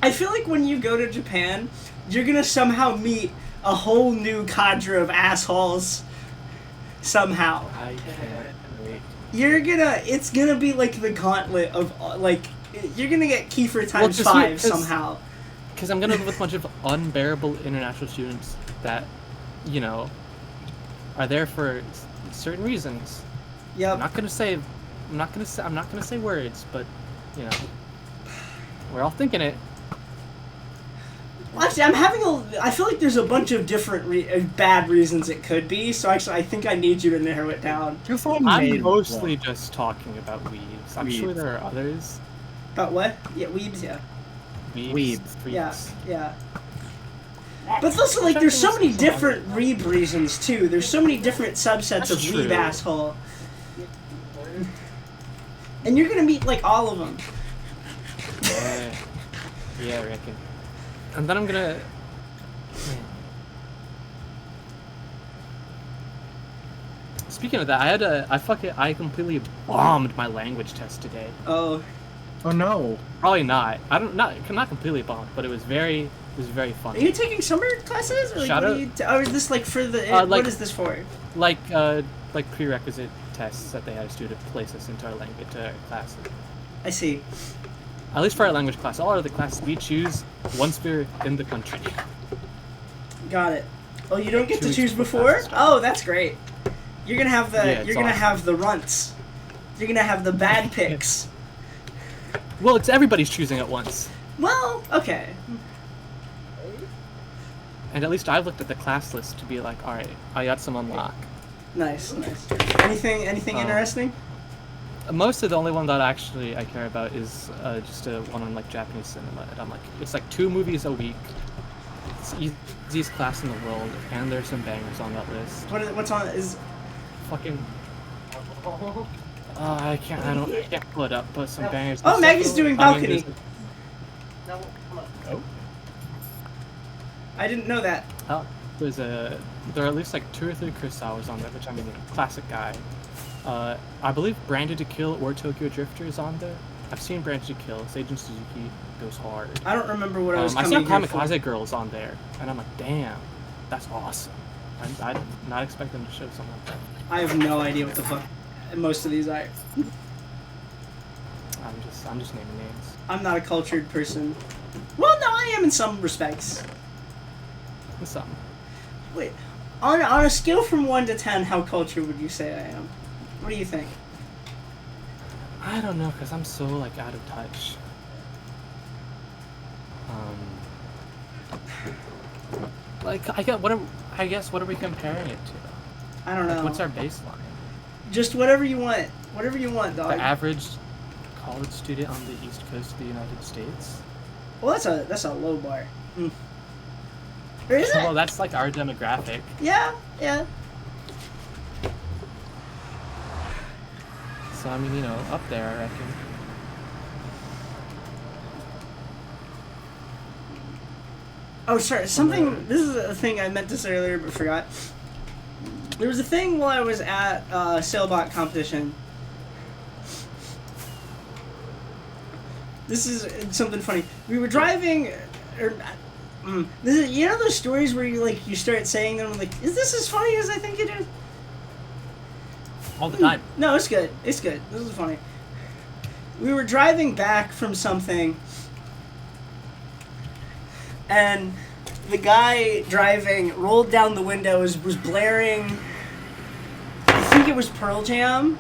I feel like when you go to Japan, you're gonna somehow meet a whole new cadre of assholes. Somehow.
I can't wait.
It's gonna be like the gauntlet of you're gonna get Kiefer times 5 somehow.
Because I'm gonna live with a bunch of unbearable international students that, are there for certain reasons.
Yep.
I'm not gonna say words, but we're all thinking it.
Well, actually, I feel like there's a bunch of different bad reasons it could be. So actually, I think I need you to narrow it down.
I'm mostly just talking about weebs. I'm sure there are others.
About what? Yeah, weebs. Yeah.
Weebs.
Yeah. But also, like, there's so many different weeb reasons too. There's so many different subsets of weeb asshole. And you're gonna meet like all of them.
Yeah. Yeah, I reckon. And then I'm gonna. Man. Speaking of that, I completely bombed my language test today.
Oh,
Oh no.
Probably not. Not completely bombed, but it was very
are
funny.
you taking summer classes? Or like,
Shout
what
out.
are you or is this like for the?
Like-
what is this for?
Like prerequisite tests that they had us do to place us into our language classes.
I see.
At least for our language class, all other classes we choose once we're in the country.
Got it. Oh, you don't get
2
to
weeks
choose
before
before?
classes start.
Oh, that's great. You're gonna have the
Yeah, it's
you're gonna
awesome.
have the runts. You're gonna have the bad picks.
Well, it's everybody's choosing at once,
Well, okay.
and at least I've looked at the class list to be like, all right, I got some unlock.
Nice. Anything interesting?
Most of the only one that actually I care about is just a one on like Japanese cinema, and I'm like, it's like 2 movies a week. It's the easiest class in the world, and there's some bangers on that list.
What's on is
Fucking. I can't pull it up, but some bangers.
Oh, Maggie's doing balcony.
No, come on.
Oh.
I didn't know that.
Oh, there are at least like 2 or 3 Kurosawas on there, which I mean, classic guy. I believe Branded to Kill or Tokyo Drifter is on there. I've seen Branded to Kill. Seijun Suzuki goes hard.
I don't remember what I was
I
coming
saw
here for.
Kamikaze Girls on there, and I'm like, damn, that's awesome. I did not expect them to show something like that.
I have no idea what the fuck most of these are.
I'm just naming names.
I'm not a cultured person. Well, no, I am in some respects.
What's some?
Wait, on a scale from 1 to 10, how cultured would you say I am? What do you think?
I don't know, cause I'm so like out of touch. Like I guess what are we comparing it to?
I don't know.
What's our baseline?
Just whatever you want. Whatever you want, dog.
The average college student on the east coast of the United States?
Well, that's a low bar. Or is it?
Well, that's like our demographic.
Yeah.
So I mean, up there, I reckon.
Oh, sorry. Something. This is a thing I meant to say earlier but forgot. There was a thing while I was at Sailbot competition. This is something funny. We were driving, this is, you know those stories where you start saying them like, is this as funny as I think it is?
All the time.
No, it's good. It's good. This is funny. We were driving back from something, and the guy driving rolled down the windows, was blaring, I think it was Pearl Jam,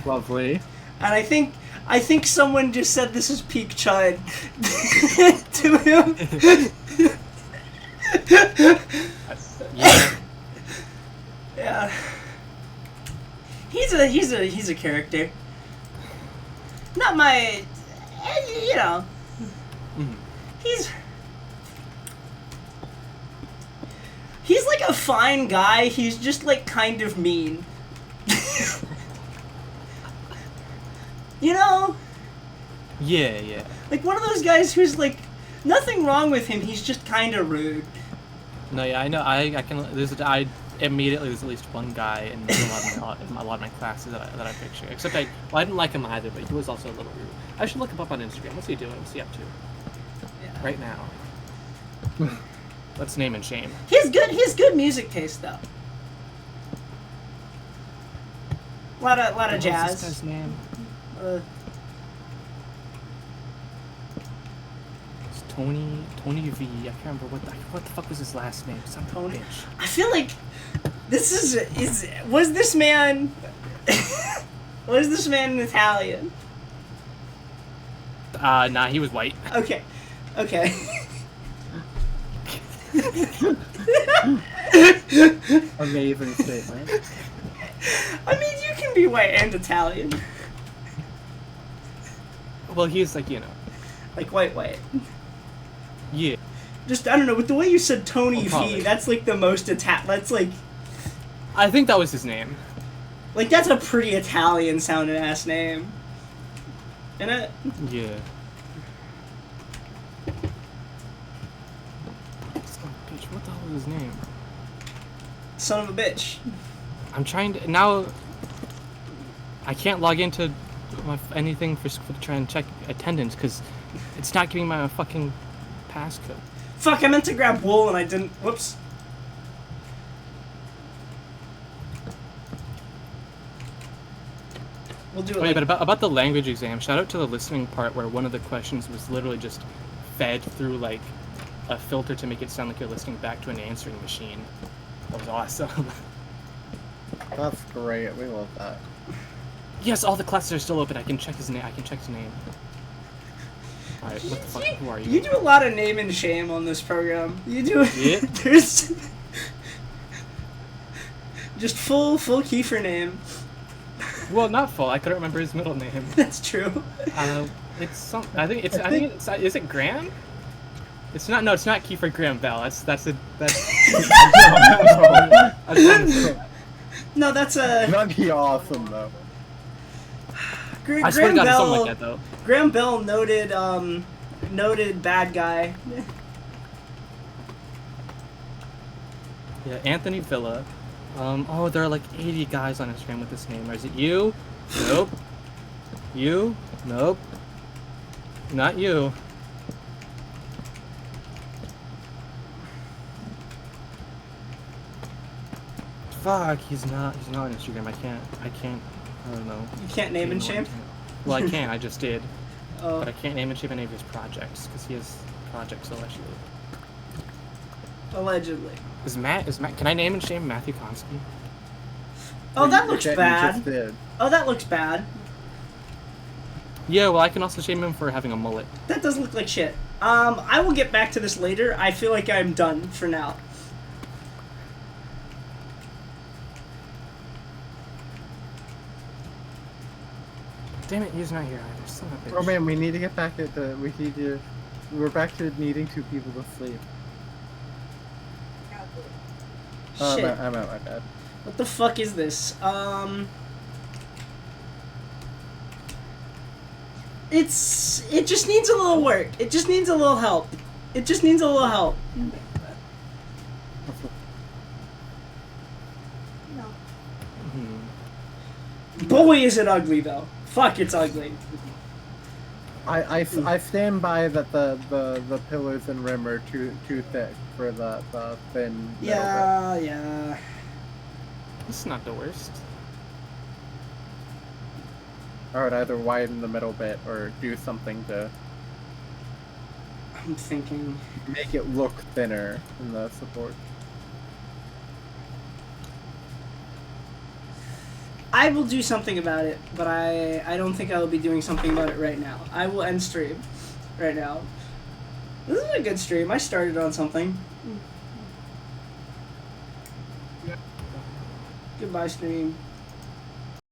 Lovely.
and I think someone just said this is peak chud to him.
Yeah.
Yeah. He's a character. Not my,
Mhm.
He's like a fine guy. He's just like kind of mean.
Yeah.
Like one of those guys who's like nothing wrong with him. He's just kind of rude.
No, yeah, I know. I can. There's at least one guy in a lot of my classes that I picture. Except I didn't like him either, but he was also a little rude. I should look him up on Instagram. What's he doing? What's he up to
Yeah.
right now? Let's name and shame.
He has good music taste though. A lot of
What's this
jazz.
guy's name? It's Tony V. I can't remember what the fuck was his last name. Some
Tony.
bitch.
I feel like this was this man an Italian?
Nah, he was white.
Okay.
Amazing statement.
I mean, you can be white and Italian.
Well, he's like,
Like white.
yeah.
Just, I don't know, with the way you said Tony
Well,
V,
probably.
that's like the most that's like
I think that was his name.
that's a pretty Italian sounding ass name. Isn't it?
Yeah. with his name?
Son of a bitch.
I'm trying to now. I can't log into anything for to try and check attendance because it's not giving my fucking passcode.
Fuck, I meant to grab wool and I didn't. Whoops. We'll do it.
Wait,
like-
but about the language exam, shout out to the listening part where one of the questions was literally just fed through like a filter to make it sound like you're listening back to an answering machine. That was awesome.
That's great. We love that.
Yes, all the classes are still open. I can check his name. Alright, what the fuck? Who are you?
You do a lot of name and shame on this program. You do.
Yeah.
There's just full Kiefer name.
Well, not full. I couldn't remember his middle name.
That's true.
It's some. I think it's. Is it Graham? It's not. No, it's not Kiefer Graham Bell. That's.
No, that's a.
That'd be awesome, though.
I swear to God, it's something like that though.
Graham Bell, noted bad guy.
Yeah, Anthony Villa. Oh, there are like 80 guys on Instagram with this name. Or is it you? Nope. You? Nope. Not you. Fuck, he's not on Instagram. I can't, I don't know.
You can't name and shame?
Well, I can, I just did.
Oh.
But I can't name and shame any of his projects, because he has projects allegedly.
Allegedly.
Is Matt, can I name and shame Matthew Konsky?
Oh, that looks
You just
bad.
did.
Oh, that looks bad.
Yeah, well, I can also shame him for having a mullet.
That does look like shit. I will get back to this later. I feel like I'm done for now.
Damn it, he's not here either. Son of a bitch.
Oh man, we need to get back at the. We're back to needing 2 people to sleep. Oh,
Shit.
I'm out, my bad.
What the fuck is this? It just needs a little work. It just needs a little help. It just needs a little help. Boy, is it ugly though. Fuck, it's ugly.
I stand by that the pillars and rim are too thick for the thin. middle
Yeah, yeah.
This is not the worst.
bit. I would either widen the middle bit or do something to
I'm thinking.
make it look thinner in the support.
I will do something about it, but I don't think I will be doing something about it right now. I will end stream right now. This is a good stream. I started on something. Goodbye, stream.